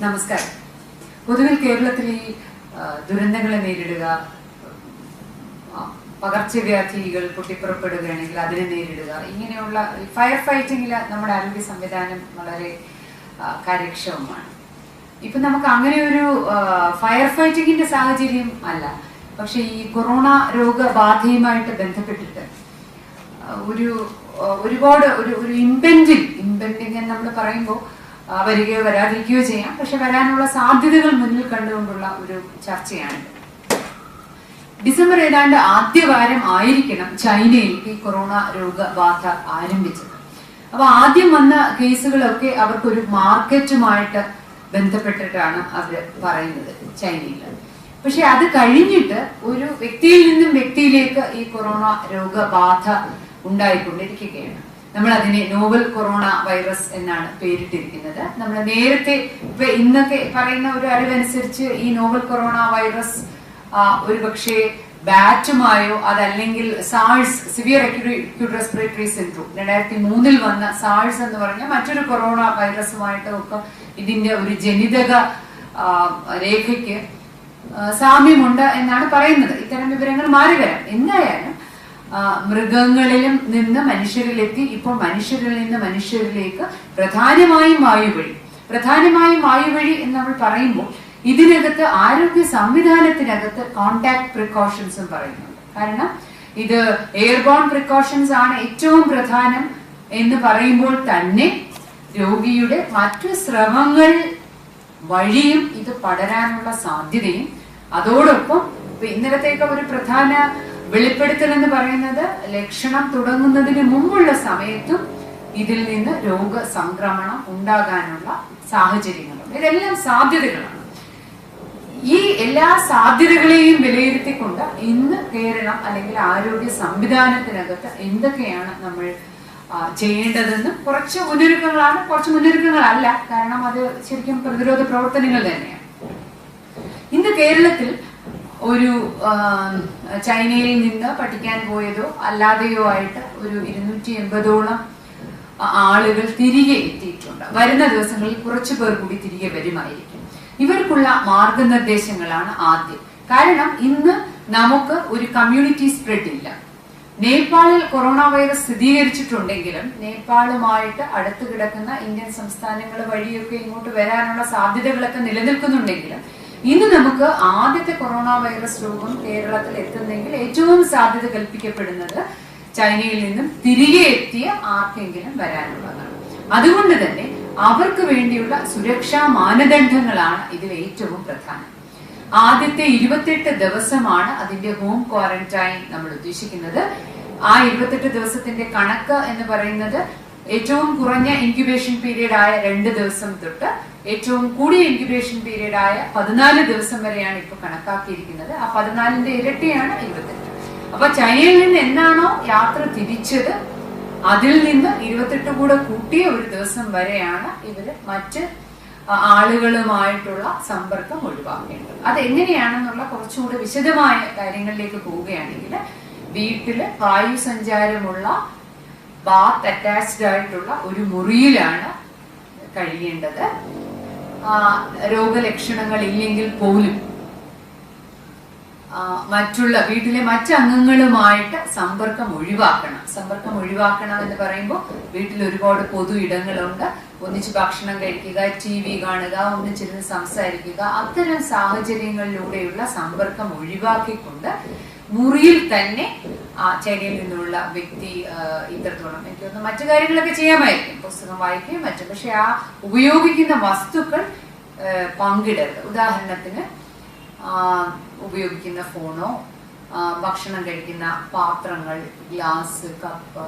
നമസ്കാരം. പൊതുവിൽ കേരളത്തിൽ ഈ ദുരന്തങ്ങളെ നേരിടുക, പകർച്ചവ്യാധികൾ പൊട്ടിപ്പുറപ്പെടുകയാണെങ്കിൽ അതിനെ നേരിടുക, ഇങ്ങനെയുള്ള ഫയർ ഫൈറ്റിംഗിൽ നമ്മുടെ ആരോഗ്യ സംവിധാനം വളരെ കാര്യക്ഷമമാണ്. ഇപ്പൊ നമുക്ക് അങ്ങനെ ഒരു ഫയർ ഫൈറ്റിംഗിന്റെ സാഹചര്യം അല്ല. പക്ഷെ ഈ കൊറോണ രോഗബാധയുമായിട്ട് ബന്ധപ്പെട്ടിട്ട് ഒരുപാട് ഒരു ഇമ്പെൻഡിങ് എന്ന് നമ്മൾ പറയുമ്പോൾ വരികയോ വരാതിരിക്കുകയോ ചെയ്യാം. പക്ഷെ വരാനുള്ള സാധ്യതകൾ മുന്നിൽ കണ്ടുകൊണ്ടുള്ള ഒരു ചർച്ചയാണ്. ഡിസംബർ ഏതാണ്ട് ആദ്യവാരം ആയിരിക്കണം ചൈനയിൽ ഈ കൊറോണ രോഗബാധ ആരംഭിച്ചത്. അപ്പൊ ആദ്യം വന്ന കേസുകളൊക്കെ അവർക്കൊരു മാർക്കറ്റുമായിട്ട് ബന്ധപ്പെട്ടിട്ടാണ് അവർ പറയുന്നത് ചൈനയിൽ. പക്ഷെ അത് കഴിഞ്ഞിട്ട് ഒരു വ്യക്തിയിൽ നിന്നും വ്യക്തിയിലേക്ക് ഈ കൊറോണ രോഗബാധ ഉണ്ടായിക്കൊണ്ടിരിക്കുകയാണ്. നമ്മൾ അതിനെ നോവൽ കൊറോണ വൈറസ് എന്നാണ് പേരിട്ടിരിക്കുന്നത്. നമ്മൾ നേരത്തെ ഇന്നൊക്കെ പറയുന്ന ഒരു അറിവനുസരിച്ച് ഈ നോവൽ കൊറോണ വൈറസ് ഒരു പക്ഷേ ബാറ്റുമായോ അതല്ലെങ്കിൽ SARS severe acute respiratory syndrome 2003 വന്ന സാഴ്സ് എന്ന് പറഞ്ഞ മറ്റൊരു കൊറോണ വൈറസുമായിട്ടും ഒക്കെ ഇതിന്റെ ഒരു ജനിതക രേഖയ്ക്ക് സാമ്യമുണ്ട് എന്നാണ് പറയുന്നത്. ഇത്തരം വിവരങ്ങൾ മാറി വരാം. എന്തായാലും മൃഗങ്ങളിലും നിന്ന് മനുഷ്യരിലെത്തി ഇപ്പോൾ മനുഷ്യരിൽ നിന്ന് മനുഷ്യരിലേക്ക് പ്രധാനമായും വായുവഴി എന്ന് നമ്മൾ പറയുമ്പോൾ ഇതിനകത്ത് ആരോഗ്യ സംവിധാനത്തിനകത്ത് കോണ്ടാക്ട് പ്രിക്കോഷൻസും പറയുന്നുണ്ട്. കാരണം ഇത് എയർബോൺ പ്രിക്കോഷൻസ് ആണ് ഏറ്റവും പ്രധാനം എന്ന് പറയുമ്പോൾ തന്നെ രോഗിയുടെ മറ്റു സ്രവങ്ങൾ വഴിയും ഇത് പടരാനുള്ള സാധ്യതയും അതോടൊപ്പം ഇന്നലത്തേക്ക് ഒരു പ്രധാന വെളിപ്പെടുത്തൽ എന്ന് പറയുന്നത് ലക്ഷണം തുടങ്ങുന്നതിന് മുമ്പുള്ള സമയത്തും ഇതിൽ നിന്ന് രോഗസംക്രമണം ഉണ്ടാകാനുള്ള സാഹചര്യങ്ങളുണ്ട്. ഇതെല്ലാം സാധ്യതകളാണ്. ഈ എല്ലാ സാധ്യതകളെയും വിലയിരുത്തിക്കൊണ്ട് ഇന്ന് കേരളം അല്ലെങ്കിൽ ആരോഗ്യ സംവിധാനത്തിനകത്ത് എന്തൊക്കെയാണ് നമ്മൾ ചെയ്യേണ്ടതെന്നും കുറച്ച് മുന്നൊരുക്കങ്ങളല്ല. കാരണം അത് ശരിക്കും പ്രതിരോധ പ്രവർത്തനങ്ങൾ തന്നെയാണ്. ഇന്ന് കേരളത്തിൽ ഒരു ചൈനയിൽ നിന്ന് പഠിക്കാൻ പോയതോ അല്ലാതെയോ ആയിട്ട് ഒരു 280ഓളം ആളുകൾ തിരികെ എത്തിയിട്ടുണ്ട്. വരുന്ന ദിവസങ്ങളിൽ കുറച്ചു പേർ കൂടി തിരികെ വരുമായിരിക്കും. ഇവർക്കുള്ള മാർഗനിർദ്ദേശങ്ങളാണ് ആദ്യം. കാരണം ഇന്ന് നമുക്ക് ഒരു കമ്മ്യൂണിറ്റി സ്പ്രെഡ് ഇല്ല. നേപ്പാളിൽ കൊറോണ വൈറസ് സ്ഥിരീകരിച്ചിട്ടുണ്ടെങ്കിലും നേപ്പാളുമായിട്ട് അടുത്ത് കിടക്കുന്ന ഇന്ത്യൻ സംസ്ഥാനങ്ങൾ വഴിയൊക്കെ ഇങ്ങോട്ട് വരാനുള്ള സാധ്യതകളൊക്കെ നിലനിൽക്കുന്നുണ്ടെങ്കിലും ഇന്ന് നമുക്ക് ആദ്യത്തെ കൊറോണ വൈറസ് രോഗം കേരളത്തിൽ എത്തുന്നെങ്കിൽ ഏറ്റവും സാധ്യത കൽപ്പിക്കപ്പെടുന്നത് ചൈനയിൽ നിന്നും തിരികെ എത്തിയ ആർക്കെങ്കിലും വരാനുള്ളതാണ്. അതുകൊണ്ട് തന്നെ അവർക്ക് വേണ്ടിയുള്ള സുരക്ഷാ മാനദണ്ഡങ്ങളാണ് ഇതിൽ ഏറ്റവും പ്രധാനം. ആദ്യത്തെ 28 ദിവസമാണ് അതിന്റെ ഹോം ക്വാറന്റൈൻ നമ്മൾ ഉദ്ദേശിക്കുന്നത്. ആ 28 ദിവസത്തിന്റെ കണക്ക് എന്ന് പറയുന്നത് ഏറ്റവും കുറഞ്ഞ ഇൻക്യുബേഷൻ പീരീഡ് ആയ 2 ദിവസം തൊട്ട് ഏറ്റവും കൂടിയ ഇൻക്യുബേഷൻ പീരീഡ് ആയ 14 ദിവസം വരെയാണ് ഇപ്പൊ കണക്കാക്കിയിരിക്കുന്നത്. ആ 14ന്റെ ഇരട്ടിയാണ് 28. അപ്പൊ ചൈനയിൽ നിന്ന് എന്നാണോ യാത്ര തിരിച്ചത് അതിൽ നിന്ന് 28 കൂടെ കൂട്ടിയ ഒരു ദിവസം വരെയാണ് ഇവര് മറ്റ് ആളുകളുമായിട്ടുള്ള സമ്പർക്കം ഒഴിവാക്കേണ്ടത്. അതെങ്ങനെയാണെന്നുള്ള കുറച്ചുകൂടെ വിശദമായ കാര്യങ്ങളിലേക്ക് പോവുകയാണെങ്കിൽ വീട്ടില് വായു സഞ്ചാരമുള്ള ബാത്ത് അറ്റാച്ച്ഡ് ആയിട്ടുള്ള ഒരു മുറിയിലാണ് കഴിയേണ്ടത്. രോഗലക്ഷണങ്ങൾ ഇല്ലെങ്കിൽ പോലും മറ്റുള്ള വീട്ടിലെ മറ്റംഗങ്ങളുമായിട്ട് സമ്പർക്കം ഒഴിവാക്കണം എന്ന് പറയുമ്പോൾ വീട്ടിൽ ഒരുപാട് പൊതു ഇടങ്ങളുണ്ട്. ഒന്നിച്ച് ഭക്ഷണം കഴിക്കുക, TV കാണുക, ഒന്നിച്ചിരുന്ന് സംസാരിക്കുക, അത്തരം സാഹചര്യങ്ങളിലൂടെയുള്ള സമ്പർക്കം ഒഴിവാക്കിക്കൊണ്ട് മുറിയിൽ തന്നെ ചൈനയിൽ നിന്നുള്ള വ്യക്തി ഇത്രത്തോളം എനിക്ക് തോന്നുന്നു മറ്റു കാര്യങ്ങളൊക്കെ ചെയ്യാമായിരിക്കും, പുസ്തകം വായിക്കുകയും മറ്റും. പക്ഷെ ആ ഉപയോഗിക്കുന്ന വസ്തുക്കൾ പങ്കിടരുത്. ഉദാഹരണത്തിന് ഉപയോഗിക്കുന്ന ഫോണോ ഭക്ഷണം കഴിക്കുന്ന പാത്രങ്ങൾ, ഗ്ലാസ്, കപ്പ്,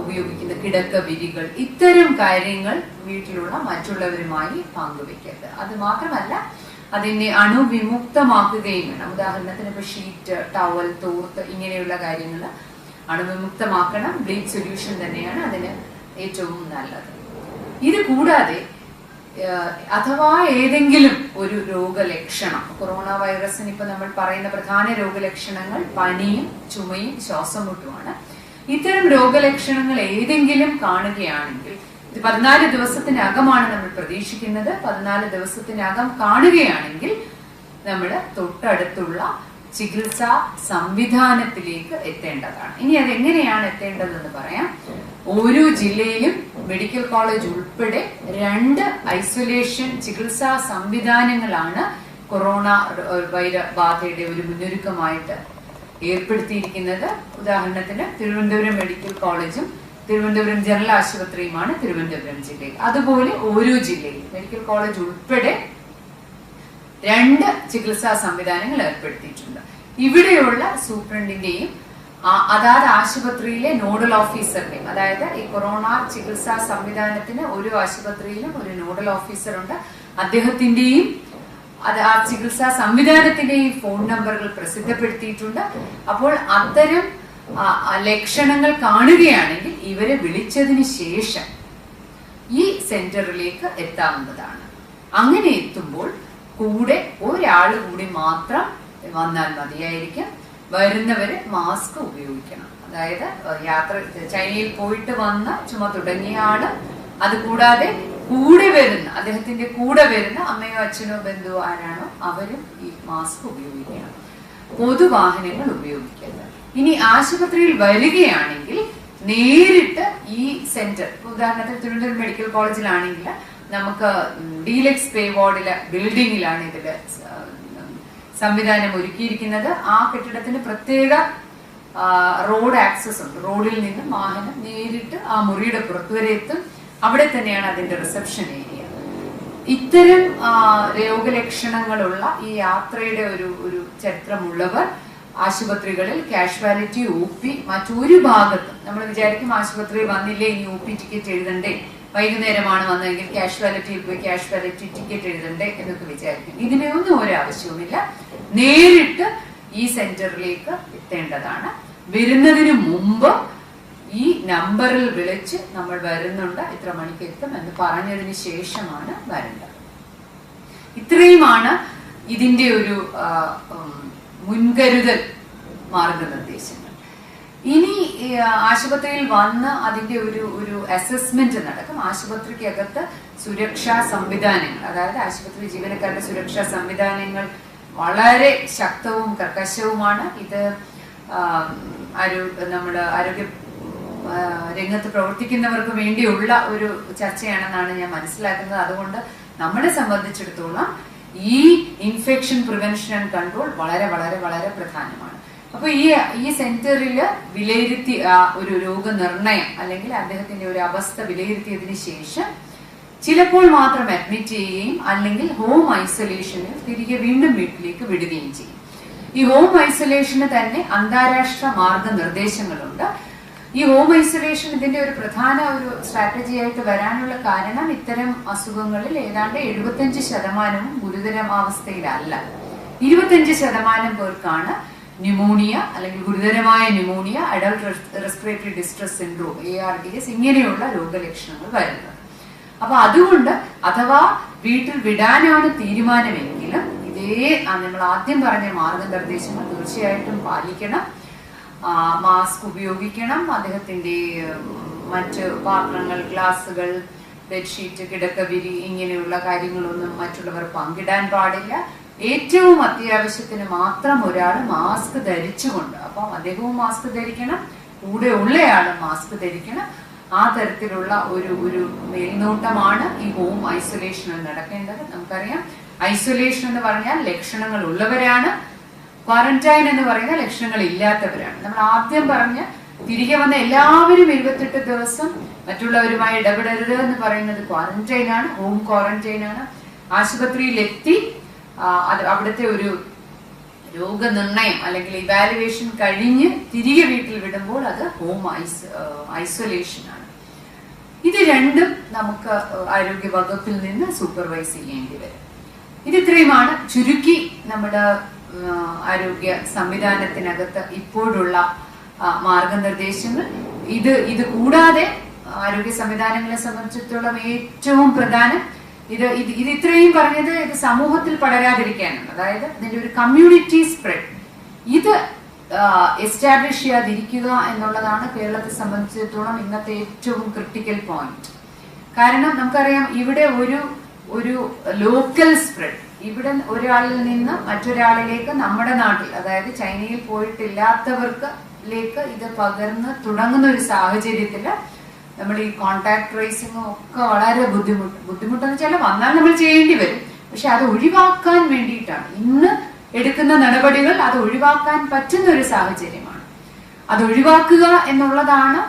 ഉപയോഗിക്കുന്ന കിടക്ക വിരികൾ, ഇത്തരം കാര്യങ്ങൾ വീട്ടിലുള്ള മറ്റുള്ളവരുമായി പങ്കുവെക്കരുത്. അത് മാത്രമല്ല അതിനെ അണുവിമുക്തമാക്കുകയും വേണം. ഉദാഹരണത്തിന് ഇപ്പൊ ഷീറ്റ്, ടവൽ, തോർത്ത് ഇങ്ങനെയുള്ള കാര്യങ്ങൾ അണുവിമുക്തമാക്കണം. ബ്ലീച്ച് സൊല്യൂഷൻ തന്നെയാണ് അതിന് ഏറ്റവും നല്ലത്. ഇത് കൂടാതെ അഥവാ ഏതെങ്കിലും ഒരു രോഗലക്ഷണം, കൊറോണ വൈറസിന് ഇപ്പൊ നമ്മൾ പറയുന്ന പ്രധാന രോഗലക്ഷണങ്ങൾ പനിയും ചുമയും ശ്വാസം മുട്ടുമാണ്. ഇത്തരം രോഗലക്ഷണങ്ങൾ ഏതെങ്കിലും കാണുകയാണെങ്കിൽ ഇത് 14 ദിവസത്തിനകമാണ് നമ്മൾ പ്രതീക്ഷിക്കുന്നത്. 14 ദിവസത്തിനകം കാണുകയാണെങ്കിൽ നമ്മൾ തൊട്ടടുത്തുള്ള ചികിത്സാ സംവിധാനത്തിലേക്ക് എത്തേണ്ടതാണ്. ഇനി അതെങ്ങനെയാണ് എത്തേണ്ടതെന്ന് പറയാം. ഓരോ ജില്ലയിലും മെഡിക്കൽ കോളേജ് ഉൾപ്പെടെ 2 ഐസൊലേഷൻ ചികിത്സാ സംവിധാനങ്ങളാണ് കൊറോണ ബാധയുടെ ഒരു മുന്നൊരുക്കമായിട്ട് ഏർപ്പെടുത്തിയിരിക്കുന്നത്. ഉദാഹരണത്തിന് തിരുവനന്തപുരം മെഡിക്കൽ കോളേജും തിരുവനന്തപുരം ജനറൽ ആശുപത്രിയുമാണ് തിരുവനന്തപുരം ജില്ലയിൽ. അതുപോലെ ഓരോ ജില്ലയിലും മെഡിക്കൽ കോളേജ് ഉൾപ്പെടെ 2 ചികിത്സാ സംവിധാനങ്ങൾ ഏർപ്പെടുത്തിയിട്ടുണ്ട്. ഇവിടെയുള്ള സൂപ്രണ്ടിന്റെയും അതാത് ആശുപത്രിയിലെ നോഡൽ ഓഫീസറിന്റെയും, അതായത് ഈ കൊറോണ ചികിത്സാ സംവിധാനത്തിന് ഓരോ ആശുപത്രിയിലും ഒരു നോഡൽ ഓഫീസർ ഉണ്ട്. അദ്ദേഹത്തിന്റെയും ആ ചികിത്സാ സംവിധാനത്തിന്റെയും ഫോൺ നമ്പറുകൾ പ്രസിദ്ധപ്പെടുത്തിയിട്ടുണ്ട്. അപ്പോൾ അത്തരം ലക്ഷണങ്ങൾ കാണുകയാണെങ്കിൽ ഇവരെ വിളിച്ചതിന് ശേഷം ഈ സെന്ററിലേക്ക് എത്താവുന്നതാണ്. അങ്ങനെ എത്തുമ്പോൾ കൂടെ ഒരാൾ കൂടി മാത്രം വന്നാൽ മതിയായിരിക്കും. വരുന്നവര് മാസ്ക് ഉപയോഗിക്കണം. അതായത് യാത്ര ചൈനയിൽ പോയിട്ട് വന്ന് ചുമ തുടങ്ങിയ ആള്, അതുകൂടാതെ കൂടെ വരുന്ന അദ്ദേഹത്തിന്റെ കൂടെ വരുന്ന അമ്മയോ അച്ഛനോ ബന്ധുവോ ആരാണോ അവരും ഈ മാസ്ക് ഉപയോഗിക്കണം. പൊതുവാഹനങ്ങൾ ഉപയോഗിക്കരുത്. ഇനി ആശുപത്രിയിൽ വരികയാണെങ്കിൽ നേരിട്ട് ഈ സെന്റർ, ഉദാഹരണത്തിന് തിരുവനന്തപുരം മെഡിക്കൽ കോളേജിലാണെങ്കിൽ നമുക്ക് ഡീലക്സ് പേ വാർഡിലെ ബിൽഡിങ്ങിലാണ് ഇതില് സംവിധാനം ഒരുക്കിയിരിക്കുന്നത്. ആ കെട്ടിടത്തിന് പ്രത്യേക റോഡ് ആക്സസ് ഉണ്ട്. റോഡിൽ നിന്ന് വാഹനം നേരിട്ട് ആ മുറിയുടെ പുറത്തുവരെ എത്തും. അവിടെ തന്നെയാണ് അതിന്റെ റിസപ്ഷൻ ഏരിയ. ഇത്തരം രോഗലക്ഷണങ്ങളുള്ള ഈ യാത്രയുടെ ഒരു ചരിത്രമുള്ളവർ ആശുപത്രികളിൽ കാഷ്വാലിറ്റി OP മറ്റൊരു ഭാഗത്തും, നമ്മൾ വിചാരിക്കും ആശുപത്രിയിൽ വന്നില്ലേ ഇനി OP ടിക്കറ്റ് എഴുതണ്ടേ, വൈകുന്നേരമാണ് വന്നതെങ്കിൽ കാഷ്വാലിറ്റിയിൽ പോയി കാഷ്വാലിറ്റി ടിക്കറ്റ് എഴുതണ്ടേ എന്നൊക്കെ വിചാരിക്കും. ഇതിനൊന്നും ഒരു ആവശ്യവുമില്ല. നേരിട്ട് ഈ സെന്ററിലേക്ക് എത്തേണ്ടതാണ്. വരുന്നതിന് മുമ്പ് ഈ നമ്പറിൽ വിളിച്ച് നമ്മൾ വരുന്നുണ്ട്, ഇത്ര മണിക്ക് എത്തും എന്ന് പറഞ്ഞതിന് ശേഷമാണ് വരേണ്ടത്. ഇത്രയുമാണ് ഇതിന്റെ ഒരു മുൻകരുതൽ മാർഗനിർദ്ദേശങ്ങൾ. ഇനി ആശുപത്രിയിൽ വന്ന് അതിന്റെ ഒരു അസസ്മെന്റ് നടക്കും. ആശുപത്രിക്കകത്ത് സുരക്ഷാ സംവിധാനങ്ങൾ, അതായത് ആശുപത്രി ജീവനക്കാരുടെ സുരക്ഷാ സംവിധാനങ്ങൾ വളരെ ശക്തവും കർക്കശവുമാണ്. ഇത് നമ്മുടെ ആരോഗ്യ രംഗത്ത് പ്രവർത്തിക്കുന്നവർക്ക് വേണ്ടിയുള്ള ഒരു ചർച്ചയാണെന്നാണ് ഞാൻ മനസ്സിലാക്കുന്നത്. അതുകൊണ്ട് നമ്മളെ സംബന്ധിച്ചിടത്തോളം ഈ ഇൻഫെക്ഷൻ പ്രിവെൻഷൻ ആൻഡ് കൺട്രോൾ വളരെ വളരെ വളരെ പ്രധാനമാണ്. അപ്പൊ ഈ സെന്ററിൽ വിലയിരുത്തി ഒരു രോഗനിർണയം അല്ലെങ്കിൽ അദ്ദേഹത്തിന്റെ ഒരു അവസ്ഥ വിലയിരുത്തിയതിനു ശേഷം ചിലപ്പോൾ മാത്രം അഡ്മിറ്റ് ചെയ്യുകയും അല്ലെങ്കിൽ ഹോം ഐസൊലേഷനിൽ തിരികെ വീണ്ടും വീട്ടിലേക്ക് വിടുകയും ചെയ്യും. ഈ ഹോം ഐസൊലേഷന് തന്നെ അന്താരാഷ്ട്ര മാർഗനിർദ്ദേശങ്ങളുണ്ട്. ഈ ഹോം ഐസൊലേഷൻ ഇതിന്റെ ഒരു പ്രധാന ഒരു സ്ട്രാറ്റജി ആയിട്ട് വരാനുള്ള കാരണം ഇത്തരം അസുഖങ്ങളിൽ ഏതാണ്ട് 75% ഗുരുതരാവസ്ഥയിലല്ല. 25% പേർക്കാണ് ന്യൂമോണിയ അല്ലെങ്കിൽ ഗുരുതരമായ pneumonia, adult respiratory distress syndrome ARDS ഇങ്ങനെയുള്ള രോഗലക്ഷണങ്ങൾ വരുന്നത്. അപ്പൊ അതുകൊണ്ട് അഥവാ വീട്ടിൽ വിടാനാണ് തീരുമാനമെങ്കിലും ഇതേ നമ്മൾ ആദ്യം പറഞ്ഞ മാർഗനിർദ്ദേശങ്ങൾ തീർച്ചയായിട്ടും പാലിക്കണം. മാസ്ക് ഉപയോഗിക്കണം. അദ്ദേഹത്തിന്റെ മറ്റ് പാത്രങ്ങൾ, ഗ്ലാസുകൾ, ബെഡ്ഷീറ്റ്, കിടക്കവിരി ഇങ്ങനെയുള്ള കാര്യങ്ങളൊന്നും മറ്റുള്ളവർ പങ്കിടാൻ പാടില്ല. ഏറ്റവും അത്യാവശ്യത്തിന് മാത്രം ഒരാൾ മാസ്ക് ധരിച്ചുകൊണ്ട്, അപ്പം അദ്ദേഹവും മാസ്ക് ധരിക്കണം, കൂടെ ഉള്ളയാളും മാസ്ക് ധരിക്കണം. ആ തരത്തിലുള്ള ഒരു മേൽനോട്ടമാണ് ഈ ഹോം ഐസൊലേഷനിൽ നടക്കേണ്ടത്. നമുക്കറിയാം ഐസൊലേഷൻ എന്ന് പറഞ്ഞാൽ ലക്ഷണങ്ങൾ ഉള്ളവരാണ്, ക്വാറന്റൈൻ എന്ന് പറയുന്ന ലക്ഷണങ്ങൾ ഇല്ലാത്തവരാണ്. നമ്മൾ ആദ്യം പറഞ്ഞ് തിരികെ വന്ന എല്ലാവരും 28 ദിവസം മറ്റുള്ളവരുമായി ഇടപെടരുത് എന്ന് പറയുന്നത് ക്വാറന്റൈൻ ആണ്, ഹോം ക്വാറന്റൈൻ ആണ്. ആശുപത്രിയിലെത്തി അവിടുത്തെ ഒരു രോഗനിർണയം അല്ലെങ്കിൽ ഇവാലുവേഷൻ കഴിഞ്ഞ് തിരികെ വീട്ടിൽ വിടുമ്പോൾ അത് ഹോം ഐസൊലേഷൻ ആണ്. ഇത് രണ്ടും നമുക്ക് ആരോഗ്യ വകുപ്പിൽ നിന്ന് സൂപ്പർവൈസ് ചെയ്യേണ്ടി വരും. ഇത് ഇത്രയുമാണ് ചുരുക്കി നമ്മുടെ ആരോഗ്യ സംവിധാനത്തിനകത്ത് ഇപ്പോഴുള്ള മാർഗനിർദ്ദേശങ്ങൾ. ഇത് കൂടാതെ ആരോഗ്യ സംവിധാനങ്ങളെ സംബന്ധിച്ചിടത്തോളം ഏറ്റവും പ്രധാനം ഇത് ഇത്രയും പറഞ്ഞത് ഇത് സമൂഹത്തിൽ പടരാതിരിക്കാനാണ്. അതായത് ഇതിന്റെ ഒരു കമ്മ്യൂണിറ്റി സ്പ്രെഡ് ഇത് എസ്റ്റാബ്ലിഷ് ചെയ്യാതിരിക്കുക എന്നുള്ളതാണ് കേരളത്തെ സംബന്ധിച്ചിടത്തോളം ഇന്നത്തെ ഏറ്റവും ക്രിട്ടിക്കൽ പോയിന്റ്. കാരണം നമുക്കറിയാം ഇവിടെ ഒരു ലോക്കൽ സ്പ്രെഡ്, ഇവിടെ ഒരാളിൽ നിന്ന് മറ്റൊരാളിലേക്ക് നമ്മുടെ നാട്ടിൽ, അതായത് ചൈനയിൽ പോയിട്ടില്ലാത്തവർക്കിലേക്ക് ഇത് പകർന്ന് തുടങ്ങുന്ന ഒരു സാഹചര്യത്തില് നമ്മൾ ഈ കോണ്ടാക്ട് ട്രേസിങ്ങും ഒക്കെ വളരെ ബുദ്ധിമുട്ടെന്ന് വെച്ചാൽ വന്നാൽ നമ്മൾ ചെയ്യേണ്ടി വരും. പക്ഷെ അത് ഒഴിവാക്കാൻ വേണ്ടിയിട്ടാണ് ഇന്ന് എടുക്കുന്ന നടപടികൾ. അത് ഒഴിവാക്കാൻ പറ്റുന്ന ഒരു സാഹചര്യമാണ്. അത് ഒഴിവാക്കുക എന്നുള്ളതാണ്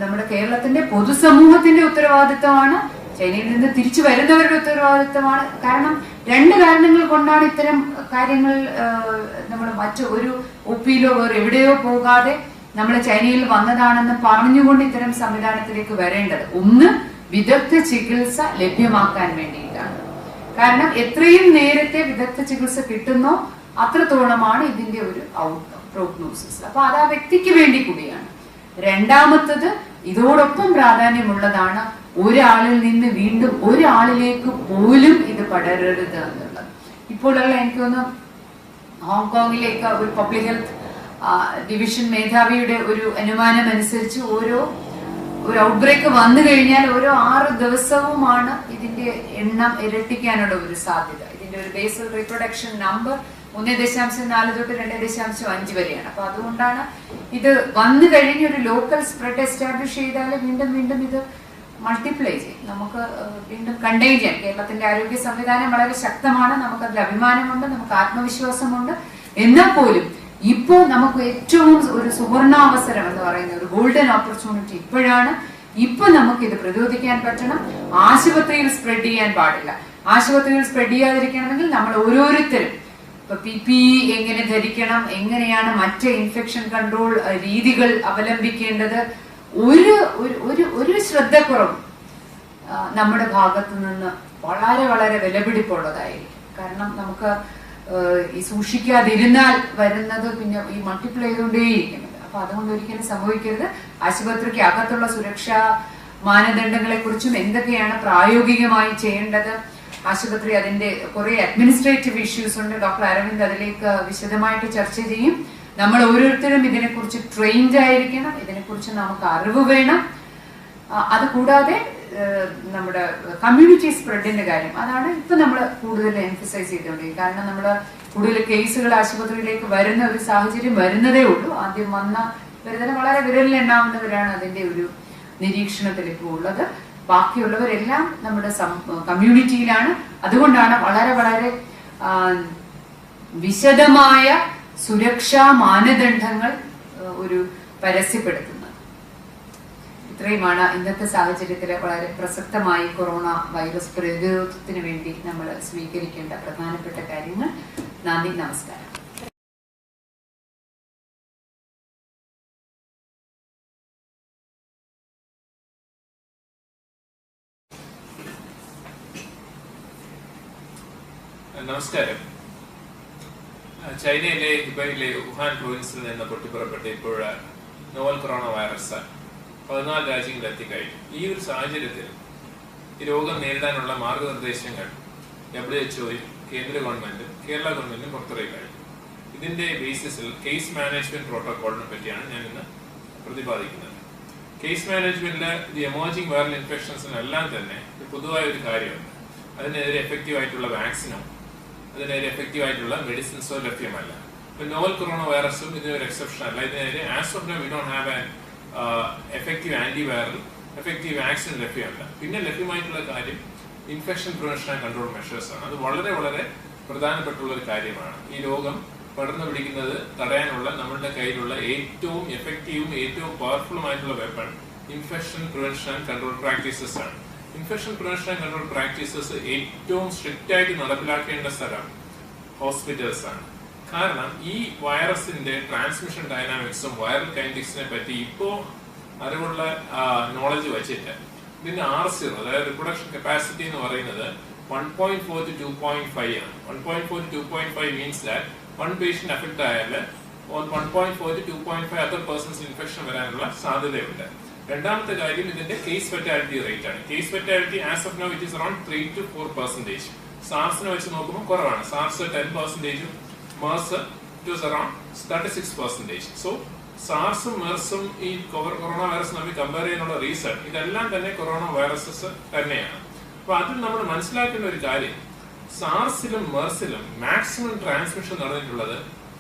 നമ്മുടെ കേരളത്തിന്റെ പൊതുസമൂഹത്തിന്റെ ഉത്തരവാദിത്വമാണ്, ചൈനയിൽ നിന്ന് തിരിച്ചു വരുന്നവരുടെ ഉത്തരവാദിത്വമാണ്. കാരണം 2 കാരണങ്ങൾ കൊണ്ടാണ് ഇത്തരം കാര്യങ്ങൾ നമ്മൾ ഒരു ഒപ്പിയിലോ വേറെ എവിടെയോ പോകാതെ നമ്മൾ ചൈനയിൽ വന്നതാണെന്ന് പറഞ്ഞുകൊണ്ട് ഇത്തരം സംവിധാനത്തിലേക്ക് വരേണ്ടത്. ഒന്ന്, വിദഗ്ധ ചികിത്സ ലഭ്യമാക്കാൻ വേണ്ടിയിട്ടാണ്. കാരണം എത്രയും നേരത്തെ വിദഗ്ധ ചികിത്സ കിട്ടുന്നോ അത്രത്തോളമാണ് ഇതിന്റെ ഒരു ഔട്ട്കം, പ്രോഗ്നോസിസ്. അപ്പൊ അത് ആ വ്യക്തിക്ക് വേണ്ടി കൂടിയാണ്. രണ്ടാമത്തത്, ഇതോടൊപ്പം പ്രാധാന്യമുള്ളതാണ്, ഒരാളിൽ നിന്ന് വീണ്ടും ഒരാളിലേക്ക് പോലും ഇത് പടരരുത് എന്നുള്ളത്. ഇപ്പോഴുള്ള എനിക്ക് തോന്നുന്നു ഹോങ്കോങ്ങിലേക്ക് ഒരു പബ്ലിക് ഹെൽത്ത് ഡിവിഷൻ മേധാവിയുടെ ഒരു അനുമാനം അനുസരിച്ച് ഒരു ഔട്ട്ബ്രേക്ക് വന്നു കഴിഞ്ഞാൽ ഓരോ 6 ദിവസവുമാണ് ഇതിന്റെ എണ്ണം ഇരട്ടിക്കാനുള്ള ഒരു സാധ്യത. ഇതിന്റെ ഒരു ബേസൽ റീപ്രൊഡക്ഷൻ നമ്പർ 1.4 തൊട്ട് 2.5 വരെയാണ്. അപ്പൊ അതുകൊണ്ടാണ് ഇത് വന്നു കഴിഞ്ഞ് ഒരു ലോക്കൽ സ്പ്രെഡ് എസ്റ്റാബ്ലിഷ് ചെയ്താൽ വീണ്ടും ഇത് മൾട്ടിപ്ലൈ ചെയ്യും, നമുക്ക് വീണ്ടും കണ്ടെയ്ൻ ചെയ്യാൻ. കേരളത്തിന്റെ ആരോഗ്യ സംവിധാനം വളരെ ശക്തമാണ്, നമുക്കതിൽ അഭിമാനമുണ്ട്, നമുക്ക് ആത്മവിശ്വാസമുണ്ട്. എന്നാൽ പോലും ഇപ്പോ നമുക്ക് ഏറ്റവും ഒരു സുവർണാവസരം എന്ന് പറയുന്ന ഒരു ഗോൾഡൻ ഓപ്പർച്യൂണിറ്റി ഇപ്പോഴാണ്. ഇപ്പൊ നമുക്ക് ഇത് പ്രതിരോധിക്കാൻ പറ്റണം. ആശുപത്രിയിൽ സ്പ്രെഡ് ചെയ്യാൻ പാടില്ല. ആശുപത്രിയിൽ സ്പ്രെഡ് ചെയ്യാതിരിക്കണമെങ്കിൽ നമ്മൾ ഓരോരുത്തരും ഇപ്പൊ PPE എങ്ങനെ ധരിക്കണം, എങ്ങനെയാണ് മറ്റ് ഇൻഫെക്ഷൻ കൺട്രോൾ രീതികൾ അവലംബിക്കേണ്ടത്, ഒരു ശ്രദ്ധക്കുറവ് നമ്മുടെ ഭാഗത്തു നിന്ന് വളരെ വിലപിടിപ്പുള്ളതായിരിക്കും. കാരണം നമുക്ക് ഈ സൂക്ഷിക്കാതിരുന്നാൽ വരുന്നത് പിന്നെ ഈ മൾട്ടിപ്ലൈ ചെയ്തുകൊണ്ടേയിരിക്കുന്നത്. അപ്പൊ അതുകൊണ്ട് ഒരിക്കലും സംഭവിക്കരുത്. ആശുപത്രിക്ക് അകത്തുള്ള സുരക്ഷാ മാനദണ്ഡങ്ങളെ കുറിച്ചും എന്തൊക്കെയാണ് പ്രായോഗികമായി ചെയ്യേണ്ടത്, ആശുപത്രി അതിന്റെ കുറെ അഡ്മിനിസ്ട്രേറ്റീവ് ഇഷ്യൂസ് ഉണ്ട്. ഡോക്ടർ അരവിന്ദ് അതിലേക്ക് വിശദമായിട്ട് ചർച്ച ചെയ്യും. നമ്മൾ ഓരോരുത്തരും ഇതിനെക്കുറിച്ച് ട്രെയിൻഡ് ആയിരിക്കണം, ഇതിനെക്കുറിച്ച് നമുക്ക് അറിവ് വേണം. അതുകൂടാതെ നമ്മുടെ കമ്മ്യൂണിറ്റി സ്പ്രെഡിന്റെ കാര്യം, അതാണ് ഇപ്പൊ നമ്മൾ കൂടുതൽ എംഫസൈസ് ചെയ്തുകൊണ്ടിരിക്കുന്നത്. കാരണം നമ്മൾ കൂടുതൽ കേസുകൾ ആശുപത്രിയിലേക്ക് വരുന്ന ഒരു സാഹചര്യം വരുന്നതേ ഉള്ളൂ. ആദ്യം വരുന്നതിന് വളരെ വിരലിലെണ്ണാവുന്നവരാണ് അതിന്റെ ഒരു നിരീക്ഷണത്തിലേക്ക് ഉള്ളത്. ബാക്കിയുള്ളവരെല്ലാം നമ്മുടെ കമ്മ്യൂണിറ്റിയിലാണ്. അതുകൊണ്ടാണ് വളരെ വിശദമായ സുരക്ഷാ മാനദണ്ഡങ്ങൾ ഒരു പരസ്യപ്പെടുത്തുന്നത്. ഇത്രയുമാണ് ഇന്നത്തെ സാഹചര്യത്തിൽ വളരെ പ്രസക്തമായി കൊറോണ വൈറസ് പ്രതിരോധത്തിന് വേണ്ടി നമ്മൾ സ്വീകരിക്കേണ്ട പ്രധാനപ്പെട്ട കാര്യങ്ങൾ. നന്ദി, നമസ്കാരം. നമസ്കാരം. ചൈനയിലെ ഹുബൈയിലെ വുഹാൻ പ്രൊവിൻസിൽ നിന്ന് പൊട്ടിപ്പുറപ്പെട്ട ഇപ്പോൾ നോവൽ കൊറോണ വൈറസ് 14 രാജ്യങ്ങളിൽ എത്തിക്കഴിഞ്ഞു. ഈ ഒരു സാഹചര്യത്തിൽ ഈ രോഗം നേരിടാനുള്ള മാർഗനിർദ്ദേശങ്ങൾ WHO-യും കേന്ദ്ര ഗവൺമെന്റും കേരള ഗവൺമെന്റും പുറത്തിറക്കി. ഇതിന്റെ ബേസിസിൽ കേസ് മാനേജ്മെന്റ് പ്രോട്ടോകോളിനെ പറ്റിയാണ് ഞാൻ ഇന്ന് പ്രതിപാദിക്കുന്നത്. കേസ് മാനേജ്മെന്റില് ഈ എമർജിംഗ് വൈറൽ ഇൻഫെക്ഷൻസിനെല്ലാം തന്നെ പൊതുവായ ഒരു കാര്യമുണ്ട്. അതിനെതിരെ എഫക്റ്റീവ് ആയിട്ടുള്ള വാക്സിനോ അതിനെതിരെ എഫക്റ്റീവ് ആയിട്ടുള്ള മെഡിസിൻസോ ലഭ്യമല്ല. നോവൽ കൊറോണ വൈറസും ഇതിനൊരു എക്സെപ്ഷൻ അല്ല. ഇതിനെതിരെ as of now we don't have an effective antiviral, effective vaccine ലഭ്യമല്ല. പിന്നെ ലഭ്യമായിട്ടുള്ള കാര്യം infection prevention and control measures ആണ്. അത് വളരെ പ്രധാനപ്പെട്ടുള്ള ഒരു കാര്യമാണ്. ഈ രോഗം പടർന്നു പിടിക്കുന്നത് തടയാനുള്ള നമ്മളുടെ കയ്യിലുള്ള ഏറ്റവും എഫക്റ്റീവും ഏറ്റവും പവർഫുള്ളുമായിട്ടുള്ള weapon infection prevention and control practices ആണ്. Infection prevention and control practices ഏറ്റവും സ്ട്രിക്റ്റ് ആയിട്ട് നടപ്പിലാക്കേണ്ട സ്ഥലം ഹോസ്പിറ്റൽസ് ആണ്. കാരണം ഈ വൈറസിന്റെ ട്രാൻസ്മിഷൻ ഡൈനാമിക്സും വൈറൽ കൈനറ്റിക്സിനെ പറ്റി ഇപ്പോ അറിവുള്ള നോളജ് വെച്ചിട്ട് ഇതിന്റെ R0, അതായത് റിപ്രൊഡക്ഷൻ കപ്പാസിറ്റി എന്ന് പറയുന്നത് 1.4 to 2.5 ആണ്. 1.4 to 2.5 means that one patient affect ആയാൽ 1.4 to 2.5 അതർ പേഴ്സൺസ് ഇൻഫെക്ഷൻ വരാനുള്ള സാധ്യതയുണ്ട്. രണ്ടാമത്തെ കാര്യം ഇതിന്റെ കേസ് ഫെറ്റാലിറ്റി റേറ്റ് ആണ്. Case fatality as of now it is around 3 to 4%. സാർസിനെ വെച്ച് നോക്കുമ്പോൾ കുറവാണ്. SARS 10%, MERS it was around 36%. So സാർസും മെർസും ഈ കൊറോണ വൈറസ് നമ്മൾ കമ്പയർ ചെയ്യാനുള്ള റീസൺ ഇതെല്ലാം തന്നെ കൊറോണ വൈറസസ് തന്നെയാണ്. അപ്പൊ അതിൽ നമ്മൾ മനസ്സിലാക്കേണ്ട ഒരു കാര്യം, സാർസിലും മെർസിലും മാക്സിമം ട്രാൻസ്മിഷൻ നടന്നിട്ടുള്ളത്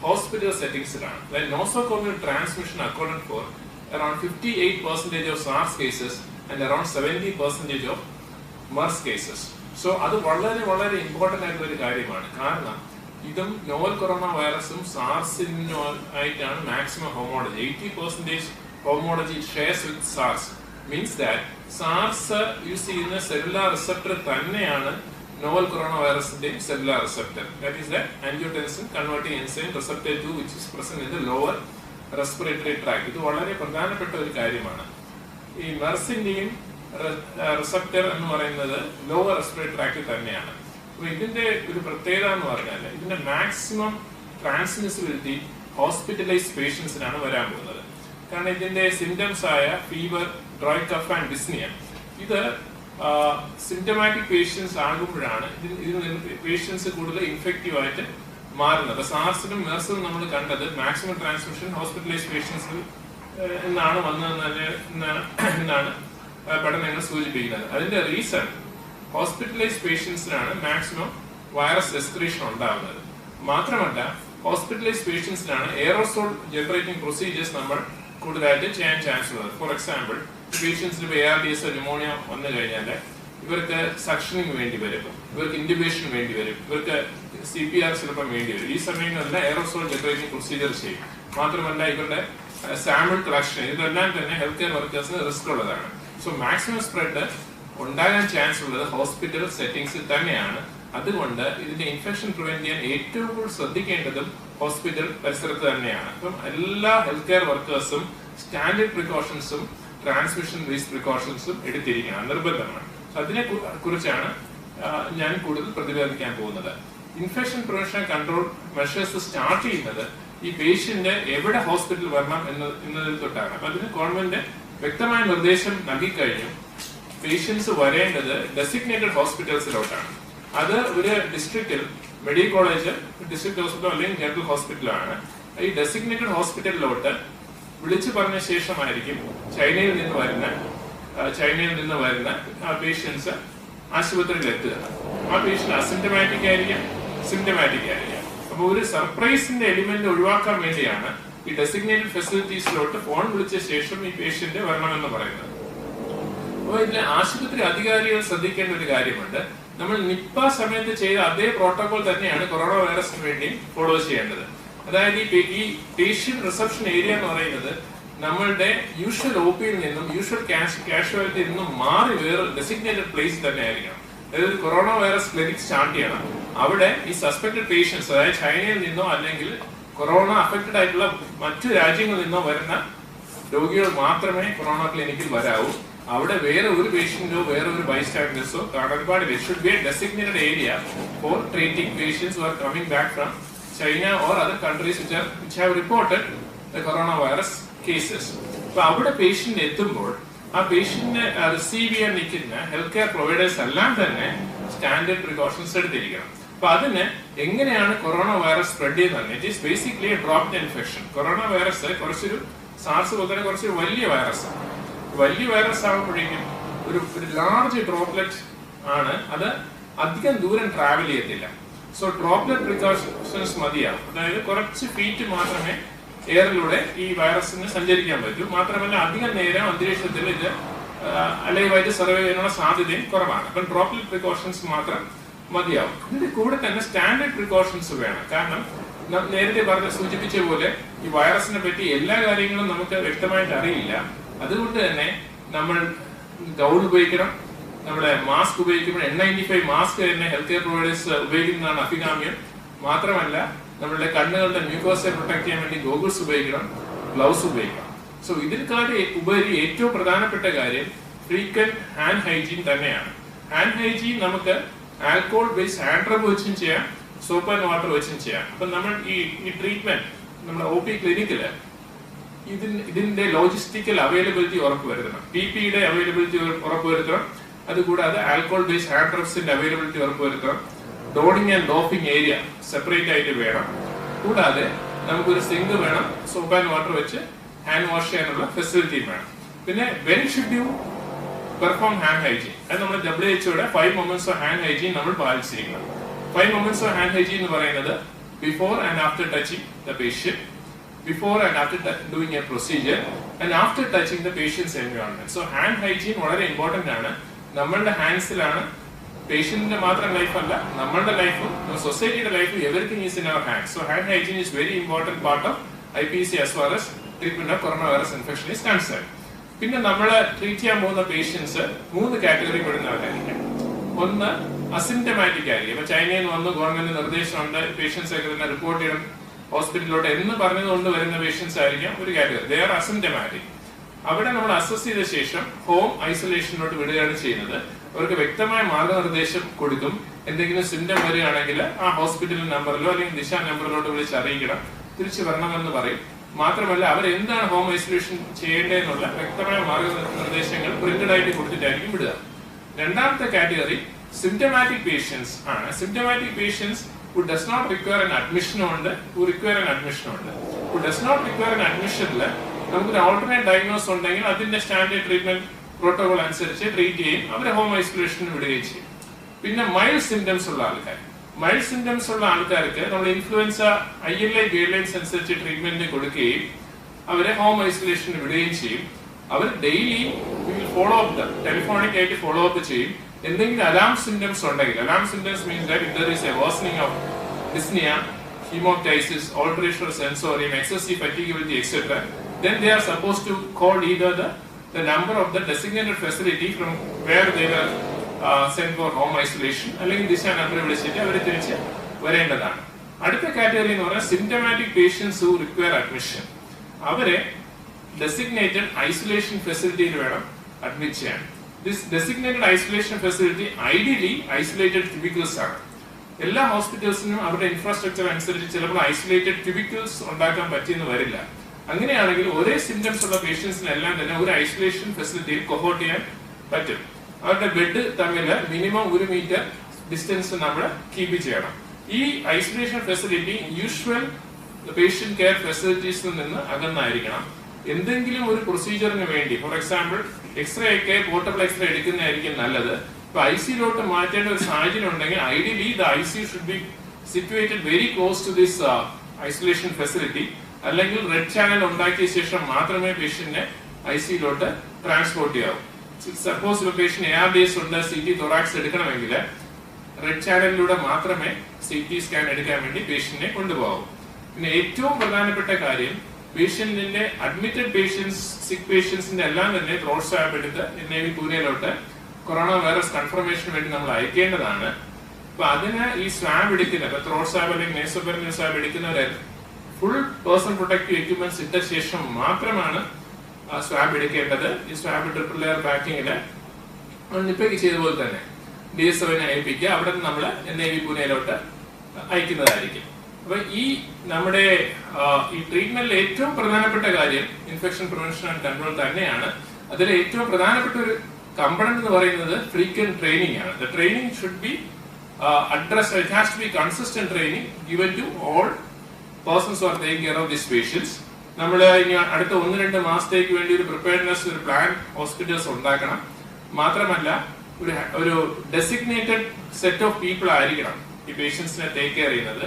ഹോസ്പിറ്റൽ സെറ്റിംഗ്സിലാണ്. അതായത് nosocomial transmission accounted for around 58% of SARS cases and around 70% of MERS cases. So അത് വളരെ വളരെ ഇമ്പോർട്ടന്റ് ആയിട്ടുള്ള ഒരു കാര്യമാണ്. കാരണം ഇതും നോവൽ കൊറോണ വൈറസും സാർസിനുമായിട്ടാണ് maximum homology. 80% homology shares with SARS. Means that SARS use ചെയ്യുന്ന സെല്ലുലാർ റിസപ്റ്റർ തന്നെയാണ് നോവൽ കൊറോണ വൈറസിന്റെ cellular receptor. That is the angiotensin converting enzyme receptor 2 which is present in the lower respiratory tract. ഇത് വളരെ പ്രധാനപ്പെട്ട ഒരു കാര്യമാണ്. ഈ മെർസിന്റെയും receptor എന്ന് പറയുന്നത് ലോവർ റെസ്പിറേറ്ററി ട്രാക്ട് തന്നെയാണ്. അപ്പൊ ഇതിന്റെ ഒരു പ്രത്യേകത എന്ന് പറഞ്ഞാൽ ഇതിന്റെ മാക്സിമം ട്രാൻസ്മിസിബിലിറ്റി ഹോസ്പിറ്റലൈസ് പേഷ്യൻസിനാണ് വരാൻ പോകുന്നത്. കാരണം ഇതിന്റെ സിംറ്റംസ് ആയ fever, dry cough and dyspnoea ഇത് സിംറ്റമാറ്റിക് പേഷ്യൻസ് ആകുമ്പോഴാണ് ഇതിന് പേഷ്യൻസ് കൂടുതൽ ഇൻഫെക്റ്റീവ് ആയിട്ട് മാറുന്നത്. സാർസിനും മെർസിനും നമ്മൾ കണ്ടത് മാക്സിമം ട്രാൻസ്മിഷൻ ഹോസ്പിറ്റലൈസ് പേഷ്യൻസിൽ എന്നാണ് എന്നാണ് പഠനങ്ങൾ സൂചിപ്പിക്കുന്നത്. അതിന്റെ റീസൺ ഹോസ്പിറ്റലൈസ് പേഷ്യൻസിനാണ് മാക്സിമം വൈറസ് എസ്കലേഷൻ ഉണ്ടാകുന്നത്. മാത്രമല്ല ഹോസ്പിറ്റലൈസ് പേഷ്യൻസിനാണ് എയറോസോൾ ജനറേറ്റിംഗ് പ്രൊസീജിയേഴ്സ് നമ്മൾ കൂടുതലായിട്ട് ചെയ്യാൻ ചാൻസ് ഉള്ളത്. ഫോർ എക്സാമ്പിൾ, പേഷ്യൻസിന് ARDS ന്യൂമോണിയ വന്നു കഴിഞ്ഞാൽ ഇവർക്ക് സക്ഷനിങ് വേണ്ടി വരും, ഇവർക്ക് ഇന്റിബേഷൻ വേണ്ടി വരും, ഇവർക്ക് CPR ചിലപ്പോൾ വേണ്ടി വരും. ഈ സമയങ്ങളിൽ എയറോസോൾ ജനറേറ്റിംഗ് പ്രൊസീജിയർ ചെയ്യും. മാത്രമല്ല ഇവരുടെ സാമ്പിൾ കളക്ഷൻ ഇതെല്ലാം തന്നെ ഹെൽത്ത് കെയർ വർക്കേഴ്സിന് റിസ്ക് ഉള്ളതാണ്. സോ മാക്സിമം സ്പ്രെഡ് ഉണ്ടാകാൻ ചാൻസ് ഉള്ളത് ഹോസ്പിറ്റൽ സെറ്റിംഗ്സിൽ തന്നെയാണ്. അതുകൊണ്ട് ഇതിന്റെ ഇൻഫെക്ഷൻ പ്രിവെന്റ് ചെയ്യാൻ ഏറ്റവും കൂടുതൽ ശ്രദ്ധിക്കേണ്ടതും ഹോസ്പിറ്റൽ പരിസരത്ത് തന്നെയാണ്. അപ്പം എല്ലാ ഹെൽത്ത് കെയർ വർക്കേഴ്സും സ്റ്റാൻഡേർഡ് പ്രിക്കോഷൻസും ട്രാൻസ്മിഷൻ ബേസ്ഡ് പ്രിക്കോഷൻസും എടുത്തിരിക്കണം, നിർബന്ധമാണ്. അതിനെ കുറിച്ചാണ് ഞാൻ കൂടുതൽ പ്രതിപാദിക്കാൻ പോകുന്നത്. Infection prevention control measures start ചെയ്യുന്നത് ഈ പേഷ്യന്റ് എവിടെ ഹോസ്പിറ്റലിൽ വരണം എന്നതിൽ തൊട്ടാണ്. അപ്പൊ അതിന് ഗവൺമെന്റ് വ്യക്തമായ നിർദ്ദേശം നൽകിക്കഴിഞ്ഞു. പേഷ്യൻസ് വരേണ്ടത് ഡെസിഗ്നേറ്റഡ് ഹോസ്പിറ്റൽസിലോട്ടാണ്. അത് ഒരു ഡിസ്ട്രിക്റ്റിൽ മെഡിക്കൽ കോളേജ്, ഡിസ്ട്രിക്ട് ഹോസ്പിറ്റൽ അല്ലെങ്കിൽ ജനറൽ ഹോസ്പിറ്റലാണ്. ഈ ഡെസിഗ്നേറ്റഡ് ഹോസ്പിറ്റലിലോട്ട് വിളിച്ചു പറഞ്ഞ ശേഷമായിരിക്കും ചൈനയിൽ നിന്ന് വരുന്ന പേഷ്യൻസ് ആശുപത്രിയിൽ എത്തുക. ആ പേഷ്യന്റ് അസിംറ്റമാറ്റിക് ആയിരിക്കാം, സിംറ്റമാറ്റിക് ആയിരിക്കാം. അപ്പൊ ഒരു സർപ്രൈസിന്റെ എലിമെന്റ് ഒഴിവാക്കാൻ വേണ്ടിയാണ് ഈ ഡെസിഗ്നേറ്റഡ് ഫെസിലിറ്റീസിലോട്ട് ഫോൺ വിളിച്ച ശേഷം ഈ പേഷ്യന്റ് വരണമെന്ന് പറയുന്നത്. അപ്പോൾ ഇതിലെ ആശുപത്രി അധികാരികൾ ശ്രദ്ധിക്കേണ്ട ഒരു കാര്യമുണ്ട്. നമ്മൾ നിപ്പ സമയത്ത് ചെയ്ത അതേ പ്രോട്ടോകോൾ തന്നെയാണ് കൊറോണ വൈറസിന് വേണ്ടി ഫോളോ ചെയ്യേണ്ടത്. അതായത് ഈ പേഷ്യന്റ് റിസപ്ഷൻ ഏരിയ എന്ന് പറയുന്നത് നമ്മളുടെ യൂഷ്വൽ OPയിൽ നിന്നും യൂഷ്വൽ കാഷ്വാലിറ്റിയിൽ നിന്നും മാറി വേറെ ഡെസിഗ്നേറ്റഡ് പ്ലേസ് തന്നെ ആയിരിക്കണം. അതായത് കൊറോണ വൈറസ് ക്ലിനിക് സ്റ്റാർട്ട് ചെയ്യണം. അവിടെ ഈ സസ്പെക്ടഡ് പേഷ്യൻസ്, അതായത് ചൈനയിൽ നിന്നോ അല്ലെങ്കിൽ കൊറോണ അഫക്റ്റഡ് ആയിട്ടുള്ള മറ്റു രാജ്യങ്ങളിൽ നിന്നോ വരുന്ന രോഗികൾ മാത്രമേ കൊറോണ ക്ലിനിക്കിൽ വരാവൂ. അവിടെ വേറെ ഒരു പേഷ്യന്റോ വേറെ ഒരു ബൈസ്റ്റാൻഡേഴ്സോ കാണാൻ പാടില്ല. It should be a designated area for treating patients who are coming back from China or other countries which have reported the coronavirus cases. അപ്പൊ അവിടെ പേഷ്യന്റ് എത്തുമ്പോൾ ആ പേഷ്യന്റിനെ റിസീവ് ചെയ്യാൻ നിൽക്കുന്ന ഹെൽത്ത് കെയർ പ്രൊവൈഡേഴ്സ് എല്ലാം തന്നെ സ്റ്റാൻഡേർഡ് പ്രിക്കോഷൻസ് എടുത്തിരിക്കണം. അപ്പൊ അതിന് എങ്ങനെയാണ് കൊറോണ വൈറസ് സ്പ്രെഡ് ചെയ്യുന്നത്? It is basically A dropped infection. Corona virus കുറച്ചൊരു സാർസ് പോലെ തന്നെ കുറച്ചൊരു വലിയ വൈറസ് ആകുമ്പോഴേക്കും ഒരു ലാർജ് ഡ്രോപ്ലെറ്റ് ആണ്. അത് അധികം ദൂരം ട്രാവൽ ചെയ്യത്തില്ല. സോ ഡ്രോപ്ലെറ്റ് പ്രിക്കോഷൻസ് മതിയാവും. അതായത് കുറച്ച് ഫീറ്റ് മാത്രമേ എയറിലൂടെ ഈ വൈറസിന് സഞ്ചരിക്കാൻ പറ്റൂ. മാത്രമല്ല അധികം നേരം അന്തരീക്ഷത്തിൽ ഇത് അലൈവായിട്ട് സർവൈവ് ചെയ്യാനുള്ള സാധ്യതയും കുറവാണ്. അപ്പം ഡ്രോപ്ലെറ്റ് പ്രിക്കോഷൻസ് മാത്രം മതിയാവും. ഇതിന്റെ കൂടെ തന്നെ സ്റ്റാൻഡേർഡ് പ്രിക്കോഷൻസ് വേണം. കാരണം നേരത്തെ സൂചിപ്പിച്ച പോലെ ഈ വൈറസിനെ പറ്റി എല്ലാ കാര്യങ്ങളും നമുക്ക് വ്യക്തമായിട്ട് അറിയില്ല. അതുകൊണ്ട് തന്നെ നമ്മൾ ഗൗൺ ഉപയോഗിക്കണം, നമ്മളെ മാസ്ക് ഉപയോഗിക്കുമ്പോൾ N95 മാസ്ക് തന്നെ ഹെൽത്ത് കെയർ പ്രൊവൈഡേഴ്സ് ഉപയോഗിക്കുന്നതാണ് അഭികാമ്യം. മാത്രമല്ല നമ്മളുടെ കണ്ണുകളുടെ മ്യൂക്കോസയെ പ്രൊട്ടക്ട് ചെയ്യാൻ വേണ്ടി ഗോഗിൾസ് ഉപയോഗിക്കണം, ഗ്ലൗസ് ഉപയോഗിക്കണം. സോ ഇതിനെക്കാളും ഉപരി ഏറ്റവും പ്രധാനപ്പെട്ട കാര്യം ഫ്രീക്വന്റ് ഹാൻഡ് ഹൈജീൻ തന്നെയാണ്. ഹാൻഡ് ഹൈജീൻ നമുക്ക് ആൽക്കോഹോൾ ബേസ്ഡ് ഹാൻഡ് റബ് വെച്ചും ചെയ്യാം, സോപ്പ് ആൻഡ് വാട്ടർ വെച്ചും ചെയ്യാം. അപ്പൊ നമ്മൾ ഈ ട്രീറ്റ്മെന്റ് നമ്മുടെ OP ക്ലിനിക്കില് ഇതിന്റെ ലോജിസ്റ്റിക്കൽ അവൈലബിലിറ്റി ഉറപ്പുവരുത്തണം, PPE അവൈലബിലിറ്റി ഉറപ്പുവരുത്തണം. അതുകൂടാതെ ആൽക്കോഹോൾ ബേസ്ഡ് ഹാൻഡ് റബ്സിന്റെ അവൈലബിലിറ്റി ഉറപ്പുവരുത്തണം. Donning and doping area separate ആയിട്ട് വേണം. കൂടാതെ നമുക്കൊരു സിങ്ക് വേണം, സോപ്പ് ആൻഡ് വാട്ടർ വെച്ച് ഹാൻഡ് വാഷ് ചെയ്യാനുള്ള ഫെസിലിറ്റിയും വേണം. പിന്നെ when should you perform hand hygiene, അത് നമ്മൾ WHO 5 moments of hand hygiene നമ്മൾ പാലിച്ചിരിക്കണം. 5 moments of hand hygiene എന്ന് പറയുന്നത് before and after touching the patient, before and after doing a procedure, and after touching the patient's environment. So hand hygiene വളരെ important ആണ്. നമ്മളുടെ ഹാൻഡ്സിലാണ് പേഷ്യന്റിന്റെ മാത്രം ലൈഫല്ല, നമ്മളുടെ ലൈഫും സൊസൈറ്റിയുടെ ലൈഫും everything is in our hand. So hand hygiene is very important part of IPC as far as treatment of coronavirus infection is concerned. പിന്നെ നമ്മൾ ട്രീറ്റ് ചെയ്യാൻ പോകുന്ന പേഷ്യൻസ് 3 കാറ്റഗറി പെടുന്നവരായിരിക്കും. ഒന്ന് അസിംറ്റമാറ്റിക് ആയിരിക്കും. ഇപ്പൊ ചൈനയിൽ നിന്ന് വന്ന് ഗവൺമെന്റ് നിർദ്ദേശമുണ്ട് പേഷ്യൻസ് ഒക്കെ തന്നെ റിപ്പോർട്ട് ചെയ്യണം ഹോസ്പിറ്റലിലോട്ട് എന്ന് പറഞ്ഞതുകൊണ്ട് വരുന്ന പേഷ്യൻസ് ആയിരിക്കാം ഒരു കാറ്റഗറി. They are asymptomatic. അവിടെ നമ്മൾ അസസ് ചെയ്ത ശേഷം ഹോം ഐസൊലേഷനിലോട്ട് വിടുകയാണ് ചെയ്യുന്നത്. അവർക്ക് വ്യക്തമായ മാർഗനിർദ്ദേശം കൊടുക്കും. എന്തെങ്കിലും സിംറ്റം വരികയാണെങ്കിൽ ആ ഹോസ്പിറ്റൽ നമ്പറിലോ അല്ലെങ്കിൽ ദിശ നമ്പറിലോട്ട് വിളിച്ച് അറിയിക്കണം, തിരിച്ചു വരണമെന്ന് പറയും. മാത്രമല്ല അവരെന്താണ് ഹോം ഐസൊലേഷൻ ചെയ്യേണ്ടതെന്നുള്ള വ്യക്തമായ മാർഗനിർദ്ദേശങ്ങൾ പ്രിന്റഡ് ആയിട്ട് കൊടുത്തിട്ടായിരിക്കും വിടുക. രണ്ടാമത്തെ കാറ്റഗറി സിംറ്റമാറ്റിക് പേഷ്യൻസ് ആണ്. Symptomatic patients who does not require an admission ഉണ്ട്, who require an admission ഉണ്ട്. who does not require an admission നമുക്കൊരു ഓൾട്ടർനേറ്റ് ഡയഗ്നോസ് ഉണ്ടെങ്കിൽ അതിന്റെ സ്റ്റാൻഡേർഡ് ട്രീറ്റ്മെന്റ് പ്രോട്ടോകോൾ അനുസരിച്ച് ട്രീറ്റ് ചെയ്യും, അവരെ ഹോം ഐസൊലേഷന് വിടുകയും ചെയ്യും. പിന്നെ മൈൽഡ് സിംറ്റംസ് ഉള്ള ആൾക്കാർ, മൈൽഡ് സിംറ്റംസ് ഉള്ള ആൾക്കാർക്ക് നമ്മൾ ഇൻഫ്ലുവൻസ ILA ഗൈഡ് ലൈൻസ് അനുസരിച്ച് ട്രീറ്റ്മെന്റ് കൊടുക്കുകയും അവരെ ഹോം ഐസൊലേഷന് വിടുകയും ചെയ്യും. അവർ ഡെയിലി ഫോളോ അപ്പ്, ടെലിഫോണിക് ആയിട്ട് ഫോളോ അപ്പ് ചെയ്യും. എന്തെങ്കിലും അലാം സിംറ്റംസ് ഉണ്ടെങ്കിൽ, alarm symptoms means that if there is a worsening of dyspnea, hemoptysis, alteration of sensorium, excessive fatiguability, etc., then they are supposed to call either the number of the designated facility from where they were sent for home isolation, അല്ലെങ്കിൽ ദിശ number വിളിച്ചിട്ട് അവർ തിരിച്ച് വരേണ്ടതാണ്. അടുത്ത category എന്ന് പറഞ്ഞാൽ symptomatic patients who require admission. അവരെ designated isolation ഫെസിലിറ്റിയിൽ വേണം അഡ്മിറ്റ് ചെയ്യാൻ. This designated isolation facility ideally isolated cubicles ആണ്. എല്ലാ ഹോസ്പിറ്റൽസിനും അവരുടെ ഇൻഫ്രാസ്ട്രക്ചർ അനുസരിച്ച് ചിലപ്പോൾ ഐസൊലേറ്റഡ് ക്യൂബിക്കിൾസ് ഉണ്ടാക്കാൻ പറ്റിയെന്ന് വരില്ല. അങ്ങനെയാണെങ്കിൽ ഒരേ സിംറ്റംസ് ഉള്ള പേഷ്യൻസിനെല്ലാം തന്നെ ഒരു ഐസൊലേഷൻ ഫെസിലിറ്റിയിൽ കൊഹോർട്ട് ചെയ്യാൻ പറ്റും. അവരുടെ ബെഡ് തമ്മിൽ മിനിമം 1 മീറ്റർ ഡിസ്റ്റൻസ് നമ്മൾ കീപ്പ് ചെയ്യണം. ഈ isolation facility usual patient care ഫെസിലിറ്റീസിൽ നിന്ന് അകന്നായിരിക്കണം. എന്തെങ്കിലും ഒരു പ്രൊസീജിയറിന് വേണ്ടി, ഫോർ എക്സാമ്പിൾ എക്സ്റേ ഒക്കെ പോർട്ടബിൾ എക്സ്റേ എടുക്കുന്നതായിരിക്കും നല്ലത്. ഇപ്പൊ ICUലോട്ട് മാറ്റേണ്ട ഒരു സാഹചര്യം ഉണ്ടെങ്കിൽ ideally the ICU should be situated very close to this isolation facility. അല്ലെങ്കിൽ റെഡ് ചാനൽ ഉണ്ടാക്കിയ ശേഷം മാത്രമേ പേഷ്യന്റിനെ ICUലോട്ട് ട്രാൻസ്പോർട്ട് ചെയ്യാവൂ. സപ്പോസ് പേഷ്യന്റ് ARDS ഉണ്ട്, CT തൊറാക്സ് എടുക്കണമെങ്കിൽ റെഡ് ചാനലിലൂടെ മാത്രമേ CT സ്കാൻ എടുക്കാൻ വേണ്ടി പേഷ്യന്റിനെ കൊണ്ടുപോകാവൂ. പിന്നെ ഏറ്റവും പ്രധാനപ്പെട്ട കാര്യം, പേഷ്യന്റിന്റെ അഡ്മിറ്റഡ് പേഷ്യൻസ്, സിക്ക് പേഷ്യൻസിന്റെ എല്ലാം തന്നെ ത്രോട്ട് സ്വാബ് എടുത്ത് NIV പൂനെയിലോട്ട് കൊറോണ വൈറസ് കൺഫർമേഷന് വേണ്ടി നമ്മൾ അയക്കേണ്ടതാണ്. അപ്പൊ അതിന് ഈ സ്വാബ് എടുക്കുന്നത്, ത്രോട്ട് സ്വാബ് അല്ലെങ്കിൽ നേസോഫാരിംഗൽ സ്വാബ് എടുക്കുന്നവരെ ഫുൾ പേഴ്സൺ പ്രൊട്ടക്റ്റീവ് എക്യുപ്മെന്റ്സ് ഇട്ട ശേഷം മാത്രമാണ് സ്വാബ് എടുക്കേണ്ടത്. ഈ സ്വാബ് ട്രിപ്പിൾ ലെയർ പാക്കിങ്ങില് നിപ്പയ്ക്ക് ചെയ്ത പോലെ തന്നെ DSOനെ അയപ്പിക്കുക, അവിടെ നിന്ന് നമ്മൾ NIV പൂനെയിലോട്ട് അയക്കുന്നതായിരിക്കും. അപ്പൊ ഈ നമ്മുടെ ഈ ട്രീറ്റ്മെന്റിൽ ഏറ്റവും പ്രധാനപ്പെട്ട കാര്യം ഇൻഫെക്ഷൻ പ്രിവെൻഷൻ ആൻഡ് കൺട്രോൾ തന്നെയാണ്. അതിൽ ഏറ്റവും പ്രധാനപ്പെട്ട ഒരു കമ്പണന്റ് എന്ന് പറയുന്നത് ഫ്രീക്വന്റ് ട്രെയിനിങ് ആണ്. The training should be address, it has to be consistent training given to all persons who are taking care of this patients. നമ്മൾ ഇനി അടുത്ത 1-2 മാസത്തേക്ക് വേണ്ടി ഒരു പ്രിപ്പയർനെസ്, ഒരു പ്ലാൻ ഹോസ്പിറ്റൽസ് ഉണ്ടാക്കണം. മാത്രമല്ല ഒരു ഡെസിഗ്നേറ്റഡ് സെറ്റ് ഓഫ് പീപ്പിൾ ആയിരിക്കണം ഈ പേഷ്യൻസിനെ ടേക്ക് കെയർ ചെയ്യുന്നത്.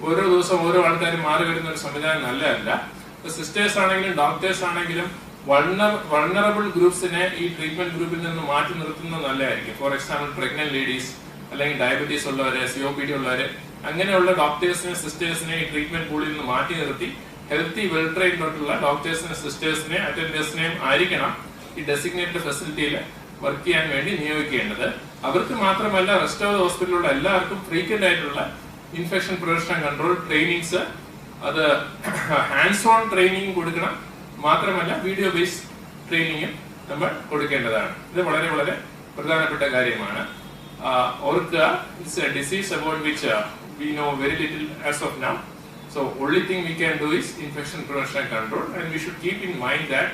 ഓരോ ദിവസം ഓരോ ആൾക്കാരും മാറി വരുന്ന ഒരു സംവിധാനം നല്ലതല്ല. സിസ്റ്റേഴ്സ് ആണെങ്കിലും ഡോക്ടേഴ്സ് ആണെങ്കിലും വൾണറബിൾ ഗ്രൂപ്പ്സിനെ ഈ ട്രീറ്റ്മെന്റ് ഗ്രൂപ്പിൽ നിന്ന് മാറ്റി നിർത്തുന്നത് നല്ലതായിരിക്കും. ഫോർ എക്സാമ്പിൾ പ്രഗ്നന്റ് ലേഡീസ്, അല്ലെങ്കിൽ ഡയബറ്റീസ് ഉള്ളവര്, COPD ഉള്ളവര്, അങ്ങനെയുള്ള ഡോക്ടേഴ്സിനെ സിസ്റ്റേഴ്സിനെ ഈ ട്രീറ്റ്മെന്റ് പൂളിൽ നിന്ന് മാറ്റി നിർത്തി ഹെൽത്തി വെൽ ട്രെയിൻഡ് ആയിട്ടുള്ള ഡോക്ടേഴ്സിനെ, സിസ്റ്റേഴ്സിനെ, അറ്റൻഡേഴ്സിനെയും ആയിരിക്കണം ഈ ഡെസിഗ്നേറ്റഡ് ഫെസിലിറ്റിയിൽ വർക്ക് ചെയ്യാൻ വേണ്ടി നിയോഗിക്കേണ്ടത്. അവർക്ക് മാത്രമല്ല റെസ്റ്റ് ഓഫ് ദ ഹോസ്പിറ്റലിലുള്ള എല്ലാവർക്കും ഫ്രീക്വന്റ് ആയിട്ടുള്ള infection prevention and control trainings, അത് ഹാൻഡ്സ് ഓൺ ട്രെയിനിങ് കൊടുക്കണം. മാത്രമല്ല വീഡിയോ ബേസ്ഡ് ട്രെയിനിങ്ങും നമ്മൾ കൊടുക്കേണ്ടതാണ്. ഇത് വളരെ വളരെ പ്രധാനപ്പെട്ട കാര്യമാണ്. ഓർക്കുക, it's A disease about which we know very little as of now. So only thing we can do is infection prevention and control, and we should keep in mind that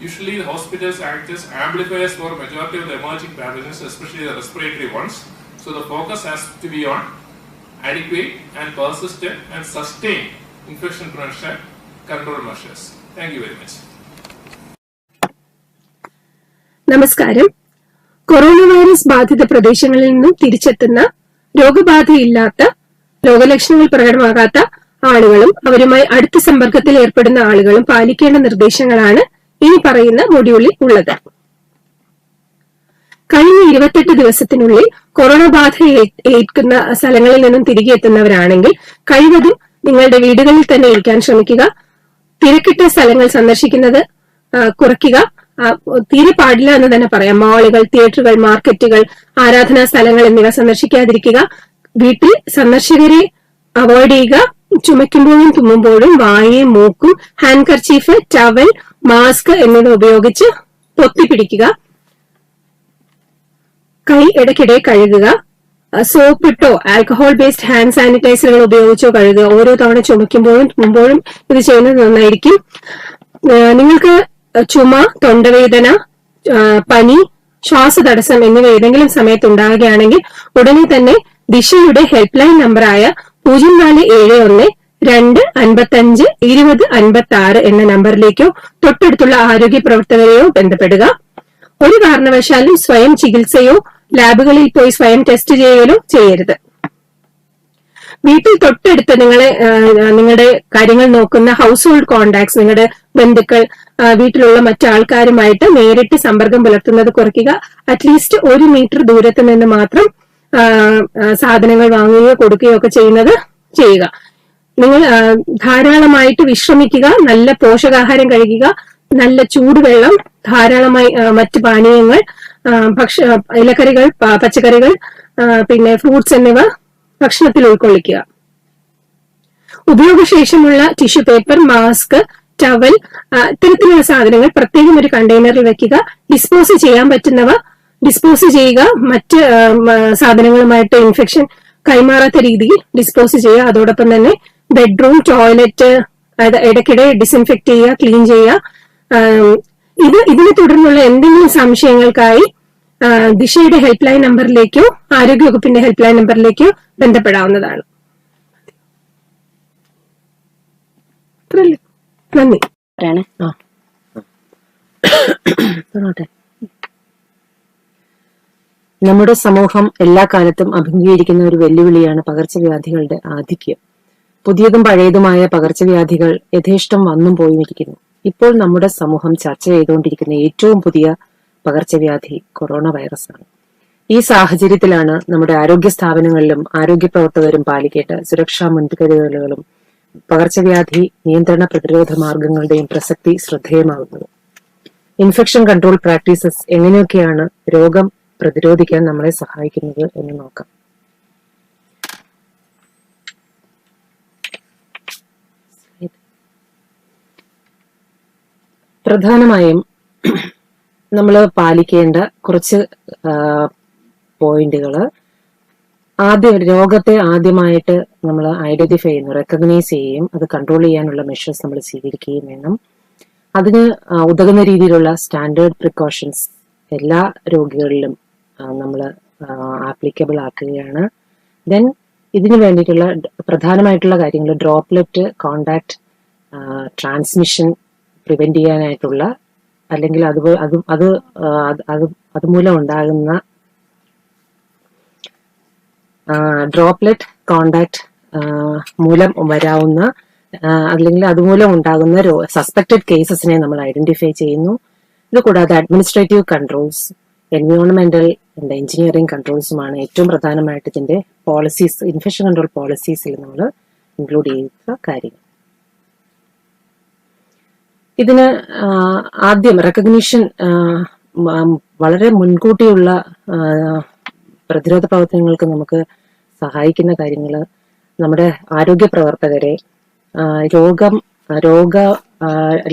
usually the hospitals act as amplifiers for majority of the emerging pathogens, especially the respiratory ones. So the focus has to be on adequate and persistent and sustained infection prevention control measures. Thank you very much. നമസ്കാരം. Corona virus ബാധിത പ്രദേശങ്ങളിൽ നിന്നും തിരിച്ചെത്തുന്ന രോഗബാധയില്ലാത്ത, രോഗലക്ഷണങ്ങൾ പ്രകടമാകാത്ത ആളുകളും അവരുമായി അടുത്ത സമ്പർക്കത്തിൽ ഏർപ്പെടുന്ന ആളുകളും പാലിക്കേണ്ട നിർദ്ദേശങ്ങളാണ് ഇനി പറയുന്ന മൊഡ്യൂളിൽ ഉള്ളത്. കഴിഞ്ഞ 28 ദിവസത്തിനുള്ളിൽ കൊറോണ ബാധ ഏൽക്കുന്ന സ്ഥലങ്ങളിൽ നിന്നും തിരികെ എത്തുന്നവരാണെങ്കിൽ കഴിവതും നിങ്ങളുടെ വീടുകളിൽ തന്നെ ഇരിക്കാൻ ശ്രമിക്കുക. തിരക്കിട്ട സ്ഥലങ്ങൾ സന്ദർശിക്കുന്നത് കുറയ്ക്കുക. തീരെ പാടില്ല എന്ന് തന്നെ പറയാം. മാളുകൾ, തിയേറ്ററുകൾ, മാർക്കറ്റുകൾ, ആരാധനാ സ്ഥലങ്ങൾ എന്നിവ സന്ദർശിക്കാതിരിക്കുക. വീട്ടിൽ സന്ദർശകരെ അവോയ്ഡ് ചെയ്യുക. ചുമയ്ക്കുമ്പോഴും തുമ്മുമ്പോഴും വായയും മൂക്കും ഹാൻഡ് കർച്ചീഫ്, ടവൽ, മാസ്ക് എന്നിവ ഉപയോഗിച്ച് പൊത്തിപ്പിടിക്കുക. കൈ ഇടയ്ക്കിടെ കഴുകുക. സോപ്പിട്ടോ ആൽക്കഹോൾ ബേസ്ഡ് ഹാൻഡ് സാനിറ്റൈസറുകൾ ഉപയോഗിച്ചോ കഴുകുക. ഓരോ തവണ ചുമയ്ക്കുമ്പോഴും തുമ്മുമ്പോഴും ഇത് ചെയ്യുന്നത് നന്നായിരിക്കും. നിങ്ങൾക്ക് ചുമ, തൊണ്ടവേദന, പനി, ശ്വാസതടസ്സം എന്നിവ ഏതെങ്കിലും സമയത്ത് ഉണ്ടാകുകയാണെങ്കിൽ ഉടനെ തന്നെ ദിശയുടെ ഹെൽപ്പ് ലൈൻ നമ്പറായ 0471-255-2056 എന്ന നമ്പറിലേക്കോ തൊട്ടടുത്തുള്ള ആരോഗ്യ പ്രവർത്തകരെയോ ബന്ധപ്പെടുക. ഒരു കാരണവശാലും സ്വയം ചികിത്സയോ ലാബുകളിൽ പോയി സ്വയം ടെസ്റ്റ് ചെയ്യലോ ചെയ്യരുത്. വീട്ടിൽ തൊട്ടടുത്ത് നിങ്ങളുടെ കാര്യങ്ങൾ നോക്കുന്ന ഹൗസ് ഹോൾഡ് കോണ്ടാക്ട്സ്, നിങ്ങളുടെ ബന്ധുക്കൾ, വീട്ടിലുള്ള മറ്റാൾക്കാരുമായിട്ട് നേരിട്ട് സമ്പർക്കം പുലർത്തുന്നത് കുറയ്ക്കുക. അറ്റ്ലീസ്റ്റ് 1 മീറ്റർ ദൂരത്ത് നിന്ന് മാത്രം സാധനങ്ങൾ വാങ്ങുകയോ കൊടുക്കുകയോ ഒക്കെ ചെയ്യുക. നിങ്ങൾ ധാരാളമായിട്ട് വിശ്രമിക്കുക. നല്ല പോഷകാഹാരം കഴിക്കുക. നല്ല ചൂടുവെള്ളം, ധാരാളമായി മറ്റ് പാനീയങ്ങൾ, ഇലക്കറികൾ, പച്ചക്കറികൾ, പിന്നെ ഫ്രൂട്ട്സ് എന്നിവ ഭക്ഷണത്തിൽ ഉൾക്കൊള്ളിക്കുക. ഉപയോഗശേഷമുള്ള ടിഷ്യൂ പേപ്പർ, മാസ്ക്, ടവൽ, ഇത്തരത്തിലുള്ള സാധനങ്ങൾ പ്രത്യേകം ഒരു കണ്ടെയ്നറിൽ വെക്കുക. ഡിസ്പോസ് ചെയ്യാൻ പറ്റുന്നവ ഡിസ്പോസ് ചെയ്യുക. മറ്റ് സാധനങ്ങളുമായിട്ട് ഇൻഫെക്ഷൻ കൈമാറാത്ത രീതിയിൽ ഡിസ്പോസ് ചെയ്യുക. അതോടൊപ്പം തന്നെ ബെഡ്റൂം, ടോയ്ലറ്റ് ഇടയ്ക്കിടെ ഡിസിൻഫെക്ട് ചെയ്യുക, ക്ലീൻ ചെയ്യുക. ഇതിനെ തുടർന്നുള്ള എന്തെങ്കിലും സംശയങ്ങൾക്കായി ദിശയുടെ ഹെൽപ്പ് ലൈൻ നമ്പറിലേക്കോ ആരോഗ്യവകുപ്പിന്റെ ഹെൽപ്പ് ലൈൻ നമ്പറിലേക്കോ ബന്ധപ്പെടാവുന്നതാണ്. നന്ദി. നമ്മുടെ സമൂഹം എല്ലാ കാലത്തും അഭിമുഖീകരിക്കുന്ന ഒരു വെല്ലുവിളിയാണ് പകർച്ചവ്യാധികളുടെ ആധിക്യം. പുതിയതും പഴയതുമായ പകർച്ചവ്യാധികൾ യഥേഷ്ടം വന്നും പോയും ഇരിക്കുന്നു. ഇപ്പോൾ നമ്മുടെ സമൂഹം ചർച്ച ചെയ്തുകൊണ്ടിരിക്കുന്ന ഏറ്റവും പുതിയ പകർച്ചവ്യാധി കൊറോണ വൈറസ് ആണ്. ഈ സാഹചര്യത്തിലാണ് നമ്മുടെ ആരോഗ്യ സ്ഥാപനങ്ങളിലും ആരോഗ്യ പ്രവർത്തകരും പാലിക്കേണ്ട സുരക്ഷാ മുൻകരുതലുകളും പകർച്ചവ്യാധി നിയന്ത്രണ പ്രതിരോധ മാർഗങ്ങളുടെയും പ്രസക്തി ശ്രദ്ധേയമാകുന്നത്. ഇൻഫെക്ഷൻ കൺട്രോൾ പ്രാക്ടീസസ് എങ്ങനെയൊക്കെയാണ് രോഗം പ്രതിരോധിക്കാൻ നമ്മളെ സഹായിക്കുന്നത് എന്ന് നോക്കാം. പ്രധാനമായും നമ്മൾ പാലിക്കേണ്ട കുറച്ച് പോയിന്റുകള്. രോഗത്തെ ആദ്യമായിട്ട് നമ്മൾ ഐഡന്റിഫൈ ചെയ്യുന്നു, റെക്കഗ്നൈസ് ചെയ്യുകയും അത് കൺട്രോൾ ചെയ്യാനുള്ള മെഷേഴ്സ് നമ്മൾ സ്വീകരിക്കുകയും വേണം. അതിന് ഉതകുന്ന രീതിയിലുള്ള സ്റ്റാൻഡേർഡ് പ്രിക്കോഷൻസ് എല്ലാ രോഗികളിലും നമ്മൾ ആപ്ലിക്കബിൾ ആക്കുകയാണ്. ദെൻ ഇതിനു വേണ്ടിയിട്ടുള്ള പ്രധാനമായിട്ടുള്ള കാര്യങ്ങൾ ഡ്രോപ്ലെറ്റ് കോണ്ടാക്ട് ട്രാൻസ്മിഷൻ പ്രിവെന്റ് ചെയ്യാനായിട്ടുള്ള, അല്ലെങ്കിൽ അതുമൂലം ഉണ്ടാകുന്ന ഡ്രോപ്ലെറ്റ് കോണ്ടാക്ട് മൂലം വരാവുന്ന അല്ലെങ്കിൽ അതുമൂലം ഉണ്ടാകുന്ന സസ്പെക്റ്റഡ് കേസസിനെ നമ്മൾ ഐഡന്റിഫൈ ചെയ്യുന്നു. ഇത് കൂടാതെ അഡ്മിനിസ്ട്രേറ്റീവ് കൺട്രോൾസ്, എൻവയോൺമെന്റൽ ആൻഡ് എഞ്ചിനീയറിംഗ് കൺട്രോൾസുമാണ് ഏറ്റവും പ്രധാനമായിട്ട് ഇതിന്റെ പോളിസീസ്, ഇൻഫെക്ഷൻ കൺട്രോൾ പോളിസീസിൽ നമ്മൾ ഇൻക്ലൂഡ് ചെയ്യുന്ന കാര്യങ്ങൾ. ഇതിന് ആദ്യം റെക്കഗ്നീഷൻ, വളരെ മുൻകൂട്ടിയുള്ള പ്രതിരോധ പ്രവർത്തനങ്ങൾക്ക് നമുക്ക് സഹായിക്കുന്ന കാര്യങ്ങൾ, നമ്മുടെ ആരോഗ്യ പ്രവർത്തകരെ രോഗ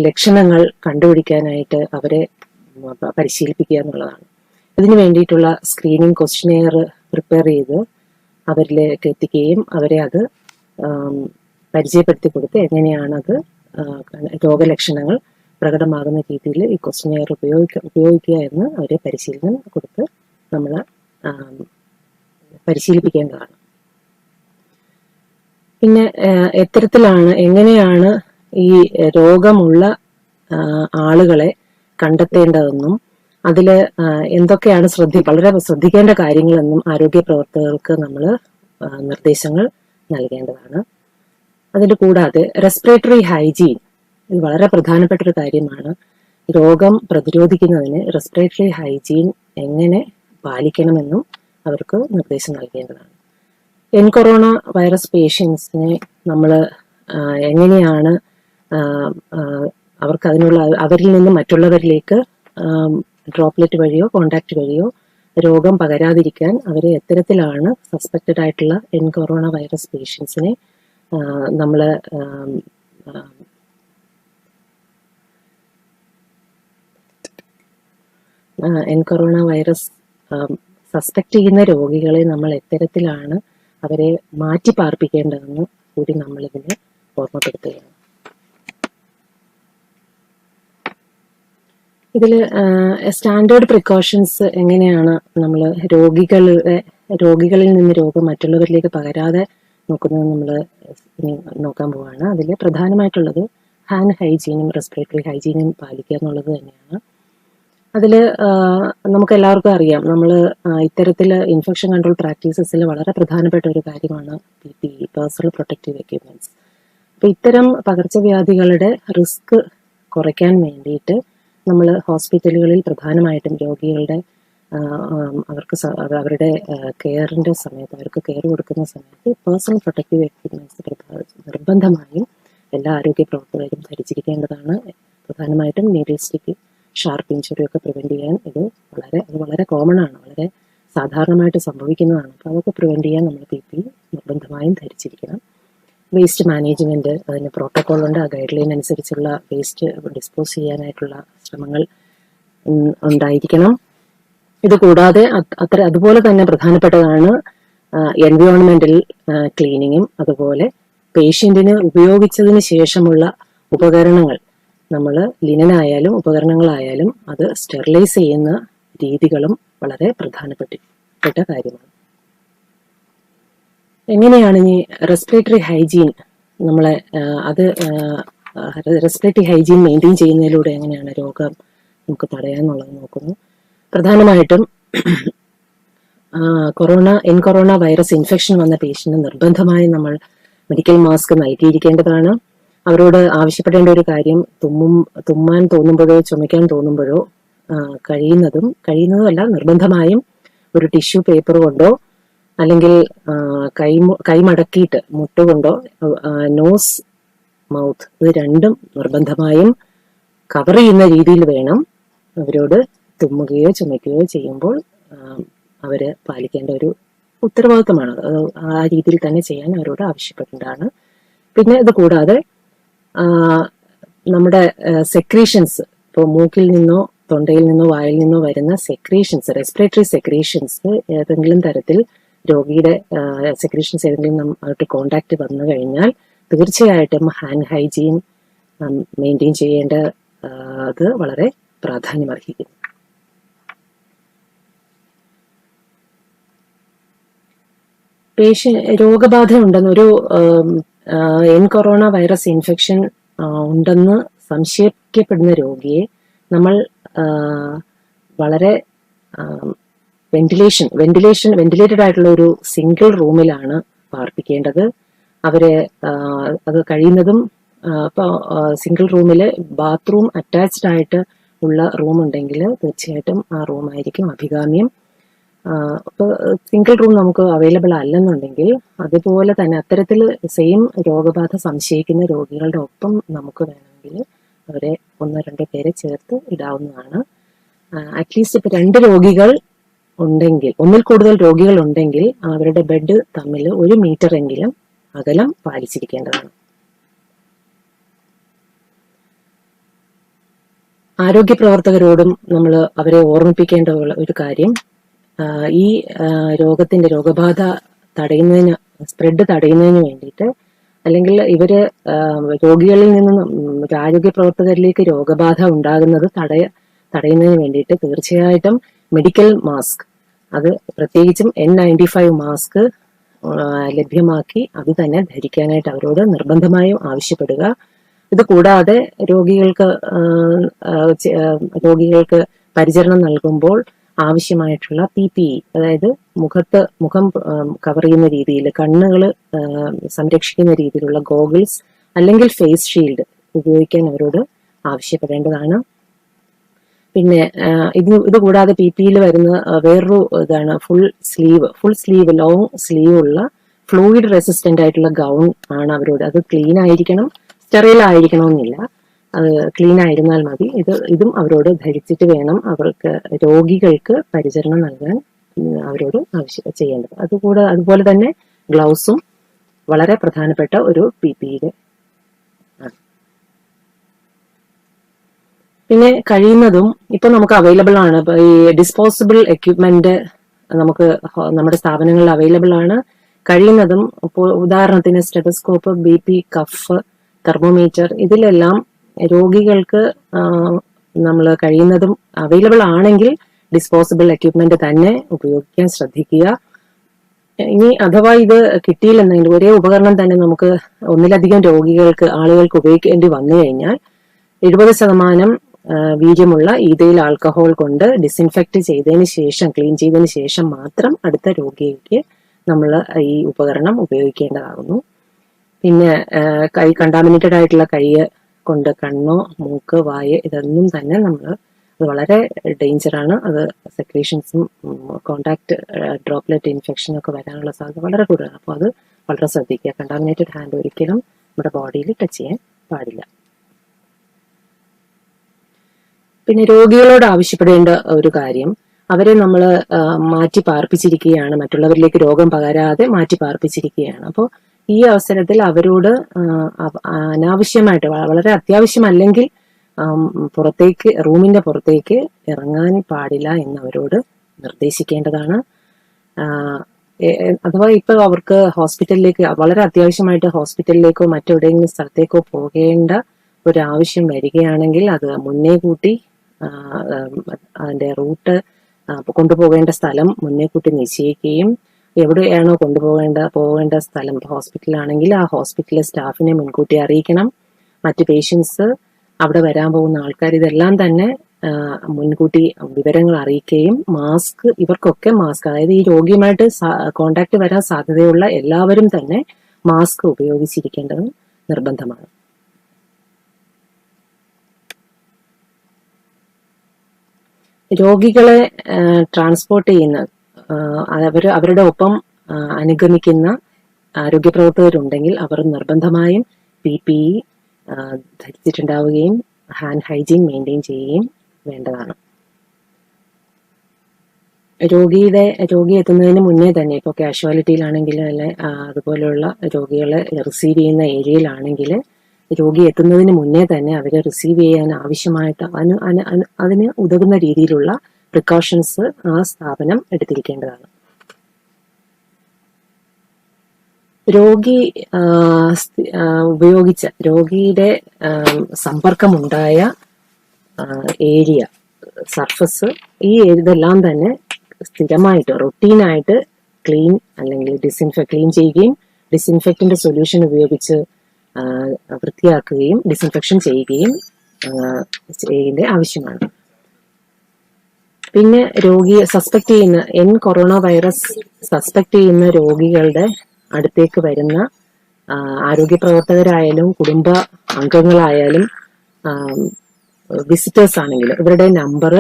ലക്ഷണങ്ങൾ കണ്ടുപിടിക്കാനായിട്ട് അവരെ പരിശീലിപ്പിക്കുക എന്നുള്ളതാണ്. ഇതിനു വേണ്ടിയിട്ടുള്ള സ്ക്രീനിങ് ക്വസ്റ്റ്യനെയർ പ്രിപ്പയർ ചെയ്ത് അവരിലേക്ക് എത്തിക്കുകയും അവരെ അത് പരിചയപ്പെടുത്തി കൊടുത്ത് എങ്ങനെയാണ് അത് രോഗലക്ഷണങ്ങൾ പ്രകടമാകുന്ന രീതിയിൽ ഈ ക്വസ്റ്റ്യനെയർ ഉപയോഗിക്കുക എന്ന് അവരെ പരിശീലനം കൊടുത്ത് നമ്മൾ പരിശീലിപ്പിക്കേണ്ടതാണ്. പിന്നെ എങ്ങനെയാണ് ഈ രോഗമുള്ള ആളുകളെ കണ്ടെത്തേണ്ടതെന്നും അതില് എന്തൊക്കെയാണ് വളരെ ശ്രദ്ധിക്കേണ്ട കാര്യങ്ങളെന്നും ആരോഗ്യ പ്രവർത്തകർക്ക് നമ്മൾ നിർദ്ദേശങ്ങൾ നൽകേണ്ടതാണ്. അതിന്റെ കൂടാതെ റെസ്പിറേറ്ററി ഹൈജീൻ, ഇത് വളരെ പ്രധാനപ്പെട്ട ഒരു കാര്യമാണ്. രോഗം പ്രതിരോധിക്കുന്നതിന് റെസ്പിറേറ്ററി ഹൈജീൻ എങ്ങനെ പാലിക്കണമെന്നും അവർക്ക് നിർദ്ദേശം നൽകേണ്ടതാണ്. കൊറോണ വൈറസ് പേഷ്യൻസിനെ നമ്മൾ എങ്ങനെയാണ് അവർക്ക് അവരിൽ നിന്ന് മറ്റുള്ളവരിലേക്ക് ഡ്രോപ്ലെറ്റ് വഴിയോ കോണ്ടാക്ട് വഴിയോ രോഗം പകരാതിരിക്കാൻ അവരെ എത്തരത്തിലാണ് സസ്പെക്റ്റഡ് ആയിട്ടുള്ള കൊറോണ വൈറസ് പേഷ്യൻസിനെ നമ്മൾ കൊറോണ വൈറസ് സസ്പെക്ട് ചെയ്യുന്ന രോഗികളെ നമ്മൾ എത്തരത്തിലാണ് അവരെ മാറ്റി പാർപ്പിക്കേണ്ടതെന്ന് കൂടി നമ്മളിതിനെ ഓർമ്മപ്പെടുത്തുകയാണ്. ഇതിൽ സ്റ്റാൻഡേർഡ് പ്രിക്കോഷൻസ് എങ്ങനെയാണ് നമ്മൾ രോഗികളിൽ നിന്ന് രോഗം മറ്റുള്ളവരിലേക്ക് പകരാതെ നോക്കുന്നത് നമ്മൾ നോക്കാൻ പോവാണ്. അതിൽ പ്രധാനമായിട്ടുള്ളത് ഹാൻഡ് ഹൈജീനും റെസ്പിറേറ്ററി ഹൈജീനും പാലിക്കുക എന്നുള്ളത് തന്നെയാണ്. അതിൽ നമുക്ക് എല്ലാവർക്കും അറിയാം, നമ്മൾ ഇത്തരത്തിൽ ഇൻഫെക്ഷൻ കൺട്രോൾ പ്രാക്ടീസസിൽ വളരെ പ്രധാനപ്പെട്ട ഒരു കാര്യമാണ് PPE, പേഴ്സണൽ പ്രൊട്ടക്റ്റീവ് എക്യുപ്മെന്റ്സ്. അപ്പൊ ഇത്തരം പകർച്ചവ്യാധികളുടെ റിസ്ക് കുറയ്ക്കാൻ വേണ്ടിയിട്ട് നമ്മൾ ഹോസ്പിറ്റലുകളിൽ പ്രധാനമായിട്ടും രോഗികളുടെ അവരുടെ കെയറിന്റെ സമയത്ത്, അവർക്ക് കെയർ കൊടുക്കുന്ന സമയത്ത് പേഴ്സണൽ പ്രൊട്ടക്റ്റീവ് എക്യുപ്മെന്റ്സ് നിർബന്ധമായും എല്ലാ ആരോഗ്യ പ്രവർത്തകരും ധരിച്ചിരിക്കേണ്ടതാണ്. പ്രധാനമായിട്ടും നീഡിൽ സ്റ്റിക്ക്, ഷാർപ്പ് ഇഞ്ചുറി ഒക്കെ പ്രിവെന്റ് ചെയ്യാൻ ഇത് വളരെ കോമൺ ആണ്, വളരെ സാധാരണമായിട്ട് സംഭവിക്കുന്നതാണ്. അപ്പോൾ അതൊക്കെ പ്രിവെന്റ് ചെയ്യാൻ നമ്മൾ PPE നിർബന്ധമായും ധരിച്ചിരിക്കണം. വേസ്റ്റ് മാനേജ്മെന്റ്, അതിന് പ്രോട്ടോകോൾ ഉണ്ട്. ആ ഗൈഡ് ലൈൻ അനുസരിച്ചുള്ള വേസ്റ്റ് ഡിസ്പോസ് ചെയ്യാനായിട്ടുള്ള ശ്രമങ്ങൾ ഉണ്ടായിരിക്കണം. ഇത് കൂടാതെ അതുപോലെ തന്നെ പ്രധാനപ്പെട്ടതാണ് എൻവയോൺമെന്റൽ ക്ലീനിങ്ങും. അതുപോലെ പേഷ്യന്റിന് ഉപയോഗിച്ചതിന് ശേഷമുള്ള ഉപകരണങ്ങൾ, നമ്മൾ ലിനനായാലും ഉപകരണങ്ങളായാലും അത് സ്റ്റെറിലൈസ് ചെയ്യുന്ന രീതികളും വളരെ പ്രധാനപ്പെട്ട കാര്യമാണ്. എങ്ങനെയാണ് ഇനി respiratory hygiene respiratory hygiene maintain ചെയ്യുന്നതിലൂടെ എങ്ങനെയാണ് രോഗം നമുക്ക് തടയാന്നുള്ളത് നോക്കുന്നു. പ്രധാനമായിട്ടും കൊറോണ വൈറസ് ഇൻഫെക്ഷൻ വന്ന പേഷ്യന്റിന് നിർബന്ധമായി നമ്മൾ മെഡിക്കൽ മാസ്ക് നൽകിയിരിക്കേണ്ടതാണ്. അവരോട് ആവശ്യപ്പെടേണ്ട ഒരു കാര്യം, തുമ്മാൻ തോന്നുമ്പോഴോ ചുമയ്ക്കാൻ തോന്നുമ്പോഴോ കഴിയുന്നതല്ല നിർബന്ധമായും ഒരു ടിഷ്യൂ പേപ്പർ കൊണ്ടോ അല്ലെങ്കിൽ കൈമടക്കിയിട്ട് മുട്ടുകൊണ്ടോ നോസ്, മൗത്ത് ഇത് രണ്ടും നിർബന്ധമായും കവർ ചെയ്യുന്ന രീതിയിൽ വേണം അവരോട് തുമ്മുകയോ ചുമയ്ക്കുകയോ ചെയ്യുമ്പോൾ അവര് പാലിക്കേണ്ട ഒരു ഉത്തരവാദിത്തമാണ്. ആ രീതിയിൽ തന്നെ ചെയ്യാൻ അവരോട് ആവശ്യപ്പെടേണ്ടതാണ്. പിന്നെ ഇത് കൂടാതെ നമ്മുടെ സെക്രീഷൻസ്, ഇപ്പോൾ മൂക്കിൽ നിന്നോ തൊണ്ടയിൽ നിന്നോ വായിൽ നിന്നോ വരുന്ന സെക്രീഷൻസ്, റെസ്പിറേറ്ററി സെക്രീഷൻസ് ഏതെങ്കിലും തരത്തിൽ രോഗിയുടെ സെക്രീഷൻസ് ഏതെങ്കിലും ആയിട്ട് കോണ്ടാക്ട് വന്നു കഴിഞ്ഞാൽ തീർച്ചയായിട്ടും ഹാൻഡ് ഹൈജീൻ മെയിൻറ്റെയിൻ ചെയ്യേണ്ട അത് വളരെ പ്രാധാന്യമർഹിക്കുന്നു. രോഗബാധ ഉണ്ടെന്നൊരു കൊറോണ വൈറസ് ഇൻഫെക്ഷൻ ഉണ്ടെന്ന് സംശയിക്കപ്പെടുന്ന രോഗിയെ നമ്മൾ വളരെ വെന്റിലേറ്റഡ് ആയിട്ടുള്ള ഒരു സിംഗിൾ റൂമിലാണ് പാർപ്പിക്കേണ്ടത്. അത് കഴിയുന്നതും സിംഗിൾ റൂമിൽ ബാത്റൂം അറ്റാച്ച്ഡ് ആയിട്ട് ഉള്ള റൂം ഉണ്ടെങ്കിൽ തീർച്ചയായിട്ടും ആ റൂമായിരിക്കും അഭികാമ്യം. അപ്പോൾ സിംഗിൾ റൂം നമുക്ക് അവൈലബിൾ അല്ലെന്നുണ്ടെങ്കിൽ അതുപോലെ തന്നെ അത്തരത്തിൽ സെയിം രോഗബാധ സംശയിക്കുന്ന രോഗികളുടെ ഒപ്പം നമുക്ക് വേണമെങ്കിൽ അവരെ 1-2 പേരെ ചേർത്ത് ഇടാവുന്നതാണ്. അറ്റ്ലീസ്റ്റ് ഇപ്പൊ 2 രോഗികൾ ഉണ്ടെങ്കിൽ, ഒന്നിൽ കൂടുതൽ രോഗികൾ ഉണ്ടെങ്കിൽ അവരുടെ ബെഡ് തമ്മിൽ 1 മീറ്റർ എങ്കിലും അകലം പാലിച്ചിരിക്കേണ്ടതാണ്. ആരോഗ്യ പ്രവർത്തകരോടും നമ്മൾ അവരെ ഓർമ്മിപ്പിക്കേണ്ട ഒരു കാര്യം, ഈ രോഗബാധ സ്പ്രെഡ് തടയുന്നതിന് വേണ്ടിയിട്ട്, അല്ലെങ്കിൽ ഇവര് രോഗികളിൽ നിന്നും ആരോഗ്യ പ്രവർത്തകരിലേക്ക് രോഗബാധ ഉണ്ടാകുന്നത് തടയുന്നതിന് വേണ്ടിയിട്ട് തീർച്ചയായിട്ടും മെഡിക്കൽ മാസ്ക്, അത് പ്രത്യേകിച്ചും N95 മാസ്ക് ലഭ്യമാക്കി അത് തന്നെ ധരിക്കാനായിട്ട് അവരോട് നിർബന്ധമായും ആവശ്യപ്പെടുക. ഇത് കൂടാതെ രോഗികൾക്ക് പരിചരണം നൽകുമ്പോൾ ആവശ്യമായിട്ടുള്ള PPE, അതായത് മുഖം കവർ ചെയ്യുന്ന രീതിയിൽ, കണ്ണുകൾ സംരക്ഷിക്കുന്ന രീതിയിലുള്ള ഗോഗിൾസ് അല്ലെങ്കിൽ ഫേസ് ഷീൽഡ് ഉപയോഗിക്കാൻ അവരോട് ആവശ്യപ്പെടേണ്ടതാണ്. പിന്നെ ഇത് കൂടാതെ PPEയിൽ വരുന്ന വേറൊരു ഇതാണ് ഫുൾ സ്ലീവ് ലോങ് സ്ലീവ് ഉള്ള ഫ്ലൂയിഡ് റെസിസ്റ്റന്റ് ആയിട്ടുള്ള ഗൗൺ ആണ് അവരോട്. അത് ക്ലീൻ ആയിരിക്കണം, സ്റ്റെറൈൽ ആയിരിക്കണമെന്നില്ല, അത് ക്ലീൻ ആയിരുന്നാൽ മതി. ഇതും അവരോട് ധരിച്ചിട്ട് വേണം അവർക്ക് രോഗികൾക്ക് പരിചരണം നൽകാൻ അവരോട് ചെയ്യേണ്ടത്. അതുപോലെ തന്നെ ഗ്ലൗസും വളരെ പ്രധാനപ്പെട്ട ഒരു PPE. പിന്നെ കഴിയുന്നതും ഇപ്പൊ നമുക്ക് അവൈലബിൾ ആണ്, ഈ ഡിസ്പോസിബിൾ എക്യുപ്മെന്റ് നമുക്ക് നമ്മുടെ സ്ഥാപനങ്ങളിൽ അവൈലബിൾ ആണ്. കഴിയുന്നതും ഇപ്പോൾ ഉദാഹരണത്തിന് സ്റ്റെതസ്കോപ്പ്, BP, കഫ്, തെർമോമീറ്റർ, ഇതിലെല്ലാം രോഗികൾക്ക് നമ്മൾ കഴിയുന്നതും അവൈലബിൾ ആണെങ്കിൽ ഡിസ്പോസിബിൾ എക്യുപ്മെന്റ് തന്നെ ഉപയോഗിക്കാൻ ശ്രദ്ധിക്കുക. ഇനി അഥവാ ഇത് കിട്ടിയില്ലെന്നെങ്കിൽ ഒരേ ഉപകരണം തന്നെ നമുക്ക് ഒന്നിലധികം ആളുകൾക്ക് ഉപയോഗിക്കേണ്ടി വന്നു കഴിഞ്ഞാൽ 70% വീര്യമുള്ള ഈഥയിൽ ആൽക്കഹോൾ കൊണ്ട് ഡിസിൻഫെക്ട് ചെയ്തതിന് ശേഷം, ക്ലീൻ ചെയ്തതിന് ശേഷം മാത്രം അടുത്ത രോഗിക്ക് നമ്മൾ ഈ ഉപകരണം ഉപയോഗിക്കേണ്ടതാകുന്നു. പിന്നെ കണ്ടാമിനേറ്റഡ് ആയിട്ടുള്ള കൈ കൊണ്ട് കണ്ണോ മൂക്ക് വായ ഇതൊന്നും തന്നെ അത് വളരെ ഡേഞ്ചറാണ്. അത് സെക്രീഷൻസും കോണ്ടാക്ട് ഡ്രോപ്ലെറ്റ് ഇൻഫെക്ഷനും ഒക്കെ വരാനുള്ള സാധ്യത വളരെ കൂടുതലാണ്. അപ്പോൾ അത് വളരെ ശ്രദ്ധിക്കുക. കണ്ടാമിനേറ്റഡ് ഹാൻഡ് ഒരിക്കലും നമ്മുടെ ബോഡിയിൽ ടച്ച് ചെയ്യാൻ പാടില്ല. പിന്നെ രോഗികളോട് ആവശ്യപ്പെടേണ്ട ഒരു കാര്യം, അവരെ നമ്മൾ മാറ്റി പാർപ്പിച്ചിരിക്കുകയാണ്, മറ്റുള്ളവരിലേക്ക് രോഗം പകരാതെ മാറ്റി പാർപ്പിച്ചിരിക്കുകയാണ്. അപ്പോൾ ഈ അവസരത്തിൽ അവരോട് അനാവശ്യമായിട്ട്, വളരെ അത്യാവശ്യമല്ലെങ്കിൽ റൂമിന്റെ പുറത്തേക്ക് ഇറങ്ങാൻ പാടില്ല എന്നവരോട് നിർദ്ദേശിക്കേണ്ടതാണ്. അഥവാ ഇപ്പൊ അവർക്ക് ഹോസ്പിറ്റലിലേക്ക് വളരെ അത്യാവശ്യമായിട്ട് ഹോസ്പിറ്റലിലേക്കോ മറ്റെവിടെയെങ്കിലും സ്ഥലത്തേക്കോ പോകേണ്ട ഒരാവശ്യം വരികയാണെങ്കിൽ അത് മുന്നേ കൂട്ടി അതിന്റെ റൂട്ട്, കൊണ്ടുപോകേണ്ട സ്ഥലം മുന്നേ കൂട്ടി നിശ്ചയിക്കുകയും എവിടെയാണോ പോകേണ്ട സ്ഥലം ഹോസ്പിറ്റലാണെങ്കിൽ ആ ഹോസ്പിറ്റലിലെ സ്റ്റാഫിനെ മുൻകൂട്ടി അറിയിക്കണം. മറ്റ് പേഷ്യൻസ്, അവിടെ വരാൻ പോകുന്ന ആൾക്കാർ, ഇതെല്ലാം തന്നെ മുൻകൂട്ടി വിവരങ്ങൾ അറിയിക്കുകയും ഇവർക്കൊക്കെ മാസ്ക്, അതായത് ഈ രോഗിയുമായിട്ട് കോണ്ടാക്ട് വരാൻ സാധ്യതയുള്ള എല്ലാവരും തന്നെ മാസ്ക് ഉപയോഗിച്ചിരിക്കേണ്ടത് നിർബന്ധമാണ്. രോഗികളെ ട്രാൻസ്പോർട്ട് ചെയ്യുന്ന അവരുടെ ഒപ്പം അനുഗമിക്കുന്ന ആരോഗ്യ പ്രവർത്തകരുണ്ടെങ്കിൽ അവർ നിർബന്ധമായും PPE ധരിച്ചിട്ടുണ്ടാവുകയും ഹാൻഡ് ഹൈജീൻ മെയിൻറ്റെയിൻ ചെയ്യുകയും വേണ്ടതാണ്. രോഗി എത്തുന്നതിന് മുന്നേ തന്നെ, ഇപ്പോൾ കാഷ്വാലിറ്റിയിലാണെങ്കിൽ അല്ലെ അതുപോലെയുള്ള രോഗികളെ റിസീവ് ചെയ്യുന്ന ഏരിയയിലാണെങ്കിൽ രോഗി എത്തുന്നതിന് മുന്നേ തന്നെ അവരെ റിസീവ് ചെയ്യാൻ ആവശ്യമായിട്ട് അതിന് ഉതകുന്ന രീതിയിലുള്ള പ്രിക്കോഷൻസ് ആ സ്ഥാപനം എടുത്തിരിക്കേണ്ടതാണ്. രോഗിയുടെ സമ്പർക്കമുണ്ടായ ഏരിയ, സർഫസ്, ഈ ഇതെല്ലാം തന്നെ സ്ഥിരമായിട്ട് റൊട്ടീനായിട്ട് ക്ലീൻ അല്ലെങ്കിൽ ക്ലീൻ ചെയ്യുകയും ഡിസിൻഫെക്റ്റിന്റെ സൊല്യൂഷൻ ഉപയോഗിച്ച് വൃത്തിയാക്കുകയും ഡിസിൻഫെക്ഷൻ ചെയ്യുകയും ചെയ്യേണ്ട ആവശ്യമാണ്. പിന്നെ സസ്പെക്ട് ചെയ്യുന്ന കൊറോണ വൈറസ് സസ്പെക്ട് ചെയ്യുന്ന രോഗികളുടെ അടുത്തേക്ക് വരുന്ന ആരോഗ്യ പ്രവർത്തകരായാലും കുടുംബ അംഗങ്ങളായാലും വിസിറ്റേഴ്സ് ആണെങ്കിലും ഇവരുടെ നമ്പർ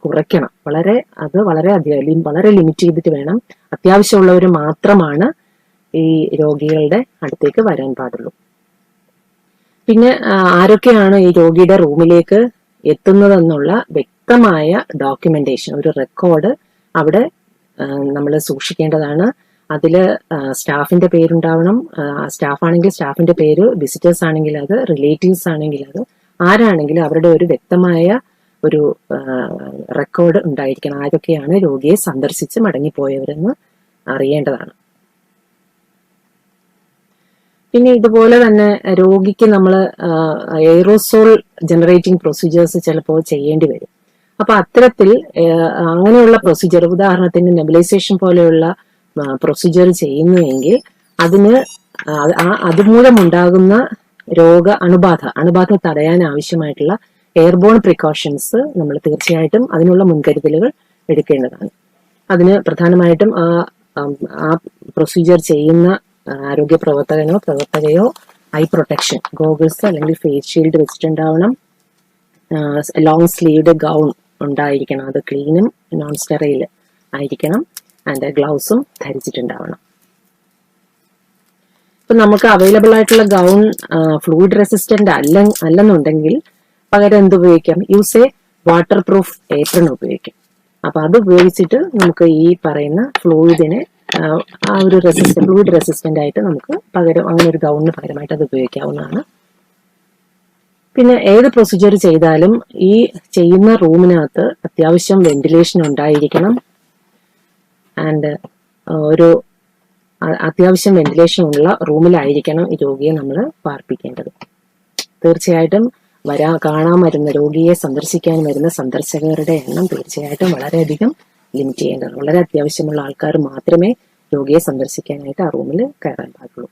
കുറയ്ക്കണം. വളരെ അധികം വളരെ ലിമിറ്റ് ചെയ്തിട്ട് വേണം. അത്യാവശ്യമുള്ളവർ മാത്രമാണ് ഈ രോഗികളുടെ അടുത്തേക്ക് വരാൻ പാടുള്ളൂ. പിന്നെ ആരൊക്കെയാണ് ഈ രോഗിയുടെ റൂമിലേക്ക് എത്തുന്നതെന്നുള്ള വ്യക്തമായ ഡോക്യുമെന്റേഷൻ, ഒരു റെക്കോർഡ് അവിടെ നമ്മൾ സൂക്ഷിക്കേണ്ടതാണ്. അതിൽ സ്റ്റാഫിന്റെ പേരുണ്ടാവണം. സ്റ്റാഫ് ആണെങ്കിൽ സ്റ്റാഫിന്റെ പേര്, വിസിറ്റേഴ്സ് ആണെങ്കിൽ അത്, റിലേറ്റീവ്സ് ആണെങ്കിൽ അത്, ആരാണെങ്കിലും അവരുടെ ഒരു വ്യക്തമായ ഒരു റെക്കോർഡ് ഉണ്ടായിരിക്കണം. ആരൊക്കെയാണ് രോഗിയെ സന്ദർശിച്ച് മടങ്ങിപ്പോയവരെന്ന് അറിയേണ്ടതാണ്. പിന്നെ ഇതുപോലെ തന്നെ രോഗിക്ക് നമ്മൾ എയറോസോൾ ജനറേറ്റിംഗ് പ്രൊസീജിയേഴ്സ് ചിലപ്പോൾ ചെയ്യേണ്ടി വരും. അപ്പൊ അത്തരത്തിൽ അങ്ങനെയുള്ള പ്രൊസീജിയർ, ഉദാഹരണത്തിന് നെബുലൈസേഷൻ പോലെയുള്ള പ്രൊസീജിയർ ചെയ്യുന്നുവെങ്കിൽ അതുമൂലമുണ്ടാകുന്ന അണുബാധ തടയാൻ ആവശ്യമായിട്ടുള്ള എയർബോൺ പ്രിക്കോഷൻസ് നമ്മൾ തീർച്ചയായിട്ടും അതിനുള്ള മുൻകരുതലുകൾ എടുക്കേണ്ടതാണ്. അതിന് പ്രധാനമായിട്ടും ആ പ്രൊസീജിയർ ചെയ്യുന്ന ആരോഗ്യ പ്രവർത്തകയോ ഐ പ്രൊട്ടക്ഷൻ ഗോഗിൾസ് അല്ലെങ്കിൽ ഫേസ് ഷീൽഡ് വെച്ചിട്ടുണ്ടാവണം. ലോങ് സ്ലീവ്ഡ് ഗൗൺ ഉണ്ടായിരിക്കണം, അത് ക്ലീനും നോൺ സ്റ്റെറൈൽ ആയിരിക്കണം. ആൻഡ് ഗ്ലൗസും ധരിച്ചിട്ടുണ്ടാവണം. ഇപ്പൊ നമുക്ക് അവൈലബിൾ ആയിട്ടുള്ള ഗൗൺ ഫ്ലൂയിഡ് റെസിസ്റ്റന്റ് അല്ലെന്നുണ്ടെങ്കിൽ പകരം എന്തുപയോഗിക്കാം? Use a water proof apron ഉപയോഗിക്കാം. അപ്പൊ അത് ഉപയോഗിച്ചിട്ട് നമുക്ക് ഈ പറയുന്ന ഫ്ലൂയിഡിനെ ആ ഒരു ഫ്ലൂയിഡ് റെസിസ്റ്റന്റ് ആയിട്ട് നമുക്ക് പകരം അങ്ങനെ ഒരു ഗൗണിന് പകരമായിട്ട് അത് ഉപയോഗിക്കാവുന്നതാണ്. പിന്നെ ഏത് പ്രൊസീജിയർ ചെയ്താലും ഈ ചെയ്യുന്ന റൂമിനകത്ത് അത്യാവശ്യം വെന്റിലേഷൻ ഉണ്ടായിരിക്കണം. ആൻഡ് ഒരു അത്യാവശ്യം വെന്റിലേഷൻ ഉള്ള റൂമിലായിരിക്കണം ഈ രോഗിയെ നമ്മൾ പാർപ്പിക്കേണ്ടത്. തീർച്ചയായിട്ടും കാണാൻ വരുന്ന രോഗിയെ സന്ദർശിക്കാൻ വരുന്ന സന്ദർശകരുടെ എണ്ണം തീർച്ചയായിട്ടും വളരെയധികം ലിമിറ്റ് ചെയ്യേണ്ടതാണ്. വളരെ അത്യാവശ്യമുള്ള ആൾക്കാർ മാത്രമേ രോഗിയെ സന്ദർശിക്കാനായിട്ട് ആ റൂമിൽ കയറാൻ പാടുള്ളൂ.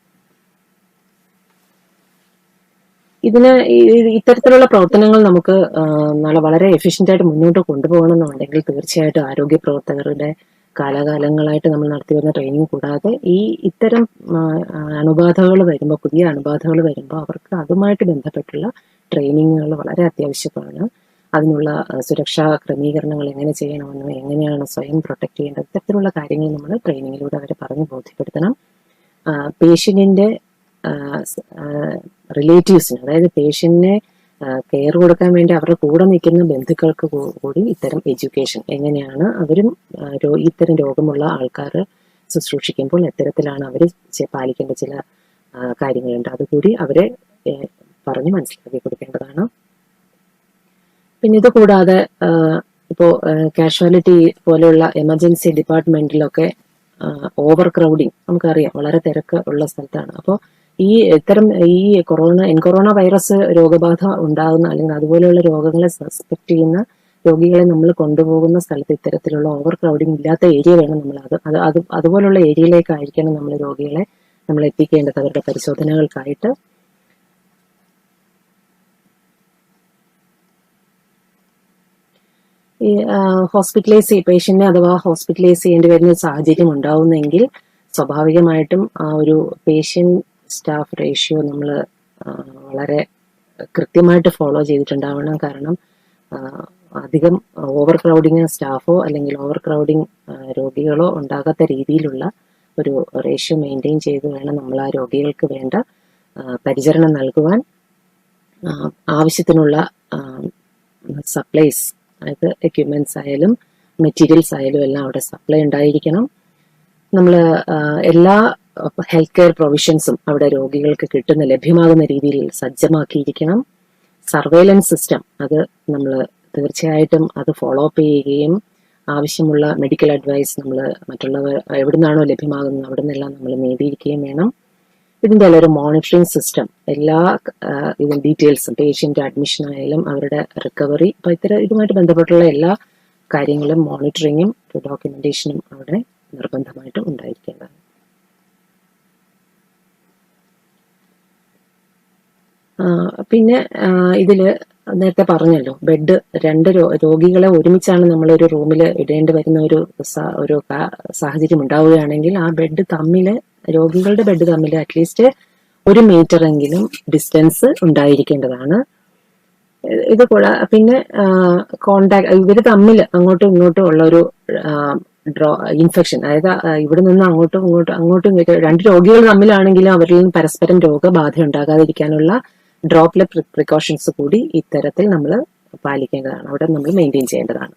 ഇത്തരത്തിലുള്ള പ്രവർത്തനങ്ങൾ നമുക്ക് വളരെ എഫിഷ്യന്റ് ആയിട്ട് മുന്നോട്ട് കൊണ്ടുപോകണമെന്നുണ്ടെങ്കിൽ തീർച്ചയായിട്ടും ആരോഗ്യ പ്രവർത്തകരുടെ കാലാകാലങ്ങളായിട്ട് നമ്മൾ നടത്തിവരുന്ന ട്രെയിനിങ് കൂടാതെ ഇത്തരം അണുബാധകൾ വരുമ്പോൾ, പുതിയ അണുബാധകൾ വരുമ്പോൾ അവർക്ക് അതുമായിട്ട് ബന്ധപ്പെട്ടുള്ള ട്രെയിനിങ്ങുകൾ വളരെ അത്യാവശ്യമാണ്. അതിനുള്ള സുരക്ഷാ ക്രമീകരണങ്ങൾ എങ്ങനെ ചെയ്യണമെന്നും എങ്ങനെയാണ് സ്വയം പ്രൊട്ടക്ട് ചെയ്യേണ്ടത്, ഇത്തരത്തിലുള്ള കാര്യങ്ങൾ നമ്മൾ ട്രെയിനിങ്ങിലൂടെ അവരെ പറഞ്ഞ് ബോധ്യപ്പെടുത്തണം. പേഷ്യന്റിന്റെ റിലേറ്റീവ്സിന്, അതായത് പേഷ്യന്റിനെ കെയർ കൊടുക്കാൻ വേണ്ടി അവരുടെ കൂടെ നിൽക്കുന്ന ബന്ധുക്കൾക്ക് കൂടി ഇത്തരം എഡ്യൂക്കേഷൻ എങ്ങനെയാണ് അവരും ഇത്തരം രോഗമുള്ള ആൾക്കാർ ശുശ്രൂഷിക്കുമ്പോൾ എത്തരത്തിലാണ് അവർ പാലിക്കേണ്ട ചില കാര്യങ്ങളുണ്ട്, അതുകൂടി അവരെ പറഞ്ഞ് മനസ്സിലാക്കി കൊടുക്കേണ്ടതാണ്. പിന്നെ ഇത് കൂടാതെ ഇപ്പോൾ കാഷ്വാലിറ്റി പോലെയുള്ള എമർജൻസി ഡിപ്പാർട്ട്മെന്റിലൊക്കെ ഓവർ ക്രൗഡിങ് നമുക്കറിയാം, വളരെ തിരക്ക് ഉള്ള സ്ഥലത്താണ്. അപ്പോൾ ഈ കൊറോണ വൈറസ് രോഗബാധ ഉണ്ടാകുന്ന അല്ലെങ്കിൽ അതുപോലെയുള്ള രോഗങ്ങളെ സസ്പെക്ട് ചെയ്യുന്ന രോഗികളെ നമ്മൾ കൊണ്ടുപോകുന്ന സ്ഥലത്ത് ഇത്തരത്തിലുള്ള ഓവർ ക്രൗഡിങ് ഇല്ലാത്ത ഏരിയ വേണം നമ്മൾ അതുപോലുള്ള ഏരിയയിലേക്കായിരിക്കണം നമ്മൾ രോഗികളെ നമ്മൾ എത്തിക്കേണ്ടത് അവരുടെ പരിശോധനകൾക്കായിട്ട്. ഈ പേഷ്യന്റിനെ അഥവാ ഹോസ്പിറ്റലൈസ് ചെയ്യേണ്ടി വരുന്ന സാഹചര്യം ഉണ്ടാവുന്നെങ്കിൽ സ്വാഭാവികമായിട്ടും ആ ഒരു പേഷ്യന്റ് സ്റ്റാഫ് റേഷ്യോ നമ്മൾ വളരെ കൃത്യമായിട്ട് ഫോളോ ചെയ്തിട്ടുണ്ടാവണം. കാരണം അധികം ഓവർ ക്രൗഡിങ് സ്റ്റാഫോ അല്ലെങ്കിൽ ഓവർ ക്രൗഡിങ് രോഗികളോ ഉണ്ടാകാത്ത രീതിയിലുള്ള ഒരു റേഷ്യോ മെയിൻറ്റെയിൻ ചെയ്ത് വേണം നമ്മൾ ആ രോഗികൾക്ക് വേണ്ട പരിചരണം നൽകുവാൻ. ആവശ്യത്തിനുള്ള സപ്ലൈസ്, അതായത് എക്യുപ്മെന്റ്സ് ആയാലും മെറ്റീരിയൽസ് ആയാലും എല്ലാം അവിടെ സപ്ലൈ ഉണ്ടായിരിക്കണം. നമ്മൾ എല്ലാ ഹെൽത്ത് കെയർ പ്രൊവിഷൻസും അവിടെ രോഗികൾക്ക് ലഭ്യമാകുന്ന രീതിയിൽ സജ്ജമാക്കിയിരിക്കണം. സർവൈലൻസ് സിസ്റ്റം അത് നമ്മൾ തീർച്ചയായിട്ടും അത് ഫോളോ അപ്പ് ചെയ്യുകയും ആവശ്യമുള്ള മെഡിക്കൽ അഡ്വൈസ് നമ്മൾ മറ്റുള്ളവർ എവിടെ നിന്നാണോ ലഭ്യമാകുന്നത് അവിടെ നിന്നെല്ലാം നമ്മൾ നേടിയിരിക്കുകയും വേണം. ഇതിൻ്റെ ഒരു മോണിറ്ററിംഗ് സിസ്റ്റം, എല്ലാ ഡീറ്റെയിൽസും പേഷ്യന്റ് അഡ്മിഷൻ ആയാലും അവരുടെ റിക്കവറി, അപ്പോൾ ഇതുമായിട്ട് ബന്ധപ്പെട്ടുള്ള എല്ലാ കാര്യങ്ങളും മോണിറ്ററിങ്ങും ഡോക്യുമെന്റേഷനും അവിടെ നിർബന്ധമായിട്ടും ഉണ്ടായിരിക്കേണ്ടതാണ്. പിന്നെ ഇതില് നേരത്തെ പറഞ്ഞല്ലോ, ബെഡ് 2 രോഗികളെ ഒരുമിച്ചാണ് നമ്മൾ ഒരു റൂമിൽ ഇടേണ്ടി വരുന്ന ഒരു സാഹചര്യം ഉണ്ടാവുകയാണെങ്കിൽ ആ രോഗികളുടെ ബെഡ് തമ്മിൽ അറ്റ്ലീസ്റ്റ് 1 മീറ്റർ എങ്കിലും ഡിസ്റ്റൻസ് ഉണ്ടായിരിക്കേണ്ടതാണ്. ഇത് കൂടാതെ പിന്നെ ഇവര് തമ്മിൽ അങ്ങോട്ടും ഇങ്ങോട്ടും ഉള്ള ഒരു ഇൻഫെക്ഷൻ, അതായത് ഇവിടെ നിന്ന് അങ്ങോട്ടും ഇങ്ങോട്ടും 2 രോഗികൾ തമ്മിലാണെങ്കിലും അവരിൽ നിന്ന് പരസ്പരം രോഗബാധ ഉണ്ടാകാതിരിക്കാനുള്ള ഡ്രോപ്ലെറ്റ് പ്രിക്കോഷൻസ് കൂടി ഇത്തരത്തിൽ നമ്മൾ പാലിക്കേണ്ടതാണ്, അവിടെ നമ്മൾ മെയിൻറ്റെയിൻ ചെയ്യേണ്ടതാണ്.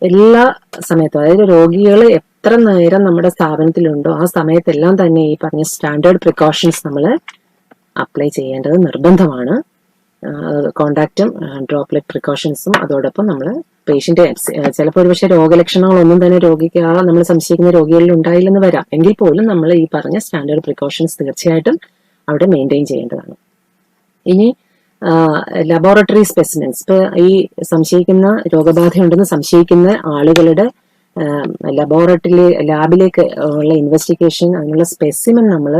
എല്ലാ സമയത്തും, അതായത് രോഗികൾ എത്ര നേരം നമ്മുടെ സ്ഥാപനത്തിലുണ്ടോ ആ സമയത്തെല്ലാം തന്നെ ഈ പറഞ്ഞ സ്റ്റാൻഡേർഡ് പ്രിക്കോഷൻസ് നമ്മൾ അപ്ലൈ ചെയ്യേണ്ടത് നിർബന്ധമാണ്. കോണ്ടാക്റ്റും ഡ്രോപ്ലെറ്റ് പ്രിക്കോഷൻസും അതോടൊപ്പം നമ്മൾ പേഷ്യന്റ് ചിലപ്പോൾ ഒരുപക്ഷെ രോഗലക്ഷണങ്ങളൊന്നും തന്നെ രോഗിക്ക് നമ്മൾ സംശയിക്കുന്ന രോഗികളിൽ ഉണ്ടായില്ലെന്ന് വരാം, എങ്കിൽ പോലും നമ്മൾ ഈ പറഞ്ഞ സ്റ്റാൻഡേർഡ് പ്രിക്കോഷൻസ് തീർച്ചയായിട്ടും അവിടെ മെയിൻറ്റെയിൻ ചെയ്യേണ്ടതാണ്. ഇനി ലബോറട്ടറി സ്പെസിമെൻസ്, ഇപ്പൊ ഈ രോഗബാധയുണ്ടെന്ന് സംശയിക്കുന്ന ആളുകളുടെ ലാബിലേക്ക് ഉള്ള ഇൻവെസ്റ്റിഗേഷൻ, അതിനുള്ള സ്പെസിമെൻ നമ്മൾ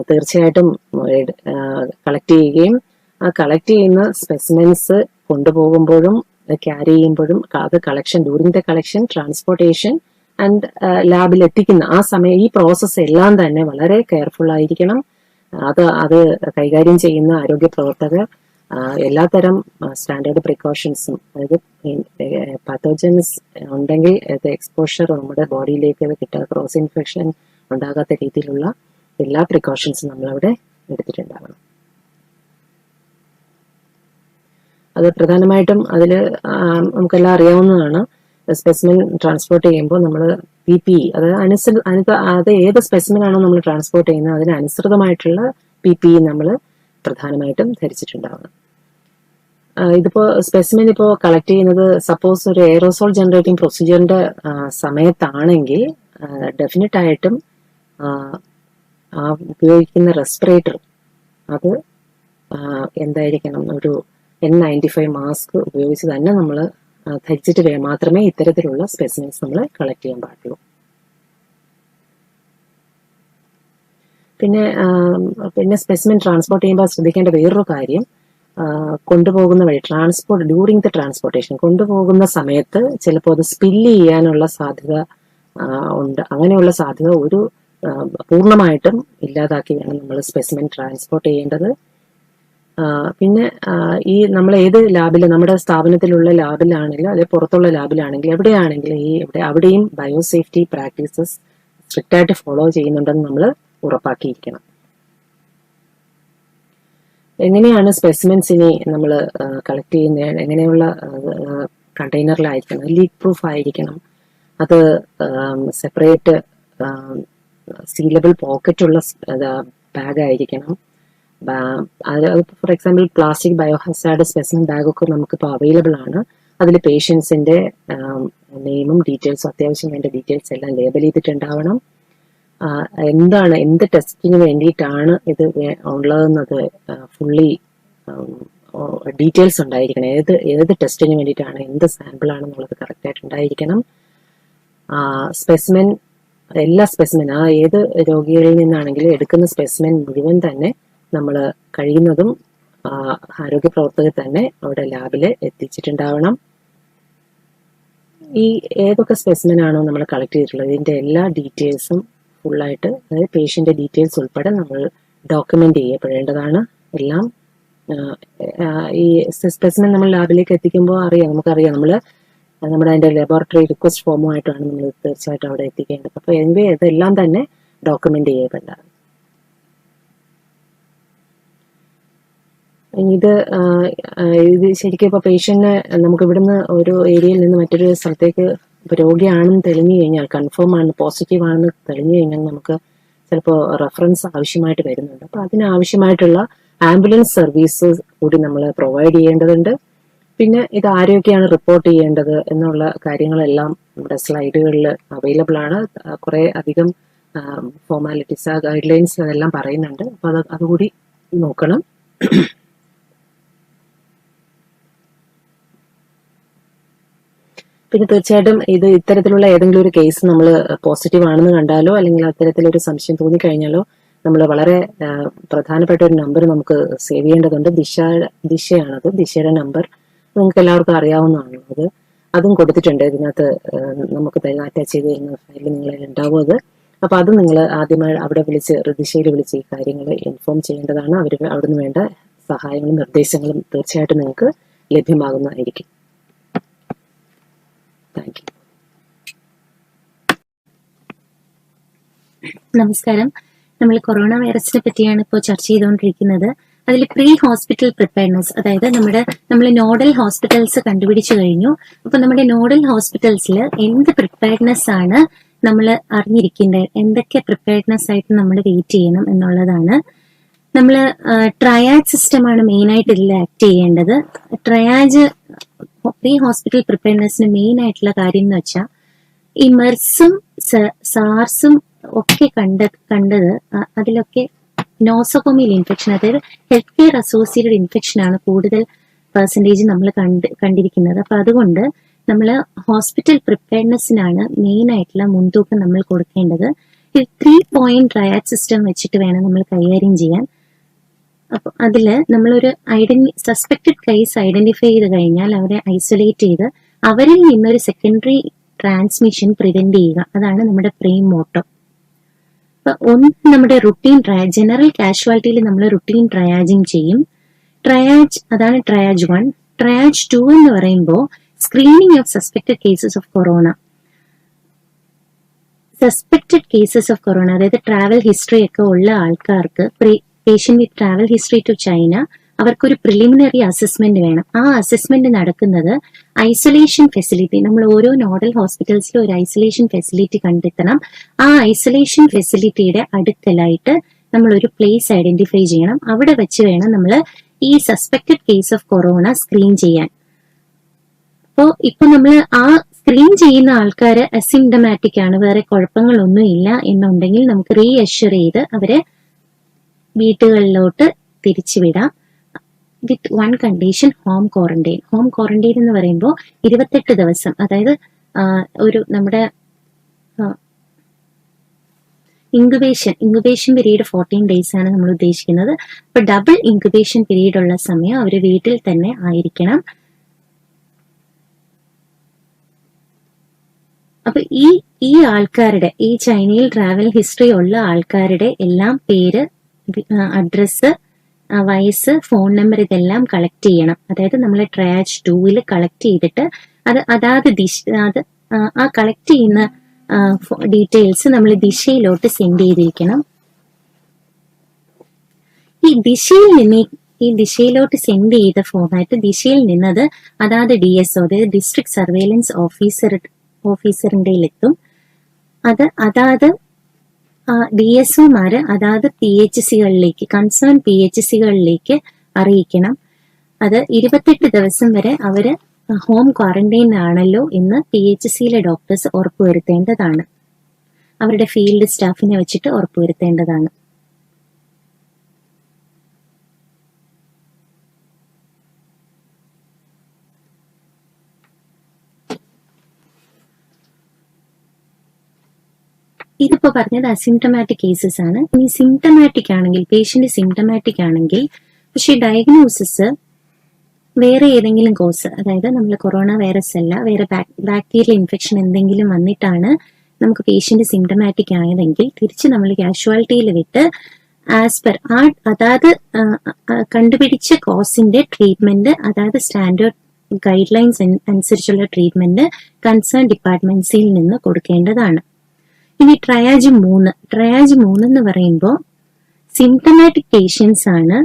തീർച്ചയായിട്ടും കളക്ട് ചെയ്യുകയും ആ കളക്ട് ചെയ്യുന്ന സ്പെസിമെൻസ് കൊണ്ടുപോകുമ്പോഴും ക്യാരി ചെയ്യുമ്പോഴും അത് collection during the collection, transportation and ലാബിൽ എത്തിക്കുന്ന ആ സമയം ഈ പ്രോസസ്സ് എല്ലാം തന്നെ വളരെ കെയർഫുൾ ആയിരിക്കണം. അത് കൈകാര്യം ചെയ്യുന്ന ആരോഗ്യ പ്രവർത്തകർ എല്ലാത്തരം സ്റ്റാൻഡേർഡ് പ്രിക്കോഷൻസും, അതായത് പാത്തോജൻസ് ഉണ്ടെങ്കിൽ എക്സ്പോഷർ നമ്മുടെ ബോഡിയിലേക്ക് കിട്ടുക, ക്രോസ് ഇൻഫെക്ഷൻ ഉണ്ടാകാത്ത രീതിയിലുള്ള എല്ലാ പ്രിക്കോഷൻസും നമ്മളവിടെ എടുത്തിട്ടുണ്ടാവണം. അത് പ്രധാനമായിട്ടും അതിൽ നമുക്കെല്ലാം അറിയാവുന്നതാണ്. സ്പെസിമെൻ ട്രാൻസ്പോർട്ട് ചെയ്യുമ്പോൾ നമ്മൾ PPE, അത് ഏത് സ്പെസിമെൻ ആണോ നമ്മൾ ട്രാൻസ്പോർട്ട് ചെയ്യുന്നത് അതിനനുസൃതമായിട്ടുള്ള PPE നമ്മൾ പ്രധാനമായിട്ടും ധരിച്ചിട്ടുണ്ടാവണം. ഇതിപ്പോ സ്പെസിമെൻ ഇപ്പോൾ കളക്ട് ചെയ്യുന്നത് സപ്പോസ് ഒരു എയറോസോൾ ജനറേറ്റിംഗ് പ്രൊസീജിയറിന്റെ സമയത്താണെങ്കിൽ ഡെഫിനറ്റ് ആയിട്ടും ഉപയോഗിക്കുന്ന റെസ്പിറേറ്റർ അത് എന്തായിരിക്കണം, ഒരു N95 മാസ്ക് ഉപയോഗിച്ച് തന്നെ നമ്മൾ ധരിച്ചിട്ട് മാത്രമേ ഇത്തരത്തിലുള്ള സ്പെസിമെൻസ് നമ്മൾ കളക്ട് ചെയ്യാൻ പാടുള്ളൂ. പിന്നെ സ്പെസിമെൻ ട്രാൻസ്പോർട്ട് ചെയ്യുമ്പോൾ ശ്രദ്ധിക്കേണ്ട വേറൊരു കാര്യം, കൊണ്ടുപോകുന്ന വഴി ഡ്യൂറിംഗ് ദ ട്രാൻസ്പോർട്ടേഷൻ കൊണ്ടുപോകുന്ന സമയത്ത് ചിലപ്പോൾ അത് സ്പില്ല് ചെയ്യാനുള്ള സാധ്യത ഉണ്ട്. അങ്ങനെയുള്ള സാധ്യത പൂർണ്ണമായിട്ടും ഇല്ലാതാക്കി വേണം നമ്മൾ സ്പെസിമെൻ ട്രാൻസ്പോർട്ട് ചെയ്യേണ്ടത്. പിന്നെ ഈ നമ്മൾ ഏത് ലാബിൽ, നമ്മുടെ സ്ഥാപനത്തിലുള്ള ലാബിലാണെങ്കിലും അല്ലെങ്കിൽ പുറത്തുള്ള ലാബിലാണെങ്കിലും എവിടെയാണെങ്കിലും അവിടെയും ബയോസേഫ്റ്റി പ്രാക്ടീസസ് സ്ട്രിക്റ്റ് ആയിട്ട് ഫോളോ ചെയ്യുന്നുണ്ടെന്ന് നമ്മൾ ഉറപ്പാക്കിയിരിക്കണം. എങ്ങനെയാണ് സ്പെസിമെൻസിനെ നമ്മൾ കളക്ട് ചെയ്യുന്നത്, എങ്ങനെയുള്ള കണ്ടെയ്നറിലായിരിക്കണം, ലീക്ക് പ്രൂഫ് ആയിരിക്കണം, അത് സെപ്പറേറ്റ് സീലബിൾ പോക്കറ്റുള്ള ബാഗ് ആയിരിക്കണം. ഫോർ എക്സാമ്പിൾ പ്ലാസ്റ്റിക് ബയോഹസാർഡ് സ്പെസിമെൻ ബാഗൊക്കെ നമുക്കിപ്പോൾ അവൈലബിൾ ആണ്. അതിൽ പേഷ്യൻസിന്റെ നെയിമും ഡീറ്റെയിൽസും അത്യാവശ്യം വേണ്ട ഡീറ്റെയിൽസ് എല്ലാം ലേബൽ ചെയ്തിട്ടുണ്ടാവണം. എന്ത് ടെസ്റ്റിന് വേണ്ടിയിട്ടാണ് ഇത് ഉള്ളതെന്നത് ഫുള്ളി ഡീറ്റെയിൽസ് ഉണ്ടായിരിക്കണം. ഏത് ടെസ്റ്റിന് വേണ്ടിയിട്ടാണ്, എന്ത് സാമ്പിൾ ആണെന്നുള്ളത് കറക്റ്റായിട്ട് ഉണ്ടായിരിക്കണം. എല്ലാ സ്പെസിമെൻ ഏത് രോഗികളിൽ നിന്നാണെങ്കിലും എടുക്കുന്ന സ്പെസിമെൻ മുഴുവൻ തന്നെ നമ്മൾ കഴിയുന്നതും ആരോഗ്യ പ്രവർത്തകർ തന്നെ അവിടെ ലാബിൽ എത്തിച്ചിട്ടുണ്ടാവണം. ഈ ഏതൊക്കെ സ്പെസിമെൻ ആണോ നമ്മൾ കളക്ട് ചെയ്തിട്ടുള്ളത് ഇതിന്റെ എല്ലാ ഡീറ്റെയിൽസും ഫുള്ളായിട്ട്, അതായത് പേഷ്യന്റ് ഡീറ്റെയിൽസ് ഉൾപ്പെടെ നമ്മൾ ഡോക്യുമെന്റ് ചെയ്യപ്പെടേണ്ടതാണ്. എല്ലാം ഈ സ്പെസിമെൻ നമ്മൾ ലാബിലേക്ക് എത്തിക്കുമ്പോൾ നമുക്കറിയാം നമ്മുടെ അതിന്റെ ലബോറട്ടറി റിക്വസ്റ്റ് ഫോമുമായിട്ടാണ് നമ്മൾ തീർച്ചയായിട്ടും അവിടെ എത്തിക്കേണ്ടത്. അപ്പൊ ഇതെല്ലാം തന്നെ ഡോക്യുമെന്റ് ചെയ്യപ്പെടേണ്ടതാണ്. ഇത് ശരിക്കും ഇപ്പൊ പേഷ്യന്റിനെ നമുക്ക് ഇവിടുന്ന് ഒരു ഏരിയയിൽ നിന്ന് മറ്റൊരു സ്ഥലത്തേക്ക് രോഗിയാണെന്ന് തെളിഞ്ഞു കഴിഞ്ഞാൽ, കൺഫേം ആണ്, പോസിറ്റീവ് ആണെന്ന് തെളിഞ്ഞു കഴിഞ്ഞാൽ നമുക്ക് ചിലപ്പോൾ റെഫറൻസ് ആവശ്യമായിട്ട് വരുന്നുണ്ട്. അപ്പൊ അതിനാവശ്യമായിട്ടുള്ള ആംബുലൻസ് സർവീസ് കൂടി നമ്മൾ പ്രൊവൈഡ് ചെയ്യേണ്ടതുണ്ട്. പിന്നെ ഇത് ആരൊക്കെയാണ് റിപ്പോർട്ട് ചെയ്യേണ്ടത് എന്നുള്ള കാര്യങ്ങളെല്ലാം നമ്മുടെ സ്ലൈഡുകളിൽ അവൈലബിൾ ആണ്. കുറെ അധികം ഫോർമാലിറ്റീസ്, ഗൈഡ് ലൈൻസ് അതെല്ലാം പറയുന്നുണ്ട്. അപ്പൊ അതുകൂടി നോക്കണം. പിന്നെ തീർച്ചയായിട്ടും ഇത്തരത്തിലുള്ള ഏതെങ്കിലും ഒരു കേസ് നമ്മൾ പോസിറ്റീവ് ആണെന്ന് കണ്ടാലോ അല്ലെങ്കിൽ അത്തരത്തിലൊരു സംശയം തോന്നിക്കഴിഞ്ഞാലോ നമ്മൾ വളരെ പ്രധാനപ്പെട്ട ഒരു നമ്പർ നമുക്ക് സേവ് ചെയ്യേണ്ടതുണ്ട്. ദിശയാണത്. ദിശയുടെ നമ്പർ നിങ്ങൾക്ക് എല്ലാവർക്കും അറിയാവുന്നതാണ്. അതും കൊടുത്തിട്ടുണ്ട് ഇതിനകത്ത്. നമുക്ക് അറ്റാച്ച് ചെയ്ത് തരുന്ന ഫയലിൽ നിങ്ങളിൽ ഉണ്ടാവും അത്. അപ്പൊ അത് നിങ്ങൾ ആദ്യമായി അവിടെ ദിശയിൽ വിളിച്ച് ഈ കാര്യങ്ങൾ ഇൻഫോം ചെയ്യേണ്ടതാണ്. അവിടുന്ന് വേണ്ട സഹായങ്ങളും നിർദ്ദേശങ്ങളും തീർച്ചയായിട്ടും നിങ്ങൾക്ക് ലഭ്യമാകുന്നതായിരിക്കും. Thank you. നമസ്കാരം. നമ്മൾ കൊറോണ വൈറസിനെ പറ്റിയാണ് ഇപ്പോൾ ചർച്ച ചെയ്തുകൊണ്ടിരിക്കുന്നത്. അതിൽ പ്രീ ഹോസ്പിറ്റൽ പ്രിപ്പയർനെസ്, അതായത് നമ്മൾ നോഡൽ ഹോസ്പിറ്റൽസ് കണ്ടുപിടിച്ചു കഴിഞ്ഞു. അപ്പൊ നമ്മുടെ നോഡൽ ഹോസ്പിറ്റൽസിൽ എന്ത് പ്രിപ്പയർനെസ് ആണ് നമ്മൾ അറിഞ്ഞിരിക്കേണ്ടത്, എന്തൊക്കെ പ്രിപ്പയർനെസ് ആയിട്ട് നമ്മൾ വെയിറ്റ് ചെയ്യണം എന്നുള്ളതാണ്. നമ്മൾ ട്രയാഡ് സിസ്റ്റമാണ് മെയിൻ ആയിട്ട് ഇതിൽ ആക്ട് ചെയ്യേണ്ടത്. ട്രയാഡ് പ്രീ ഹോസ്പിറ്റൽ പ്രിപ്പയർനെസ്സിന് മെയിൻ ആയിട്ടുള്ള കാര്യം എന്ന് വെച്ചാൽ ഈ മെർസും സാർസും ഒക്കെ കണ്ടത് അതിലൊക്കെ നോസോകോമിയൽ ഇൻഫെക്ഷൻ, അതായത് ഹെൽത്ത് കെയർ അസോസിയേറ്റഡ് ഇൻഫെക്ഷൻ ആണ് കൂടുതൽ പെർസെൻറ്റേജ് നമ്മൾ കണ്ടിരിക്കുന്നത്. അപ്പൊ അതുകൊണ്ട് നമ്മൾ ഹോസ്പിറ്റൽ പ്രിപ്പയർനെസ്സിനാണ് മെയിൻ ആയിട്ടുള്ള മുൻതൂക്കം നമ്മൾ കൊടുക്കേണ്ടത്. 3 point ട്രയാഡ് സിസ്റ്റം വെച്ചിട്ട് വേണം നമ്മൾ കൈകാര്യം ചെയ്യാൻ. അപ്പൊ അതില് നമ്മളൊരു സസ്പെക്റ്റഡ് കേസ് ഐഡന്റിഫൈ ചെയ്ത് കഴിഞ്ഞാൽ അവരെ ഐസൊലേറ്റ് ചെയ്ത് അവരിൽ നിന്നൊരു സെക്കൻഡറി ട്രാൻസ്മിഷൻ പ്രിവെന്റ് ചെയ്യുക. അതാണ് നമ്മുടെ പ്രീം മോട്ടോ. അപ്പൊ ഒന്ന് നമ്മുടെ റുട്ടീൻ ജനറൽ കാഷ്വാലിറ്റിയിൽ നമ്മൾ റുട്ടീൻ ട്രയാജിങ് ചെയ്യും. അതാണ് ട്രയാജ് 1. ട്രയാജ് 2 എന്ന് പറയുമ്പോൾ screening of suspected cases of corona. Suspected cases of corona, അതായത് ട്രാവൽ ഹിസ്റ്ററി ഒക്കെ ഉള്ള ആൾക്കാർക്ക്, patient with travel history to China, അവർക്കൊരു പ്രിലിമിനറി അസസ്മെന്റ് വേണം. ആ അസസ്മെന്റ് നടക്കുന്നത് ഐസൊലേഷൻ ഫെസിലിറ്റി, നമ്മൾ ഓരോ നോഡൽ ഹോസ്പിറ്റൽസിലും ഒരു ഐസൊലേഷൻ ഫെസിലിറ്റി കണ്ടെത്തണം. ആ ഐസൊലേഷൻ ഫെസിലിറ്റിയുടെ അടുക്കലായിട്ട് നമ്മൾ ഒരു പ്ലേസ് ഐഡന്റിഫൈ ചെയ്യണം. അവിടെ വെച്ച് വേണം നമ്മൾ ഈ suspected case of corona screen ചെയ്യാൻ. ഇപ്പൊ നമ്മൾ ആ സ്ക്രീൻ ചെയ്യുന്ന ആൾക്കാര് അസിംറ്റമാറ്റിക് ആണ്, വേറെ കുഴപ്പങ്ങളൊന്നും ഇല്ല എന്നുണ്ടെങ്കിൽ നമുക്ക് റീഅഷ്യൂർ ചെയ്ത് അവരെ വീട്ടുകളിലോട്ട് തിരിച്ചുവിടാം. വിത്ത് 1 condition, home quarantine. Home quarantine എന്ന് പറയുമ്പോൾ 28 ദിവസം, അതായത് ഒരു നമ്മുടെ ഇൻക്യുബേഷൻ പീരീഡ് 14 days ആണ് നമ്മൾ ഉദ്ദേശിക്കുന്നത്. അപ്പൊ ഡബിൾ ഇൻക്യുബേഷൻ പീരീഡ് ഉള്ള സമയം അവർ വീട്ടിൽ തന്നെ ആയിരിക്കണം. അപ്പൊ ഈ ആൾക്കാരുടെ, ഈ ചൈനയിൽ ട്രാവൽ ഹിസ്റ്ററി ഉള്ള ആൾക്കാരുടെ എല്ലാം പേര്, അഡ്രസ്സ്, വയസ്സ്, ഫോൺ നമ്പർ ഇതെല്ലാം കളക്ട് ചെയ്യണം. അതായത് നമ്മൾ ട്രയാജ് 2-ൽ കളക്ട് ചെയ്തിട്ട് ആ കളക്ട് ചെയ്യുന്ന ഡീറ്റെയിൽസ് നമ്മൾ ദിശയിലോട്ട് സെൻഡ് ചെയ്തിരിക്കണം. ഈ ദിശയിലോട്ട് സെൻഡ് ചെയ്ത ഫോമാറ്റ്, ദിശയിൽ നിന്നത് അതാത് DSO, അതായത് ഡിസ്ട്രിക്ട് സർവേലൻസ് ഓഫീസറിന്റെ എത്തും. അതാത് DSOമാര് അതാത് PHCകളിലേക്ക്, കൺസേൺ PHCകളിലേക്ക് അറിയിക്കണം. അത് 28 ദിവസം വരെ അവര് ഹോം ക്വാറന്റൈൻ ആണല്ലോ എന്ന് PHCയിലെ ഡോക്ടേഴ്സ് ഉറപ്പുവരുത്തേണ്ടതാണ്. അവരുടെ ഫീൽഡ് സ്റ്റാഫിനെ വെച്ചിട്ട് ഉറപ്പുവരുത്തേണ്ടതാണ്. ഇതിപ്പോ പറഞ്ഞത് അസിംറ്റമാറ്റിക് കേസസ് ആണ്. ഇനി സിംറ്റമാറ്റിക് ആണെങ്കിൽ, പേഷ്യന്റ് സിംറ്റമാറ്റിക് ആണെങ്കിൽ, പക്ഷെ ഡയഗ്നോസിസ് വേറെ ഏതെങ്കിലും കോസ്, അതായത് നമ്മൾ കൊറോണ വൈറസ് അല്ല, വേറെ ബാക്ടീരിയൽ ഇൻഫെക്ഷൻ എന്തെങ്കിലും വന്നിട്ടാണ് നമുക്ക് പേഷ്യന്റ് സിംറ്റമാറ്റിക് ആയതെങ്കിൽ തിരിച്ച് നമ്മൾ കാഷ്വാലിറ്റിയിൽ വിട്ട് ആസ് പെർ അതായത് കണ്ടുപിടിച്ച കോസിന്റെ ട്രീറ്റ്മെന്റ്, അതായത് സ്റ്റാൻഡേർഡ് ഗൈഡ് ലൈൻസ് അനുസരിച്ചുള്ള ട്രീറ്റ്മെന്റ് കൺസേൺ ഡിപ്പാർട്ട്മെന്റ്സിൽ നിന്ന് കൊടുക്കേണ്ടതാണ്. ഇനി ട്രയാജ് 3 എന്ന് പറയുമ്പോൾ സിംറ്റമാറ്റിക് പേഷ്യൻസ് ആണ്,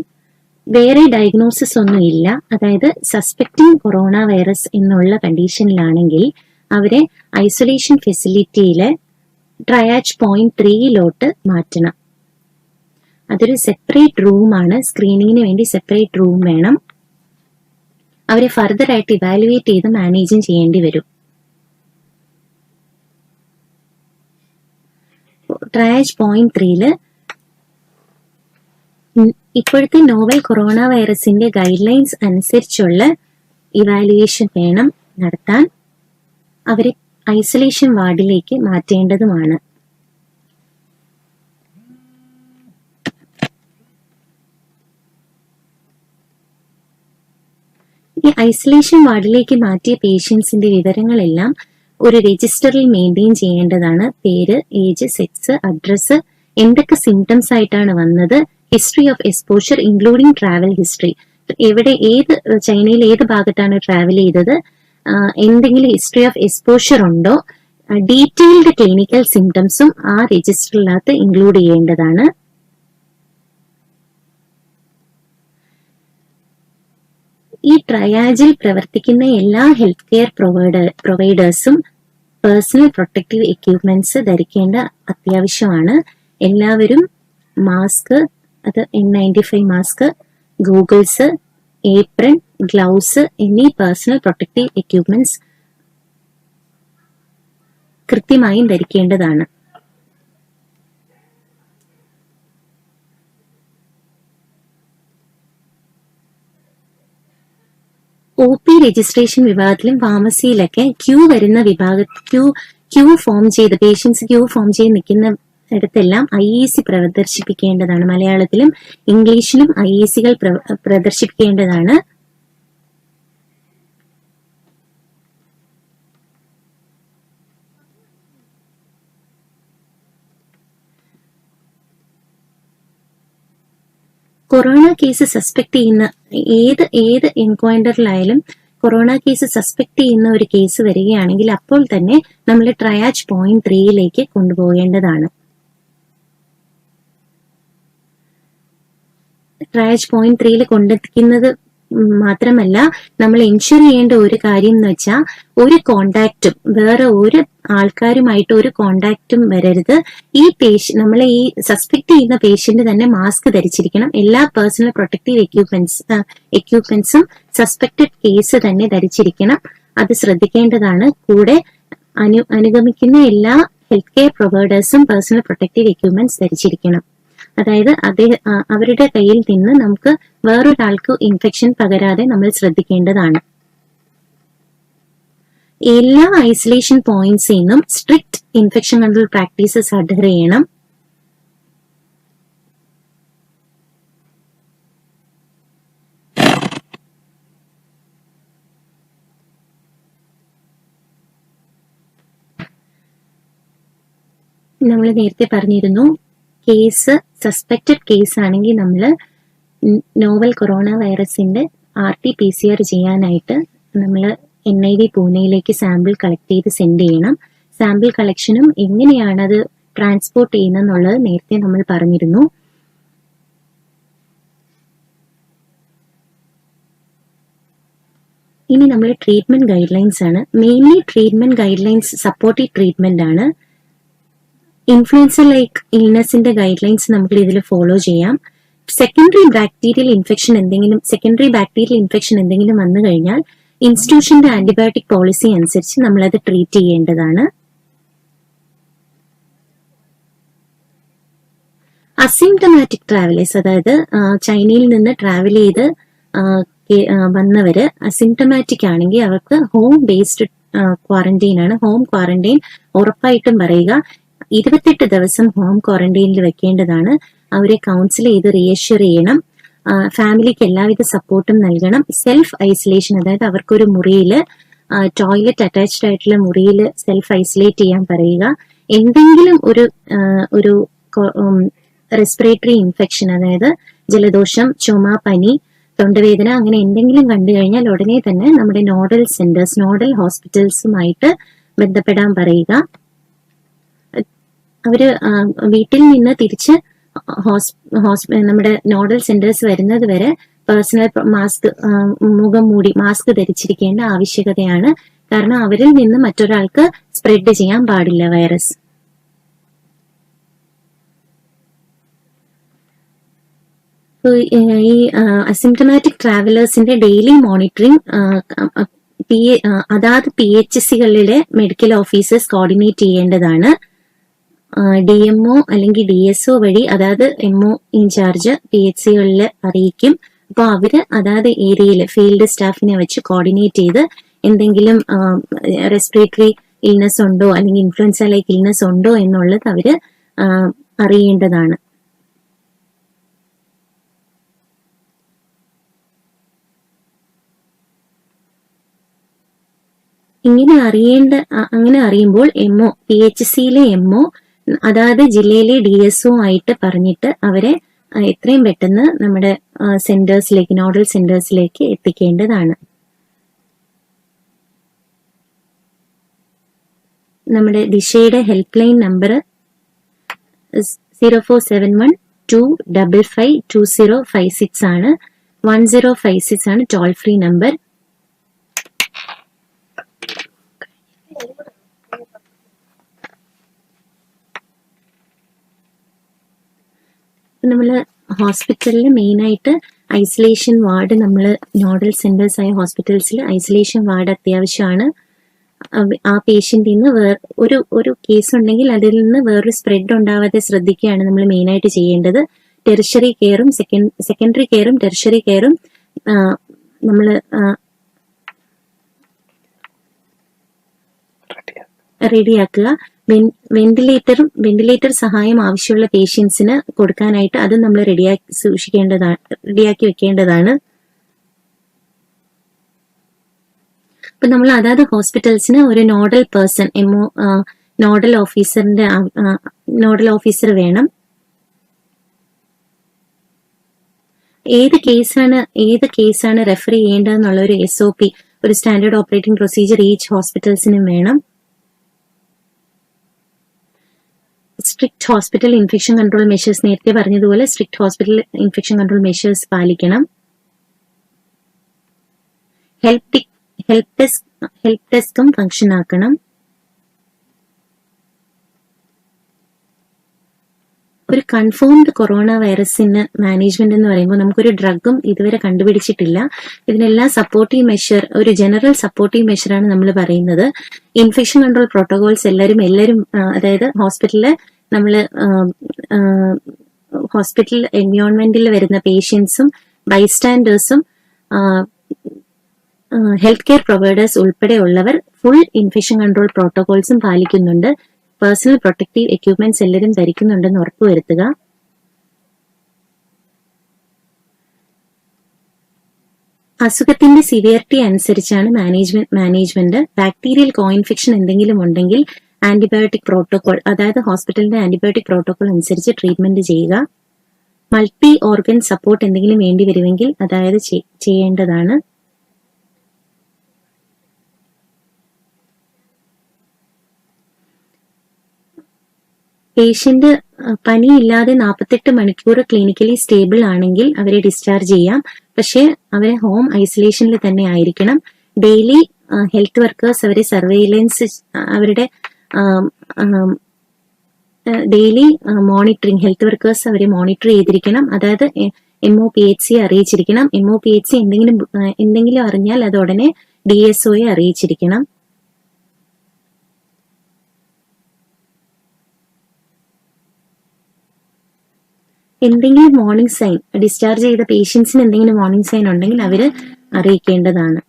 വേറെ ഡയഗ്നോസിസ് ഒന്നും ഇല്ല, അതായത് സസ്പെക്ടിങ് കൊറോണ വൈറസ് എന്നുള്ള കണ്ടീഷനിലാണെങ്കിൽ അവരെ ഐസൊലേഷൻ ഫെസിലിറ്റിയിലെ ട്രയാജ് 3 മാറ്റണം. അതൊരു സെപ്പറേറ്റ് റൂമാണ്. സ്ക്രീനിങ്ങിന് വേണ്ടി സെപ്പറേറ്റ് റൂം വേണം. അവരെ ഫർദർ ആയിട്ട് ഇവാലുവേറ്റ് ചെയ്ത് മാനേജും ചെയ്യേണ്ടി വരും. ട്രയാജ് 3 ഇപ്പോഴത്തെ നോവൽ കൊറോണ വൈറസിന്റെ ഗൈഡ് ലൈൻസ് അനുസരിച്ചുള്ള ഇവാലുവേഷൻ വേണം നടത്താൻ. അവരെ ഐസൊലേഷൻ വാർഡിലേക്ക് മാറ്റേണ്ടതുമാണ്. ഈ ഐസൊലേഷൻ വാർഡിലേക്ക് മാറ്റിയ പേഷ്യൻസിന്റെ വിവരങ്ങളെല്ലാം ഒരു രജിസ്റ്ററിൽ മെയിൻറ്റെയിൻ ചെയ്യേണ്ടതാണ്. പേര്, ഏജ്, സെക്സ്, അഡ്രസ്, എന്തൊക്കെ സിംറ്റംസ് ആയിട്ടാണ് വന്നത്, history of exposure including travel history, ചൈനയിൽ ഏത് ഭാഗത്താണ് ട്രാവൽ ചെയ്തത്, എന്തെങ്കിലും ഹിസ്റ്ററി ഓഫ് എക്സ്പോഷർ ഉണ്ടോ, ഡീറ്റെയിൽഡ് ക്ലിനിക്കൽ സിംറ്റംസും ആ രജിസ്റ്ററിനകത്ത് ഇൻക്ലൂഡ് ചെയ്യേണ്ടതാണ്. ഈ ട്രയാജിൽ പ്രവർത്തിക്കുന്ന എല്ലാ ഹെൽത്ത് കെയർ പ്രൊവൈഡേഴ്സും പേഴ്സണൽ പ്രൊട്ടക്റ്റീവ് എക്യുപ്മെന്റ്സ് ധരിക്കേണ്ട അത്യാവശ്യമാണ്. എല്ലാവരും മാസ്ക്, അത് N95 mask, goggles, apron, gloves എന്നീ പേഴ്സണൽ പ്രൊട്ടക്റ്റീവ് എക്യുപ്മെന്റ്സ് കൃത്യമായും ധരിക്കേണ്ടതാണ്. OP രജിസ്ട്രേഷൻ വിഭാഗത്തിലും ഫാർമസിയിലൊക്കെ ക്യൂ വരുന്ന പേഷ്യൻസ് ക്യൂ ഫോം ചെയ്ത് നിൽക്കുന്ന ഇടത്തെല്ലാം IEC പ്രദർശിപ്പിക്കേണ്ടതാണ്. മലയാളത്തിലും ഇംഗ്ലീഷിലും IECകൾ പ്രദർശിപ്പിക്കേണ്ടതാണ്. കൊറോണ കേസ് സസ്പെക്ട് ചെയ്യുന്ന ഏത് എൻക്വയറിലായാലും കൊറോണ കേസ് സസ്പെക്ട് ചെയ്യുന്ന ഒരു കേസ് വരികയാണെങ്കിൽ അപ്പോൾ തന്നെ നമ്മൾ ട്രയാജ് പോയിന്റ് 3 കൊണ്ടുപോകേണ്ടതാണ്. ട്രയാജ് പോയിന്റ് 3 കൊണ്ടെത്തിക്കുന്നത് മാത്രമല്ല, നമ്മൾ എൻഷുർ ചെയ്യേണ്ട ഒരു കാര്യം എന്ന് വെച്ചാൽ ഒരു കോണ്ടാക്റ്റും വേറെ ഒരു ആൾക്കാരുമായിട്ട് ഒരു കോണ്ടാക്റ്റും വരരുത്. നമ്മളെ ഈ സസ്പെക്ട് ചെയ്യുന്ന പേഷ്യന്റ് തന്നെ മാസ്ക് ധരിച്ചിരിക്കണം. എല്ലാ പേഴ്സണൽ പ്രൊട്ടക്റ്റീവ് എക്യൂപ്മെന്റ്സും സസ്പെക്റ്റഡ് കേസ് തന്നെ ധരിച്ചിരിക്കണം. അത് ശ്രദ്ധിക്കേണ്ടതാണ്. കൂടെ അനുഗമിക്കുന്ന എല്ലാ ഹെൽത്ത് കെയർ പ്രൊവൈഡേഴ്സും പേഴ്സണൽ പ്രൊട്ടക്റ്റീവ് എക്യൂപ്മെന്റ്സ് ധരിച്ചിരിക്കണം. അതായത് അവരുടെ കയ്യിൽ നിന്ന് നമുക്ക് വേറൊരാൾക്ക് ഇൻഫെക്ഷൻ പകരാതെ നമ്മൾ ശ്രദ്ധിക്കേണ്ടതാണ്. എല്ലാ ഐസൊലേഷൻ പോയിന്റ്സിൽ നിന്നും സ്ട്രിക്റ്റ് ഇൻഫെക്ഷൻ കൺട്രോൾ പ്രാക്ടീസസ് അഡ്ഹർ ചെയ്യണം. നമ്മൾ നേരത്തെ പറഞ്ഞിരുന്നു, കേസ് സസ്പെക്റ്റഡ് കേസ് ആണെങ്കിൽ നമ്മൾ നോവൽ കൊറോണ വൈറസിന്റെ RT-PCR ചെയ്യാനായിട്ട് നമ്മൾ NIV പൂനെയിലേക്ക് സാമ്പിൾ കളക്ട് ചെയ്ത് സെൻഡ് ചെയ്യണം. സാമ്പിൾ കളക്ഷനും എങ്ങനെയാണ് അത് ട്രാൻസ്പോർട്ട് ചെയ്യുന്നതെന്നുള്ളത് നേരത്തെ നമ്മൾ പറഞ്ഞിരുന്നു. ഇനി നമ്മൾ ട്രീറ്റ്മെന്റ് ഗൈഡ് ലൈൻസ് ആണ്. Mainly treatment guide lines supportive treatment ആണ്. ഇൻഫ്ലുവൻസ ലൈക്ക് ഇൽനെസിന്റെ ഗൈഡ് ലൈൻസ് നമുക്ക് ഇതിൽ ഫോളോ ചെയ്യാം. സെക്കൻഡറി ബാക്ടീരിയൽ ഇൻഫെക്ഷൻ എന്തെങ്കിലും വന്നു കഴിഞ്ഞാൽ ഇൻസ്റ്റിറ്റ്യൂഷന്റെ ആന്റിബയോട്ടിക് പോളിസി അനുസരിച്ച് നമ്മളത് ട്രീറ്റ് ചെയ്യേണ്ടതാണ്. അസിംപ്റ്റമാറ്റിക് ട്രാവലേഴ്സ്, അതായത് ചൈനയിൽ നിന്ന് ട്രാവൽ ചെയ്ത് വന്നവര് അസിംപ്റ്റമാറ്റിക് ആണെങ്കിൽ അവർക്ക് ഹോം ബേസ്ഡ് ക്വാറന്റൈൻ ആണ്. ഹോം ക്വാറന്റൈൻ ഉറപ്പായിട്ടും പറയുക. 28 ദിവസം ഹോം ക്വാറന്റൈനിൽ വെക്കേണ്ടതാണ്. അവരെ കൗൺസിൽ ചെയ്ത് റീഅഷ്യൂർ ചെയ്യണം. ഫാമിലിക്ക് എല്ലാവിധ സപ്പോർട്ടും നൽകണം. സെൽഫ് ഐസൊലേഷൻ, അതായത് അവർക്കൊരു മുറിയില് ടോയ്ലറ്റ് അറ്റാച്ച്ഡ് ആയിട്ടുള്ള മുറിയിൽ സെൽഫ് ഐസൊലേറ്റ് ചെയ്യാൻ പറയുക. എന്തെങ്കിലും ഒരു റെസ്പിറേറ്ററി ഇൻഫെക്ഷൻ, അതായത് ജലദോഷം, ചുമ, പനി, തൊണ്ടവേദന അങ്ങനെ എന്തെങ്കിലും കണ്ടു കഴിഞ്ഞാൽ ഉടനെ തന്നെ നമ്മുടെ നോഡൽ ഹോസ്പിറ്റൽസുമായിട്ട് ബന്ധപ്പെടാൻ പറയുക. അവര് വീട്ടിൽ നിന്ന് തിരിച്ച് നമ്മുടെ നോഡൽ സെന്റേഴ്സ് വരുന്നത് വരെ പേഴ്സണൽ മാസ്ക് ധരിച്ചിരിക്കേണ്ട ആവശ്യകതയാണ്. കാരണം അവരിൽ നിന്ന് മറ്റൊരാൾക്ക് സ്പ്രെഡ് ചെയ്യാൻ പാടില്ല വൈറസ്. ഈ അസിംപ്റ്റമാറ്റിക് ട്രാവലേഴ്സിന്റെ ഡെയിലി മോണിറ്ററിംഗ് അതാത് PHCകളിലെ മെഡിക്കൽ ഓഫീസേഴ്സ് കോർഡിനേറ്റ് ചെയ്യേണ്ടതാണ്. DMO അല്ലെങ്കിൽ DSO വഴി അതായത് MO ഇൻചാർജ് PHCകളിൽ അറിയിക്കും. അപ്പോൾ അവര് അതാത് ഏരിയയില് ഫീൽഡ് സ്റ്റാഫിനെ വെച്ച് കോർഡിനേറ്റ് ചെയ്ത് എന്തെങ്കിലും റെസ്പിറേറ്ററി ഇൽനെസ് ഉണ്ടോ അല്ലെങ്കിൽ ഇൻഫ്ലുവൻസ ലൈക്ക് ഇൽനെസ് ഉണ്ടോ എന്നുള്ളത് അവര് അറിയേണ്ടതാണ്. അങ്ങനെ അറിയുമ്പോൾ PHCയിലെ MO അതായത് ജില്ലയിലെ DSO ആയിട്ട് പറഞ്ഞിട്ട് അവരെ എത്രയും പെട്ടെന്ന് നമ്മുടെ നോഡൽ സെന്റേഴ്സിലേക്ക് എത്തിക്കേണ്ടതാണ്. നമ്മുടെ ദിശയുടെ ഹെൽപ്പ് ലൈൻ നമ്പർ 047125522056 ആണ്. 1056 ആണ് ടോൾ ഫ്രീ നമ്പർ. നമ്മള് ഹോസ്പിറ്റലിൽ മെയിൻ ആയിട്ട് ഐസൊലേഷൻ വാർഡ്, നമ്മൾ നോഡൽ സെന്റേഴ്സ് ആയ ഹോസ്പിറ്റൽസിൽ ഐസൊലേഷൻ വാർഡ് അത്യാവശ്യമാണ്. ആ പേഷ്യന്റിൽ നിന്ന് ഒരു കേസ് ഉണ്ടെങ്കിൽ അതിൽ നിന്ന് വേറൊരു സ്പ്രെഡ് ഉണ്ടാവാതെ ശ്രദ്ധിക്കുകയാണ് നമ്മൾ മെയിൻ ആയിട്ട് ചെയ്യേണ്ടത്. ടെറിഷറി കെയറും സെക്കൻഡറി കെയറും ടെറിഷറി കെയറും നമ്മൾ റെഡിയാക്കുക. വെന്റിലേറ്റർ സഹായം ആവശ്യമുള്ള പേഷ്യൻസിന് കൊടുക്കാനായിട്ട് അത് നമ്മൾ റെഡിയാക്കി വെക്കേണ്ടതാണ്. അപ്പൊ നമ്മൾ അതാത് ഹോസ്പിറ്റൽസിന് ഒരു നോഡൽ പേഴ്സൺ നോഡൽ ഓഫീസർ വേണം. ഏത് കേസാണ് റെഫർ ചെയ്യേണ്ടതെന്നുള്ള ഒരു SOP, ഒരു സ്റ്റാൻഡേർഡ് ഓപ്പറേറ്റിംഗ് പ്രൊസീജിയർ ഈച്ച് ഹോസ്പിറ്റൽസിനും വേണം. Strict hospital infection control measures, നേരത്തെ പറഞ്ഞതുപോലെ strict hospital infection control measures പാലിക്കണം. ഹെൽപ്പ് ഡെസ്കും ഫംഗ്ഷൻ ആക്കണം. ഒരു കൺഫേംഡ് കൊറോണ വൈറസിന് മാനേജ്മെന്റ് എന്ന് പറയുമ്പോൾ നമുക്കൊരു ഡ്രഗും ഇതുവരെ കണ്ടുപിടിച്ചിട്ടില്ല. ഇതിനെല്ലാം സപ്പോർട്ടീവ് മെഷർ, ഒരു ജനറൽ സപ്പോർട്ടീവ് മെഷറാണ് നമ്മൾ പറയുന്നത്. ഇൻഫെക്ഷൻ കൺട്രോൾ പ്രോട്ടോകോൾസ് എല്ലാവരും അതായത് ഹോസ്പിറ്റൽ എൻവയോൺമെന്റിൽ വരുന്ന പേഷ്യൻസും ബൈസ്റ്റാൻഡേഴ്സും ഹെൽത്ത് കെയർ പ്രൊവൈഡേഴ്സ് ഉൾപ്പെടെയുള്ളവർ ഫുൾ ഇൻഫെക്ഷൻ കൺട്രോൾ പ്രോട്ടോകോൾസും പാലിക്കുന്നുണ്ട്. പേഴ്സണൽ പ്രൊട്ടക്റ്റീവ് എക്യുപ്മെന്റ്സ് എല്ലാവരും ധരിക്കുന്നുണ്ടെന്ന് ഉറപ്പുവരുത്തുക. അസുഖത്തിന്റെ സിവിയറിറ്റി അനുസരിച്ചാണ് മാനേജ്മെന്റ്. ബാക്ടീരിയൽ കോഇൻഫെക്ഷൻ എന്തെങ്കിലും ഉണ്ടെങ്കിൽ ആന്റിബയോട്ടിക് പ്രോട്ടോകോൾ, അതായത് ഹോസ്പിറ്റലിന്റെ ആന്റിബയോട്ടിക് പ്രോട്ടോകോൾ അനുസരിച്ച് ട്രീറ്റ്മെന്റ് ചെയ്യുക. മൾട്ടി ഓർഗൻ സപ്പോർട്ട് എന്തെങ്കിലും വേണ്ടി വരുമെങ്കിൽ അതായത് ചെയ്യേണ്ടതാണ്. പേഷ്യന്റ് പനിയില്ലാതെ 48 മണിക്കൂർ ക്ലിനിക്കലി സ്റ്റേബിൾ ആണെങ്കിൽ അവരെ ഡിസ്ചാർജ് ചെയ്യാം. പക്ഷെ അവരെ ഹോം ഐസൊലേഷനിൽ തന്നെ ആയിരിക്കണം. ഡെയിലി ഹെൽത്ത് വർക്കേഴ്സ് അവരെ സർവൈലൻസ്, അവരുടെ ഡെയിലി മോണിറ്ററിങ്, ഹെൽത്ത് വർക്കേഴ്സ് അവരെ മോണിറ്റർ ചെയ്തിരിക്കണം. അതായത് MOPHC അറിയിച്ചിരിക്കണം. MOPHC എന്തെങ്കിലും അറിഞ്ഞാൽ അത് ഉടനെ DSOയെ അറിയിച്ചിരിക്കണം. എന്തെങ്കിലും വാർണിംഗ് സൈൻ, ഡിസ്ചാർജ് ചെയ്ത പേഷ്യൻസിന് എന്തെങ്കിലും വാർണിംഗ് സൈൻ ഉണ്ടെങ്കിൽ അവര് അറിയിക്കേണ്ടതാണ്.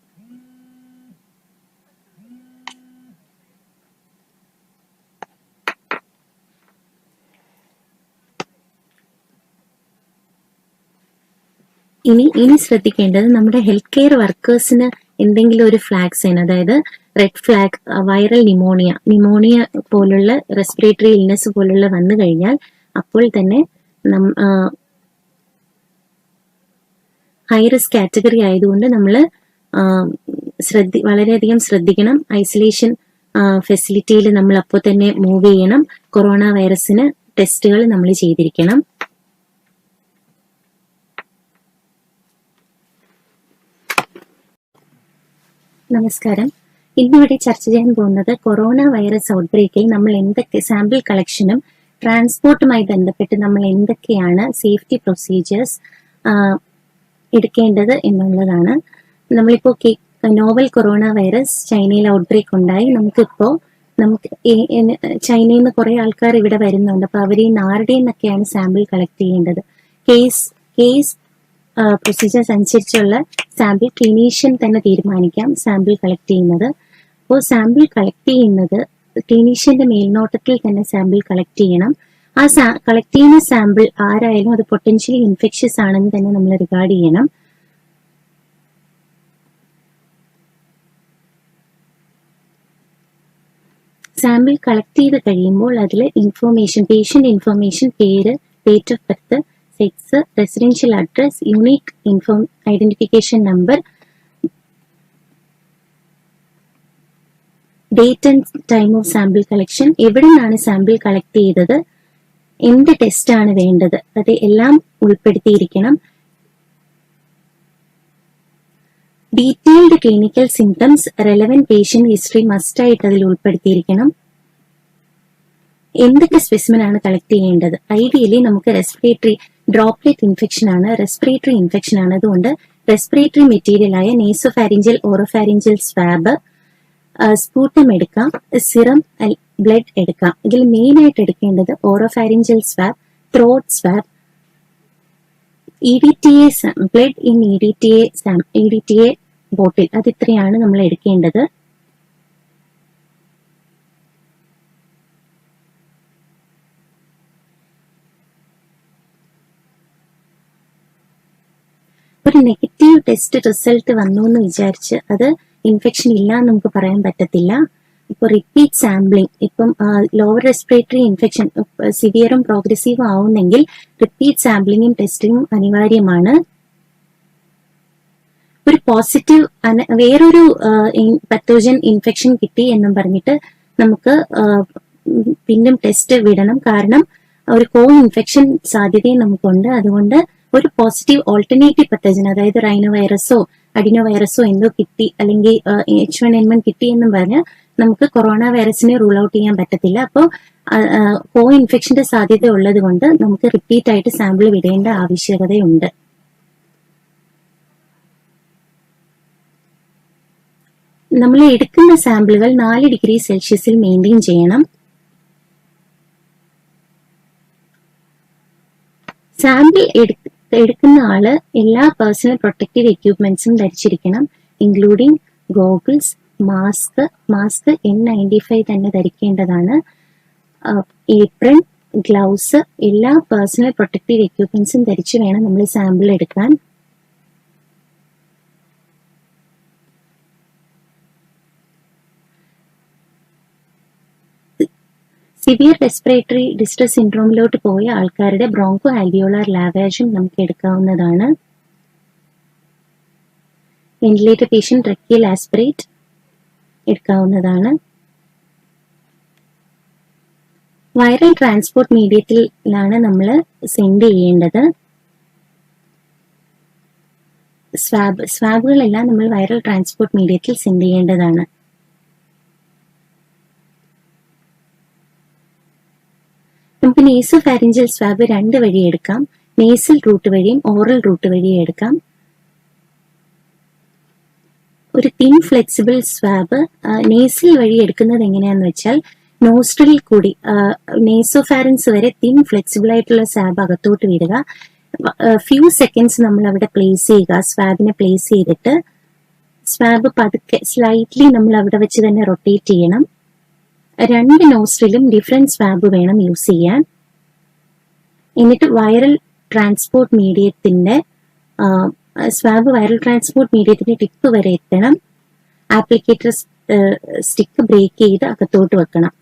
ഇനി ശ്രദ്ധിക്കേണ്ടത്, നമ്മുടെ ഹെൽത്ത് കെയർ വർക്കേഴ്സിന് എന്തെങ്കിലും ഒരു ഫ്ലാഗ് സൈൻ, അതായത് റെഡ് ഫ്ലാഗ്, വൈറൽ ന്യൂമോണിയ പോലുള്ള റെസ്പിറേറ്ററി ഇൽനെസ് പോലുള്ള വന്നു കഴിഞ്ഞാൽ അപ്പോൾ തന്നെ ഹൈ റിസ്ക് കാറ്റഗറി ആയതുകൊണ്ട് നമ്മൾ വളരെയധികം ശ്രദ്ധിക്കണം. ഐസൊലേഷൻ ഫെസിലിറ്റിയിൽ നമ്മൾ അപ്പോൾ തന്നെ മൂവ് ചെയ്യണം. കൊറോണ വൈറസിന് ടെസ്റ്റുകൾ നമ്മൾ ചെയ്തിരിക്കണം. നമസ്കാരം. ഇന്നിവിടെ ചർച്ച ചെയ്യാൻ പോകുന്നത് കൊറോണ വൈറസ് ഔട്ട്ബ്രേക്കിൽ നമ്മൾ എന്തൊക്കെ സാമ്പിൾ കളക്ഷനും ട്രാൻസ്പോർട്ടുമായി ബന്ധപ്പെട്ട് നമ്മൾ എന്തൊക്കെയാണ് സേഫ്റ്റി പ്രൊസീജിയേഴ്സ് എടുക്കേണ്ടത് എന്നുള്ളതാണ്. നമ്മളിപ്പോ നോവൽ കൊറോണ വൈറസ് ചൈനയിൽ ഔട്ട്ബ്രേക്ക് ഉണ്ടായി. നമുക്ക് ചൈനയിൽ നിന്ന് കുറെ ആൾക്കാർ ഇവിടെ വരുന്നുണ്ട്. അപ്പൊ അവരിൽ നിന്ന് ആരുടെ നിന്നൊക്കെയാണ് സാമ്പിൾ കളക്ട് ചെയ്യേണ്ടത്? കേസ് പ്രൊസീജിയേഴ്സ് അനുസരിച്ചുള്ള സാമ്പിൾ ക്ലിനീഷ്യൻ തന്നെ തീരുമാനിക്കാം സാമ്പിൾ കളക്ട് ചെയ്യുന്നത്. അപ്പോൾ സാമ്പിൾ കളക്ട് ചെയ്യുന്നത് ക്ലിനീഷ്യന്റെ മേൽനോട്ടത്തിൽ തന്നെ സാമ്പിൾ കളക്ട് ചെയ്യണം. ആ കളക്ട് ചെയ്യുന്ന സാമ്പിൾ ആരായാലും അത് പൊട്ടൻഷ്യലി ഇൻഫെക്ഷ്യസ് ആണെന്ന് തന്നെ നമ്മൾ റിഗാർഡ് ചെയ്യണം. സാമ്പിൾ കളക്ട് ചെയ്ത് കഴിയുമ്പോൾ അതിൽ പേഷ്യന്റ് ഇൻഫർമേഷൻ, പേര്, date of birth, sex, residential address, unique identification number, date and time of sample collection, എവിടെ നിന്നാണ് സാമ്പിൾ കളക്ട് ചെയ്തത്, എന്ത് ടെസ്റ്റ് ആണ് വേണ്ടത്, അത് എല്ലാം ഉൾപ്പെടുത്തിയിരിക്കണം. Detailed clinical symptoms, relevant patient history must ആയിട്ട് അതിൽ ഉൾപ്പെടുത്തിയിരിക്കണം. എന്തൊക്കെ സ്പെസിമെൻ ആണ് കളക്ട് ചെയ്യേണ്ടത്? ഐഡിയലി നമുക്ക് റെസ്പിറേറ്ററി ഡ്രോപ്ലെറ്റ് ഇൻഫെക്ഷൻ ആണ്, റെസ്പിറേറ്ററി ഇൻഫെക്ഷൻ ആണ്. അതുകൊണ്ട് റെസ്പിറേറ്ററി മെറ്റീരിയൽ ആയ നേസോഫാരിഞ്ചൽ, ഓറോഫാരിഞ്ചൽ സ്വാബ്, സ്പൂട്ടം എടുക്കാം, സിറം, ബ്ലഡ് എടുക്കാം. ഇതിൽ മെയിൻ ആയിട്ട് എടുക്കേണ്ടത് oropharyngeal swab, throat swab, EDTA, blood in EDTA bottle, അത് ഇത്രയാണ് നമ്മൾ എടുക്കേണ്ടത്. ഒരു നെഗറ്റീവ് ടെസ്റ്റ് റിസൾട്ട് വന്നു എന്ന് വിചാരിച്ച് അത് ഇൻഫെക്ഷൻ ഇല്ല എന്ന് നമുക്ക് പറയാൻ പറ്റത്തില്ല. ഇപ്പോൾ റിപ്പീറ്റ് സാമ്പിളിംഗ്, ഇപ്പം ലോവർ റെസ്പിറേറ്ററി ഇൻഫെക്ഷൻ സിവിയറും പ്രോഗ്രസീവും ആവുന്നെങ്കിൽ റിപ്പീറ്റ് സാമ്പിളിങ്ങും ടെസ്റ്റിങ്ങും അനിവാര്യമാണ്. ഒരു പോസിറ്റീവ് വേറൊരു പത്തോജൻ ഇൻഫെക്ഷൻ കിട്ടി എന്നും പറഞ്ഞിട്ട് നമുക്ക് പിന്നും ടെസ്റ്റ് വിടണം. കാരണം ഒരു കോ ഇൻഫെക്ഷൻ സാധ്യതയും നമുക്കുണ്ട്. അതുകൊണ്ട് ഒരു പോസിറ്റീവ് ഓൾട്ടർനേറ്റീവ് പത്തോജൻ, അതായത് റൈനോ വൈറസോ അഡിനോ വൈറസോ എന്തോ കിട്ടി, അല്ലെങ്കിൽ H1N1 കിട്ടി എന്നും പറഞ്ഞ് നമുക്ക് കൊറോണ വൈറസിനെ റൂൾ ഔട്ട് ചെയ്യാൻ പറ്റത്തില്ല. അപ്പോൾ കോ ഇൻഫെക്ഷന്റെ സാധ്യത ഉള്ളത് കൊണ്ട് നമുക്ക് റിപ്പീറ്റ് ആയിട്ട് സാമ്പിൾ വിടേണ്ട ആവശ്യകതയുണ്ട്. നമ്മൾ എടുക്കുന്ന സാമ്പിളുകൾ 4 ഡിഗ്രി സെൽഷ്യസിൽ മെയിൻറ്റെയിൻ ചെയ്യണം. സാമ്പിൾ എടുക്കുന്ന ആള് എല്ലാ പേഴ്സണൽ പ്രൊട്ടക്റ്റീവ് എക്യുപ്മെന്റ്സും ധരിച്ചിരിക്കണം, ഇൻക്ലൂഡിംഗ് ഗോഗിൾസ്, മാസ്ക് N95 തന്നെ ധരിക്കേണ്ടതാണ്, ഏപ്രൺ, ഗ്ലൗസ്, എല്ലാ പേഴ്സണൽ പ്രൊട്ടക്റ്റീവ് എക്യുപ്മെന്റ്സും ധരിച്ചു വേണം നമ്മൾ സാമ്പിൾ എടുക്കാൻ. സിവിയർ റെസ്പിറേറ്ററി ഡിസ്ട്രസ് സിൻഡ്രോമിലോട്ട് പോയ ആൾക്കാരുടെ ബ്രോങ്കോ ആൽവിയോളാർ ലാവേജും നമുക്ക് എടുക്കാവുന്നതാണ്. വെന്റിലേറ്റർ പേഷ്യന്റ് ട്രക്കിയൽ ആസ്പിറേറ്റ് എടുക്കാവുന്നതാണ്. വൈറൽ ട്രാൻസ്പോർട്ട് മീഡിയത്തിലാണ് നമ്മൾ സെൻഡ് ചെയ്യേണ്ടത്. സ്വാബുകളെല്ലാം നമ്മൾ വൈറൽ ട്രാൻസ്പോർട്ട് മീഡിയത്തിൽ സെൻഡ് ചെയ്യേണ്ടതാണ്. നമുക്ക് നേസോ ഫാരിഞ്ചൽ സ്വാബ് 2 വഴി എടുക്കാം. നേസൽ റൂട്ട് വഴിയും ഓറൽ റൂട്ട് വഴിയും എടുക്കാം. ഒരു തിൻ ഫ്ലെക്സിബിൾ സ്വാബ് നേസൽ വഴി എടുക്കുന്നത് എങ്ങനെയാന്ന് വെച്ചാൽ നോസ്ട്രലിൽ കൂടി നേസോ ഫാരിൻസ് വരെ തിൻ ഫ്ലെക്സിബിൾ ആയിട്ടുള്ള സ്വാബ് അകത്തോട്ട് വിടുക. ഫ്യൂ സെക്കൻഡ്സ് നമ്മൾ അവിടെ പ്ലേസ് ചെയ്യുക. സ്വാബിനെ പ്ലേസ് ചെയ്തിട്ട് സ്വാബ് പതുക്കെ സ്ലൈറ്റ്ലി നമ്മൾ അവിടെ വെച്ച് തന്നെ റൊട്ടേറ്റ് ചെയ്യണം. 2 നോസ്ട്രിലും ഡിഫറെന്റ് സ്വാബ് വേണം യൂസ് ചെയ്യാൻ. എന്നിട്ട് വൈറൽ ട്രാൻസ്പോർട്ട് മീഡിയത്തിന്റെ സ്വാബ് വൈറൽ ട്രാൻസ്പോർട്ട് മീഡിയത്തിന്റെ ടിപ്പ് വരെ എത്തണം. ആപ്ലിക്കേറ്റർ സ്റ്റിക്ക് ബ്രേക്ക് ചെയ്ത് അകത്തോട്ട് വെക്കണം.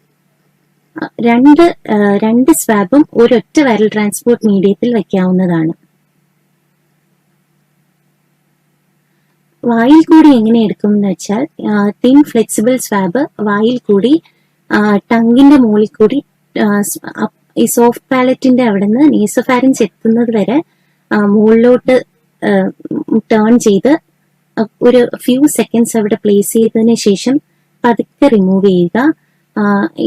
രണ്ട് സ്വാബും ഒരൊറ്റ വൈറൽ ട്രാൻസ്പോർട്ട് മീഡിയത്തിൽ വെക്കാവുന്നതാണ്. വായിൽ കൂടി എങ്ങനെ എടുക്കും എന്ന് വെച്ചാൽ തിൻ ഫ്ലെക്സിബിൾ സ്വാബ് വായിൽ കൂടി ടങ്ങിന്റെ മുകളിൽ കൂടി ഈ സോഫ്റ്റ് പാലറ്റിന്റെ അവിടെ നിന്ന് നേസോഫാരിൻസ് എത്തുന്നത് വരെ മുകളിലോട്ട് ടേൺ ചെയ്ത് ഒരു ഫ്യൂ സെക്കൻഡ്സ് അവിടെ പ്ലേസ് ചെയ്തതിന് ശേഷം പതുക്കെ റിമൂവ് ചെയ്യുക.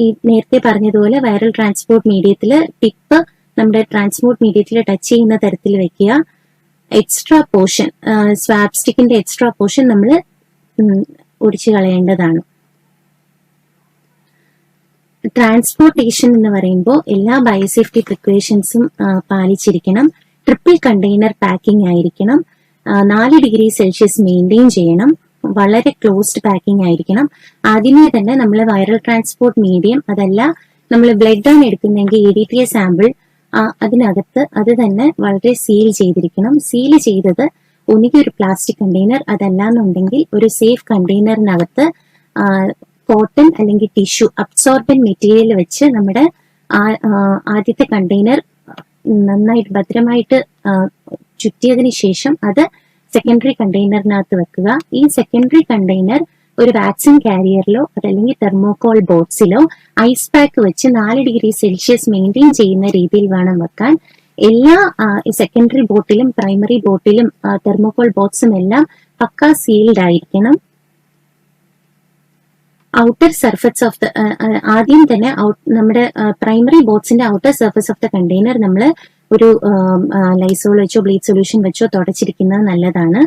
ഈ നേരത്തെ പറഞ്ഞതുപോലെ വൈറൽ ട്രാൻസ്പോർട്ട് മീഡിയത്തില് ടിപ്പ് നമ്മുടെ ട്രാൻസ്പോർട്ട് മീഡിയത്തിൽ ടച്ച് ചെയ്യുന്ന തരത്തിൽ വെക്കുക. എക്സ്ട്രാ പോർഷൻ സ്വാബ് സ്റ്റിക്കിന്റെ എക്സ്ട്രാ പോർഷൻ നമ്മൾ ഒടിച്ചു കളയേണ്ടതാണ്. ട്രാൻസ്പോർട്ടേഷൻ എന്ന് പറയുമ്പോൾ എല്ലാ ബയോസേഫ്റ്റി പ്രിക്കോഷൻസും പാലിച്ചിരിക്കണം. ട്രിപ്പിൾ കണ്ടെയ്നർ പാക്കിംഗ് ആയിരിക്കണം. 4 ഡിഗ്രി സെൽഷ്യസ് മെയിൻറ്റെയിൻ ചെയ്യണം. വളരെ ക്ലോസ്ഡ് പാക്കിംഗ് ആയിരിക്കണം. ആദ്യമേ തന്നെ നമ്മൾ വൈറൽ ട്രാൻസ്പോർട്ട് മീഡിയം, അതല്ല നമ്മൾ ബ്ലഡ് ആണ് എടുക്കുന്നെങ്കിൽ EDTA സാമ്പിൾ, അതിനകത്ത് അത് തന്നെ വളരെ സീൽ ചെയ്തിരിക്കണം. സീൽ ചെയ്തത് ഒന്നുകിൽ ഒരു പ്ലാസ്റ്റിക് കണ്ടെയ്നർ, അതല്ലാന്നുണ്ടെങ്കിൽ ഒരു സേഫ് കണ്ടെയ്നറിനകത്ത് കോട്ടൺ അല്ലെങ്കിൽ ടിഷ്യൂ അബ്സോർബൻ മെറ്റീരിയൽ വെച്ച് നമ്മുടെ ആദ്യത്തെ കണ്ടെയ്നർ നന്നായിട്ട് ഭദ്രമായിട്ട് ചുറ്റിയതിനു ശേഷം അത് സെക്കൻഡറി കണ്ടെയ്നറിനകത്ത് വെക്കുക. ഈ സെക്കൻഡറി കണ്ടെയ്നർ ഒരു വാക്സിൻ കാരിയറിലോ അതല്ലെങ്കിൽ തെർമോകോൾ ബോക്സിലോ ഐസ് പാക്ക് വെച്ച് 4 ഡിഗ്രി സെൽഷ്യസ് മെയിൻറ്റെയിൻ ചെയ്യുന്ന രീതിയിൽ വേണം വെക്കാൻ. എല്ലാ സെക്കൻഡറി ബോട്ടിലും പ്രൈമറി ബോട്ടിലും തെർമോകോൾ ബോക്സും എല്ലാം പക്കാ സീൽഡ് ആയിരിക്കണം. ഔട്ടർ സർഫസ് ഓഫ് ദ ആദ്യം തന്നെ നമ്മുടെ പ്രൈമറി ബോക്സിന്റെ outer surface of the container നമ്മൾ ഒരു ലൈസോൾ വെച്ചോ ബ്ലീച്ച് സൊല്യൂഷൻ വെച്ചോ തുടച്ചിരിക്കുന്നത് നല്ലതാണ്.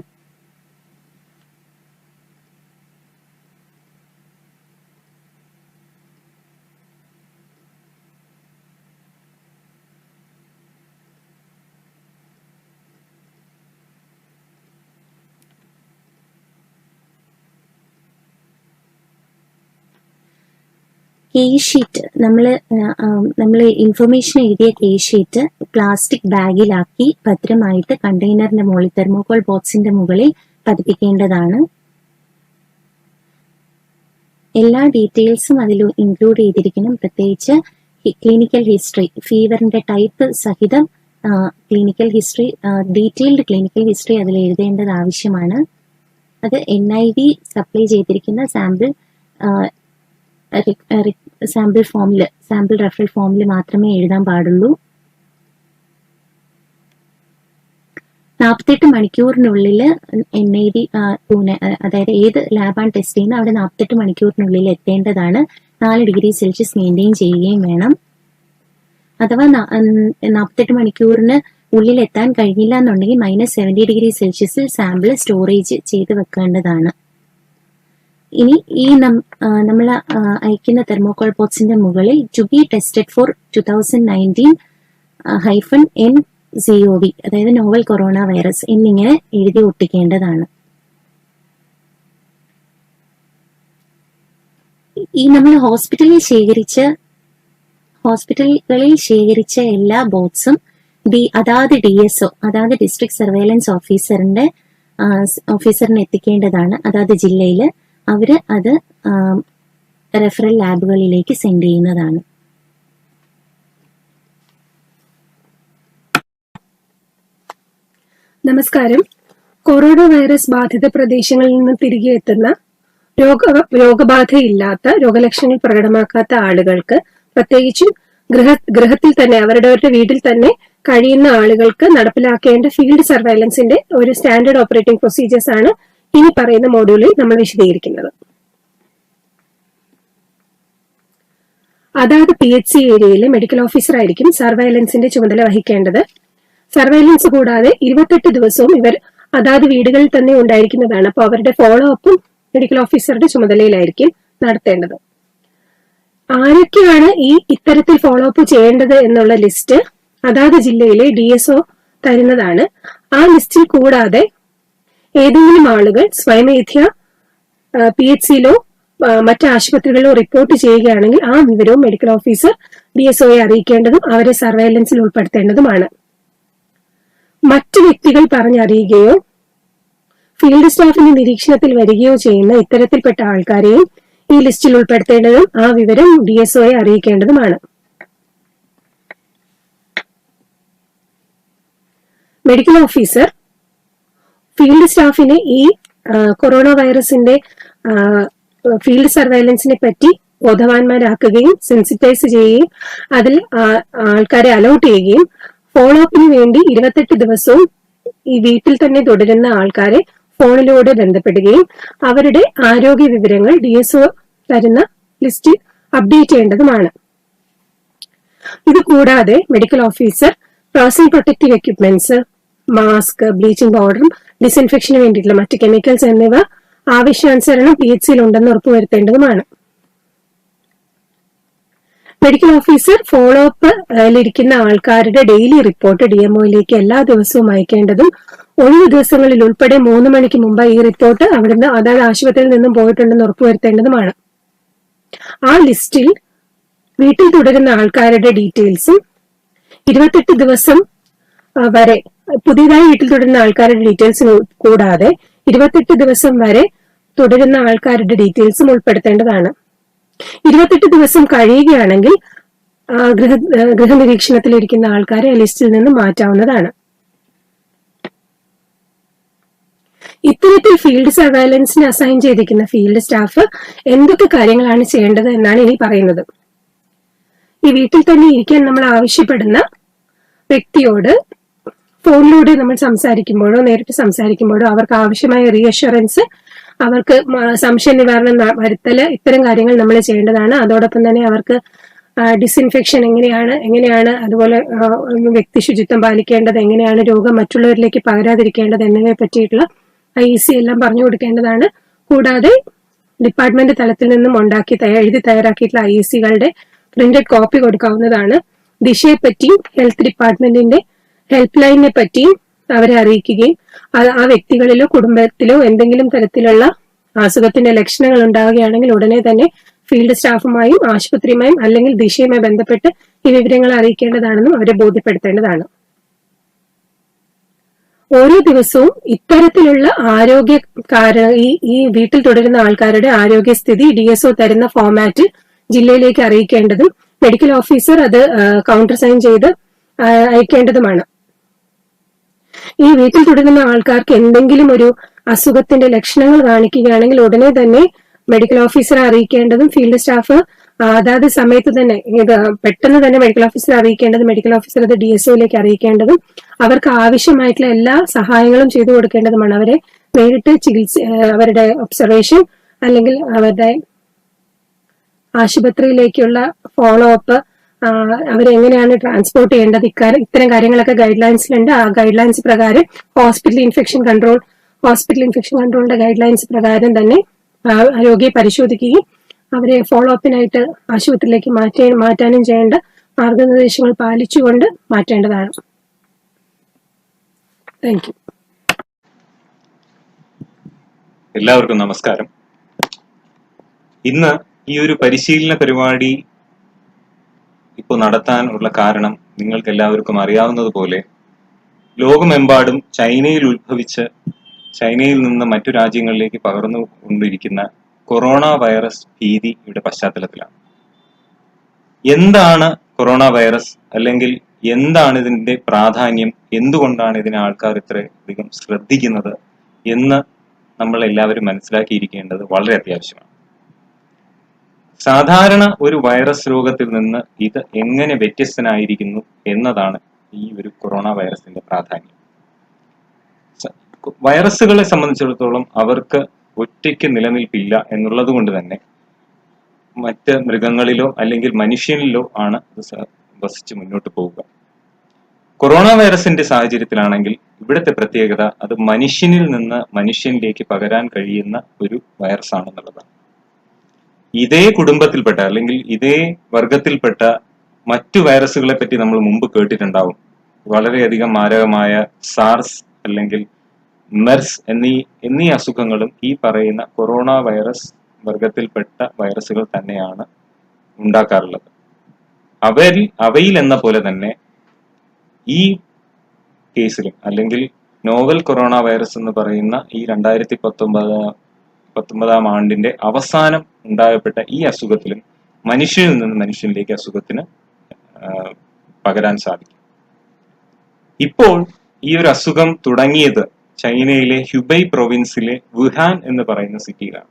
കേസ് ഷീറ്റ് നമ്മൾ ഇൻഫർമേഷൻ എഴുതിയ കേസ് ഷീറ്റ് പ്ലാസ്റ്റിക് ബാഗിലാക്കി ഭദ്രമായിട്ട് കണ്ടെയ്നറിന്റെ മുകളിൽ തെർമോകോൾ ബോക്സിന്റെ മുകളിൽ പതിപ്പിക്കേണ്ടതാണ്. എല്ലാ ഡീറ്റെയിൽസും അതിൽ ഇൻക്ലൂഡ് ചെയ്തിരിക്കണം. പ്രത്യേകിച്ച് ക്ലിനിക്കൽ ഹിസ്റ്ററി, ഫീവറിന്റെ ടൈപ്പ് സഹിതം clinical history, detailed clinical history അതിൽ എഴുതേണ്ടത് ആവശ്യമാണ്. അത് NIV സപ്ലൈ ചെയ്തിരിക്കുന്ന സാമ്പിൾ ഫോമിൽ, സാമ്പിൾ റെഫറൽ ഫോമിൽ മാത്രമേ എഴുതാൻ പാടുള്ളൂ. 48 മണിക്കൂറിനുള്ളിൽ NIV പൂനെ, അതായത് ഏത് ലാബാണ് ടെസ്റ്റ് ചെയ്യുന്നത് അവിടെ 48 മണിക്കൂറിനുള്ളിൽ എത്തേണ്ടതാണ്. 4 ഡിഗ്രി സെൽഷ്യസ് മെയിൻറ്റെയിൻ ചെയ്യുകയും വേണം. അഥവാ 48 മണിക്കൂറിന് ഉള്ളിൽ എത്താൻ കഴിഞ്ഞില്ല എന്നുണ്ടെങ്കിൽ -70 ഡിഗ്രി സെൽഷ്യസിൽ സാമ്പിൾ സ്റ്റോറേജ് ചെയ്ത് വെക്കേണ്ടതാണ്. ഇനി ഈ നമ്മൾ അയക്കുന്ന തെർമോകോൾ ബോക്സിന്റെ മുകളിൽ to B tested four 2019-NCOV, അതായത് നോവൽ കൊറോണ വൈറസ് എന്നിങ്ങനെ എഴുതി ഒട്ടിക്കേണ്ടതാണ്. ഈ നമ്മൾ ഹോസ്പിറ്റലിൽ ശേഖരിച്ച എല്ലാ ബോക്സും അതാത് DSO, അതാത് ഡിസ്ട്രിക്ട് സർവൈലൻസ് ഓഫീസറിന് എത്തിക്കേണ്ടതാണ്. അതാത് ജില്ലയിൽ അവര് അത് റെഫറൽ ലാബുകളിലേക്ക് സെൻഡ് ചെയ്യുന്നതാണ്. നമസ്കാരം. കൊറോണ വൈറസ് ബാധിത പ്രദേശങ്ങളിൽ നിന്ന് തിരികെ എത്തുന്ന രോഗബാധയില്ലാത്ത, രോഗലക്ഷണങ്ങൾ പ്രകടമാക്കാത്ത ആളുകൾക്ക്, പ്രത്യേകിച്ചും ഗൃഹത്തിൽ തന്നെ അവരുടെ വീട്ടിൽ തന്നെ കഴിയുന്ന ആളുകൾക്ക് നടപ്പിലാക്കേണ്ട ഫീൽഡ് സർവൈലൻസിന്റെ ഒരു സ്റ്റാൻഡേർഡ് ഓപ്പറേറ്റിംഗ് പ്രൊസീജിയേഴ്സ് ആണ് ഇനി പറയുന്ന മോഡ്യൂളിൽ നമ്മൾ വിശദീകരിക്കുന്നത്. അതാത് PHC ഏരിയയിലെ മെഡിക്കൽ ഓഫീസർ ആയിരിക്കും സർവൈലൻസിന്റെ ചുമതല വഹിക്കേണ്ടത്. സർവൈലൻസ് കൂടാതെ 28 ദിവസവും ഇവർ അതാത് വീടുകളിൽ തന്നെ ഉണ്ടായിരിക്കുന്നതാണ്. അപ്പോൾ അവരുടെ ഫോളോ അപ്പും മെഡിക്കൽ ഓഫീസറുടെ ചുമതലയിലായിരിക്കും നടത്തേണ്ടത്. ആരൊക്കെയാണ് ഇത്തരത്തിൽ ഫോളോ അപ്പ് ചെയ്യേണ്ടത് എന്നുള്ള ലിസ്റ്റ് അതാത് ജില്ലയിലെ DSO തരുന്നതാണ്. ആ ലിസ്റ്റിൽ കൂടാതെ ഏതെങ്കിലും ആളുകൾ സ്വയമേധ്യ PHCയിലോ മറ്റ് ആശുപത്രികളിലോ റിപ്പോർട്ട് ചെയ്യുകയാണെങ്കിൽ ആ വിവരവും മെഡിക്കൽ ഓഫീസർ DSOയെ അറിയിക്കേണ്ടതും അവരെ സർവൈലൻസിൽ ഉൾപ്പെടുത്തേണ്ടതുമാണ്. മറ്റു വ്യക്തികൾ പറഞ്ഞറിയുകയോ ഫീൽഡ് സ്റ്റാഫിന്റെ നിരീക്ഷണത്തിൽ വരികയോ ചെയ്യുന്ന ഇത്തരത്തിൽപ്പെട്ട ആൾക്കാരെയും ഈ ലിസ്റ്റിൽ ഉൾപ്പെടുത്തേണ്ടതും ആ വിവരം DSOയെ അറിയിക്കേണ്ടതുമാണ്. മെഡിക്കൽ ഓഫീസർ ഫീൽഡ് സ്റ്റാഫിനെ ഈ കൊറോണ വൈറസിന്റെ ഫീൽഡ് സർവൈലൻസിനെ പറ്റി ബോധവാന്മാരാക്കുകയും സെൻസിറ്റൈസ് ചെയ്യുകയും അതിൽ ആൾക്കാരെ അലോട്ട് ചെയ്യുകയും ഫോളോ അപ്പിന് വേണ്ടി 28 ദിവസവും ഈ വീട്ടിൽ തന്നെ തുടരുന്ന ആൾക്കാരെ ഫോണിലൂടെ ബന്ധപ്പെടുകയും അവരുടെ ആരോഗ്യ വിവരങ്ങൾ DSO തരുന്ന ലിസ്റ്റിൽ അപ്ഡേറ്റ് ചെയ്യേണ്ടതുമാണ്. ഇത് കൂടാതെ medical officer personal protective equipments, mask, bleaching പൗഡറും ഡിസ്ഇൻഫെക്ഷന് വേണ്ടിയിട്ടുള്ള മറ്റ് കെമിക്കൽസ് എന്നിവ ആവശ്യാനുസരണം PHCയിൽ ഉണ്ടെന്ന് ഉറപ്പുവരുത്തേണ്ടതുമാണ്. മെഡിക്കൽ ഓഫീസർ ഫോളോ അപ്പിലിരിക്കുന്ന ആൾക്കാരുടെ ഡെയിലി റിപ്പോർട്ട് DMOയിലേക്ക് എല്ലാ ദിവസവും അയക്കേണ്ടതും ഒഴിവ് ദിവസങ്ങളിൽ ഉൾപ്പെടെ 3 മണിക്ക് മുമ്പ് ഈ റിപ്പോർട്ട് അവിടുന്ന് അതായത് ആശുപത്രിയിൽ നിന്നും പോയിട്ടുണ്ടെന്ന് ഉറപ്പുവരുത്തേണ്ടതുമാണ്. ആ ലിസ്റ്റിൽ വീട്ടിൽ തുടരുന്ന ആൾക്കാരുടെ ഡീറ്റെയിൽസും 28 ദിവസം വരെ പുതിയതായി വീട്ടിൽ തുടരുന്ന ആൾക്കാരുടെ ഡീറ്റെയിൽസ് കൂടാതെ 28 ദിവസം വരെ തുടരുന്ന ആൾക്കാരുടെ ഡീറ്റെയിൽസും ഉൾപ്പെടുത്തേണ്ടതാണ്. 28 ദിവസം കഴിയുകയാണെങ്കിൽ ഗൃഹനിരീക്ഷണത്തിലിരിക്കുന്ന ആൾക്കാരെ ലിസ്റ്റിൽ നിന്ന് മാറ്റാവുന്നതാണ്. ഇത്തരത്തിൽ ഫീൽഡ് സർവൈലൻസിന് അസൈൻ ചെയ്തിരിക്കുന്ന ഫീൽഡ് സ്റ്റാഫ് എന്തൊക്കെ കാര്യങ്ങളാണ് ചെയ്യേണ്ടത് എന്നാണ് ഇനി പറയുന്നത്. ഈ വീട്ടിൽ തന്നെ ഇരിക്കാൻ നമ്മൾ ആവശ്യപ്പെടുന്ന വ്യക്തിയോട് ഫോണിലൂടെ നമ്മൾ സംസാരിക്കുമ്പോഴോ നേരിട്ട് സംസാരിക്കുമ്പോഴോ അവർക്ക് ആവശ്യമായ റീഅഷുറൻസ്, അവർക്ക് സംശയ നിവാരണം വരുത്തല്, ഇത്തരം കാര്യങ്ങൾ നമ്മൾ ചെയ്യേണ്ടതാണ്. അതോടൊപ്പം തന്നെ അവർക്ക് ഡിസ്ഇൻഫെക്ഷൻ എങ്ങനെയാണ് അതുപോലെ വ്യക്തി ശുചിത്വം പാലിക്കേണ്ടത്, എങ്ങനെയാണ് രോഗം മറ്റുള്ളവരിലേക്ക് പകരാതിരിക്കേണ്ടത് എന്നിവയെ പറ്റിയിട്ടുള്ള IEC എല്ലാം പറഞ്ഞു കൊടുക്കേണ്ടതാണ്. കൂടാതെ ഡിപ്പാർട്ട്മെന്റ് തലത്തിൽ നിന്നും എഴുതി തയ്യാറാക്കിയിട്ടുള്ള IECകളുടെ പ്രിന്റഡ് കോപ്പി കൊടുക്കാവുന്നതാണ്. ദിശയെ പറ്റിയും ഹെൽത്ത് ഡിപ്പാർട്ട്മെന്റിന്റെ ഹെൽപ്പ് ലൈനിനെ പറ്റിയും അവരെ അറിയിക്കുകയും ആ വ്യക്തികളിലോ കുടുംബത്തിലോ എന്തെങ്കിലും തരത്തിലുള്ള അസുഖത്തിന്റെ ലക്ഷണങ്ങൾ ഉണ്ടാവുകയാണെങ്കിൽ ഉടനെ തന്നെ ഫീൽഡ് സ്റ്റാഫുമായും ആശുപത്രിയുമായും അല്ലെങ്കിൽ ദിശയുമായി ബന്ധപ്പെട്ട് ഈ വിവരങ്ങൾ അറിയിക്കേണ്ടതാണെന്നും അവരെ ബോധ്യപ്പെടുത്തേണ്ടതാണ്. ഓരോ ദിവസവും ഇത്തരത്തിലുള്ള ഈ വീട്ടിൽ തുടരുന്ന ആൾക്കാരുടെ ആരോഗ്യസ്ഥിതി DSO തരുന്ന ഫോമാറ്റ് ജില്ലയിലേക്ക് അറിയിക്കേണ്ടതും മെഡിക്കൽ ഓഫീസർ അത് കൗണ്ടർ സൈൻ ചെയ്ത് അയക്കേണ്ടതുമാണ്. ഈ വീട്ടിൽ തുടരുന്ന ആൾക്കാർക്ക് എന്തെങ്കിലും ഒരു അസുഖത്തിന്റെ ലക്ഷണങ്ങൾ കാണിക്കുകയാണെങ്കിൽ ഉടനെ തന്നെ മെഡിക്കൽ ഓഫീസറെ അറിയിക്കേണ്ടതും ഫീൽഡ് സ്റ്റാഫ് അതാത് സമയത്ത് തന്നെ പെട്ടെന്ന് തന്നെ മെഡിക്കൽ ഓഫീസറെ അറിയിക്കേണ്ടതും മെഡിക്കൽ ഓഫീസർ അത് DSOയിലേക്ക് അറിയിക്കേണ്ടതും അവർക്ക് ആവശ്യമായിട്ടുള്ള എല്ലാ സഹായങ്ങളും ചെയ്തു കൊടുക്കേണ്ടതുമാണ്. അവരെ നേരിട്ട് അവരുടെ ഒബ്സർവേഷൻ അല്ലെങ്കിൽ അവരുടെ ആശുപത്രിയിലേക്കുള്ള ഫോളോ അപ്പ്, അവരെങ്ങനെയാണ് ട്രാൻസ്പോർട്ട് ചെയ്യേണ്ടത്, ഇത്തരം കാര്യങ്ങളൊക്കെ ഗൈഡ് ലൈൻസിലുണ്ട്. ആ ഗൈഡ് ലൈൻസ് പ്രകാരം ഹോസ്പിറ്റൽ ഇൻഫെക്ഷൻ കൺട്രോളിന്റെ ഗൈഡ് ലൈൻസ് പ്രകാരം തന്നെ രോഗിയെ പരിശോധിക്കുകയും അവരെ ഫോളോ അപ്പിനായിട്ട് ആശുപത്രിയിലേക്ക് മാറ്റാനും ചെയ്യേണ്ട മാർഗനിർദ്ദേശങ്ങൾ പാലിച്ചുകൊണ്ട് മാറ്റേണ്ടതാണ്. Thank you. എല്ലാവർക്കും നമസ്കാരം. ഇന്ന് ഈ ഒരു പരിശീലന പരിപാടി ഇപ്പോൾ നടത്താനുള്ള കാരണം നിങ്ങൾക്ക് എല്ലാവർക്കും അറിയാവുന്നതുപോലെ ലോകമെമ്പാടും ചൈനയിൽ ഉത്ഭവിച്ച് ചൈനയിൽ നിന്ന് മറ്റു രാജ്യങ്ങളിലേക്ക് പകർന്നു കൊണ്ടിരിക്കുന്ന കൊറോണ വൈറസ് ഭീതിയുടെ പശ്ചാത്തലത്തിലാണ്. എന്താണ് കൊറോണ വൈറസ്, അല്ലെങ്കിൽ എന്താണ് ഇതിന്റെ പ്രാധാന്യം, എന്തുകൊണ്ടാണ് ഇതിനെ ആൾക്കാർ ഇത്രയധികം ശ്രദ്ധിക്കുന്നത് എന്ന് നമ്മൾ എല്ലാവരും മനസ്സിലാക്കിയിരിക്കേണ്ടത് വളരെ അത്യാവശ്യമാണ്. സാധാരണ ഒരു വൈറസ് രോഗത്തിൽ നിന്ന് ഇത് എങ്ങനെ വ്യത്യസ്തനായിരിക്കുന്നു എന്നതാണ് ഈ ഒരു കൊറോണ വൈറസിന്റെ പ്രാധാന്യം. വൈറസുകളെ സംബന്ധിച്ചിടത്തോളം അവർക്ക് ഒറ്റയ്ക്ക് നിലനിൽപ്പില്ല എന്നുള്ളത് കൊണ്ട് തന്നെ മറ്റ് മൃഗങ്ങളിലോ അല്ലെങ്കിൽ മനുഷ്യനിലോ ആണ് ഇത് വസിച്ച് മുന്നോട്ട് പോവുക. കൊറോണ വൈറസിന്റെ സാഹചര്യത്തിലാണെങ്കിൽ ഇവിടുത്തെ പ്രത്യേകത അത് മനുഷ്യനിൽ നിന്ന് മനുഷ്യനിലേക്ക് പകരാൻ കഴിയുന്ന ഒരു വൈറസ് ആണെന്നുള്ളതാണ്. ഇതേ കുടുംബത്തിൽപ്പെട്ട അല്ലെങ്കിൽ ഇതേ വർഗത്തിൽപ്പെട്ട മറ്റു വൈറസുകളെ പറ്റി നമ്മൾ മുമ്പ് കേട്ടിട്ടുണ്ടാവും. വളരെയധികം മാരകമായ സാർസ് അല്ലെങ്കിൽ മെർസ് എന്നീ അസുഖങ്ങളും ഈ പറയുന്ന കൊറോണ വൈറസ് വർഗത്തിൽപ്പെട്ട വൈറസുകൾ തന്നെയാണ് ഉണ്ടാക്കാറുള്ളത്. അവയിൽ എന്ന പോലെ തന്നെ ഈ കേസിലും അല്ലെങ്കിൽ നോവൽ കൊറോണ വൈറസ് എന്ന് പറയുന്ന ഈ 2019 ആണ്ടിന്റെ അവസാനം ഉണ്ടാകപ്പെട്ട ഈ അസുഖത്തിലും മനുഷ്യനിൽ നിന്ന് മനുഷ്യനിലേക്ക് അസുഖത്തിന് പകരാൻ സാധിക്കും. ഇപ്പോൾ ഈ ഒരു അസുഖം തുടങ്ങിയത് ചൈനയിലെ ഹ്യുബൈ പ്രൊവിൻസിലെ വുഹാൻ എന്ന് പറയുന്ന സിറ്റിയിലാണ്.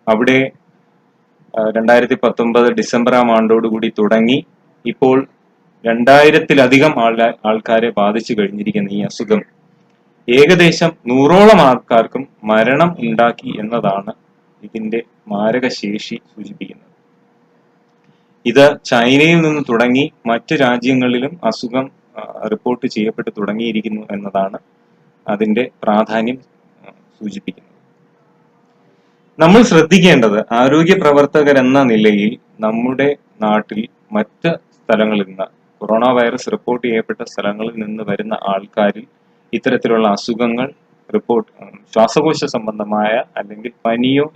അവിടെ 2019 ഡിസംബർ ആണ്ടോടുകൂടി തുടങ്ങി ഇപ്പോൾ 2000-ലധികം ആൾക്കാരെ ബാധിച്ചു കഴിഞ്ഞിരിക്കുന്ന ഈ അസുഖം ഏകദേശം 100ഓളം ആൾക്കാർക്കും മരണം ഉണ്ടാക്കി എന്നതാണ് ഇതിന്റെ മാരകശേഷി സൂചിപ്പിക്കുന്നത്. ഇത് ചൈനയിൽ നിന്ന് തുടങ്ങി മറ്റ് രാജ്യങ്ങളിലും അസുഖം റിപ്പോർട്ട് ചെയ്യപ്പെട്ട് തുടങ്ങിയിരിക്കുന്നു എന്നതാണ് അതിന്റെ പ്രാധാന്യം സൂചിപ്പിക്കുന്നത്. നമ്മൾ ശ്രദ്ധിക്കേണ്ടത്, ആരോഗ്യ പ്രവർത്തകരെന്ന നിലയിൽ നമ്മുടെ നാട്ടിൽ മറ്റ് സ്ഥലങ്ങളിൽ നിന്ന് കൊറോണ വൈറസ് റിപ്പോർട്ട് ചെയ്യപ്പെട്ട സ്ഥലങ്ങളിൽ നിന്ന് വരുന്ന ആൾക്കാരിൽ ഇത്തരത്തിലുള്ള അസുഖങ്ങൾ ശ്വാസകോശ സംബന്ധമായ അല്ലെങ്കിൽ പനിയോ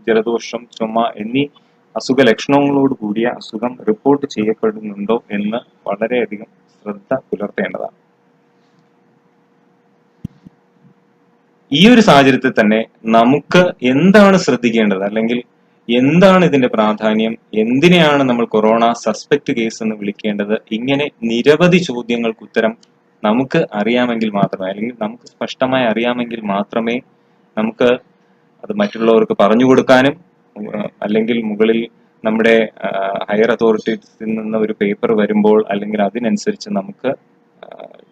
ജലദോഷം, ചുമ എന്നീ അസുഖ ലക്ഷണങ്ങളോട് കൂടിയ അസുഖം റിപ്പോർട്ട് ചെയ്യപ്പെടുന്നുണ്ടോ എന്ന് വളരെയധികം ശ്രദ്ധ പുലർത്തേണ്ടതാണ്. ഈ ഒരു സാഹചര്യത്തിൽ തന്നെ നമുക്ക് എന്താണ് ശ്രദ്ധിക്കേണ്ടത്, അല്ലെങ്കിൽ എന്താണ് ഇതിന്റെ പ്രാധാന്യം, എന്തിനെയാണ് നമ്മൾ കൊറോണ സസ്പെക്ട് കേസ് എന്ന് വിളിക്കേണ്ടത്, ഇങ്ങനെ നിരവധി ചോദ്യങ്ങൾക്ക് ഉത്തരം നമുക്ക് അറിയാമെങ്കിൽ മാത്രമേ, അല്ലെങ്കിൽ നമുക്ക് സ്പഷ്ടമായി അറിയാമെങ്കിൽ മാത്രമേ നമുക്ക് അത് മറ്റുള്ളവർക്ക് പറഞ്ഞു കൊടുക്കാനും അല്ലെങ്കിൽ മുകളിൽ നമ്മുടെ ഹയർ അതോറിറ്റീസിൽ നിന്ന് ഒരു പേപ്പർ വരുമ്പോൾ അല്ലെങ്കിൽ അതിനനുസരിച്ച് നമുക്ക്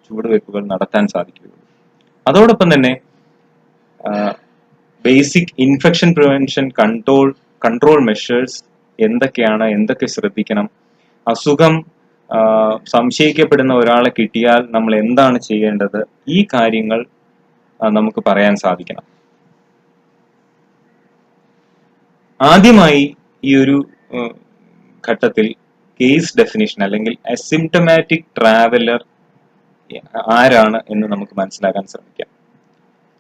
ചുവടുവയ്പ്പുകൾ നടത്താൻ സാധിക്കുകയുള്ളൂ. അതോടൊപ്പം തന്നെ basic infection prevention control measures എന്തൊക്കെയാണ്, എന്തൊക്കെ ശ്രദ്ധിക്കണം, അസുഖം സംശയിക്കപ്പെടുന്ന ഒരാളെ കിട്ടിയാൽ നമ്മൾ എന്താണ് ചെയ്യേണ്ടത്, ഈ കാര്യങ്ങൾ നമുക്ക് പറയാൻ സാധിക്കണം. ആദ്യമായി ഈ ഒരു ഘട്ടത്തിൽ കേസ് ഡെഫിനിഷൻ അല്ലെങ്കിൽ അസിംപ്റ്റമാറ്റിക് ട്രാവലർ ആരാണ് എന്ന് നമുക്ക് മനസ്സിലാക്കാൻ ശ്രമിക്കാം.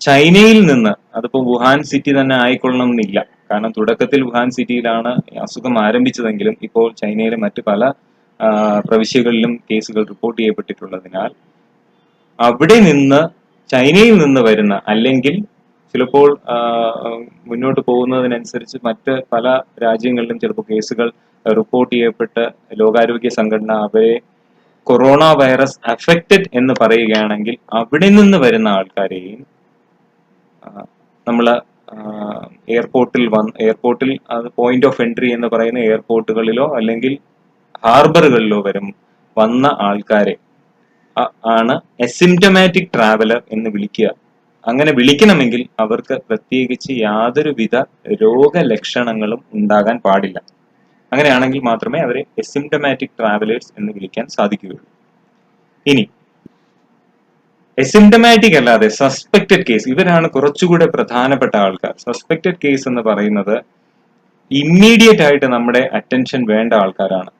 ചൈനയിൽ നിന്ന്, അതിപ്പോ വുഹാൻ സിറ്റി തന്നെ ആയിക്കൊള്ളണം എന്നില്ല, കാരണം തുടക്കത്തിൽ വുഹാൻ സിറ്റിയിലാണ് അസുഖം ആരംഭിച്ചതെങ്കിലും ഇപ്പോൾ ചൈനയിലെ മറ്റ് പല പ്രവിശ്യകളിലും കേസുകൾ റിപ്പോർട്ട് ചെയ്യപ്പെട്ടിട്ടുള്ളതിനാൽ അവിടെ നിന്ന് ചൈനയിൽ നിന്ന് വരുന്ന അല്ലെങ്കിൽ ചിലപ്പോൾ മുന്നോട്ട് പോകുന്നതിനനുസരിച്ച് മറ്റ് പല രാജ്യങ്ങളിലും ചിലപ്പോൾ കേസുകൾ റിപ്പോർട്ട് ചെയ്യപ്പെട്ട് ലോകാരോഗ്യ സംഘടന അവരെ കൊറോണ വൈറസ് അഫക്റ്റഡ് എന്ന് പറയുകയാണെങ്കിൽ അവിടെ നിന്ന് വരുന്ന ആൾക്കാരെയും നമ്മൾ എയർപോർട്ടിൽ പോയിന്റ് ഓഫ് എൻട്രി എന്ന് പറയുന്ന എയർപോർട്ടുകളിലോ അല്ലെങ്കിൽ ഹാർബറുകളിലോ വന്ന ആൾക്കാരെ ആണ് അസിംറ്റമാറ്റിക് ട്രാവലർ എന്ന് വിളിക്കുക. അങ്ങനെ വിളിക്കണമെങ്കിൽ അവർക്ക് പ്രത്യേകിച്ച് യാതൊരുവിധ രോഗലക്ഷണങ്ങളും ഉണ്ടാകാൻ പാടില്ല. അങ്ങനെയാണെങ്കിൽ മാത്രമേ അവരെ അസിംറ്റമാറ്റിക് ട്രാവലേഴ്സ് എന്ന് വിളിക്കാൻ സാധിക്കുകയുള്ളൂ. ഇനി അസിംറ്റമാറ്റിക് അല്ലാതെ സസ്പെക്റ്റഡ് കേസ്, ഇവരാണ് കുറച്ചുകൂടെ പ്രധാനപ്പെട്ട ആൾക്കാർ. സസ്പെക്റ്റഡ് കേസ് എന്ന് പറയുന്നത് ഇമ്മീഡിയറ്റ് ആയിട്ട് നമ്മുടെ അറ്റൻഷൻ വേണ്ട ആൾക്കാരാണ്.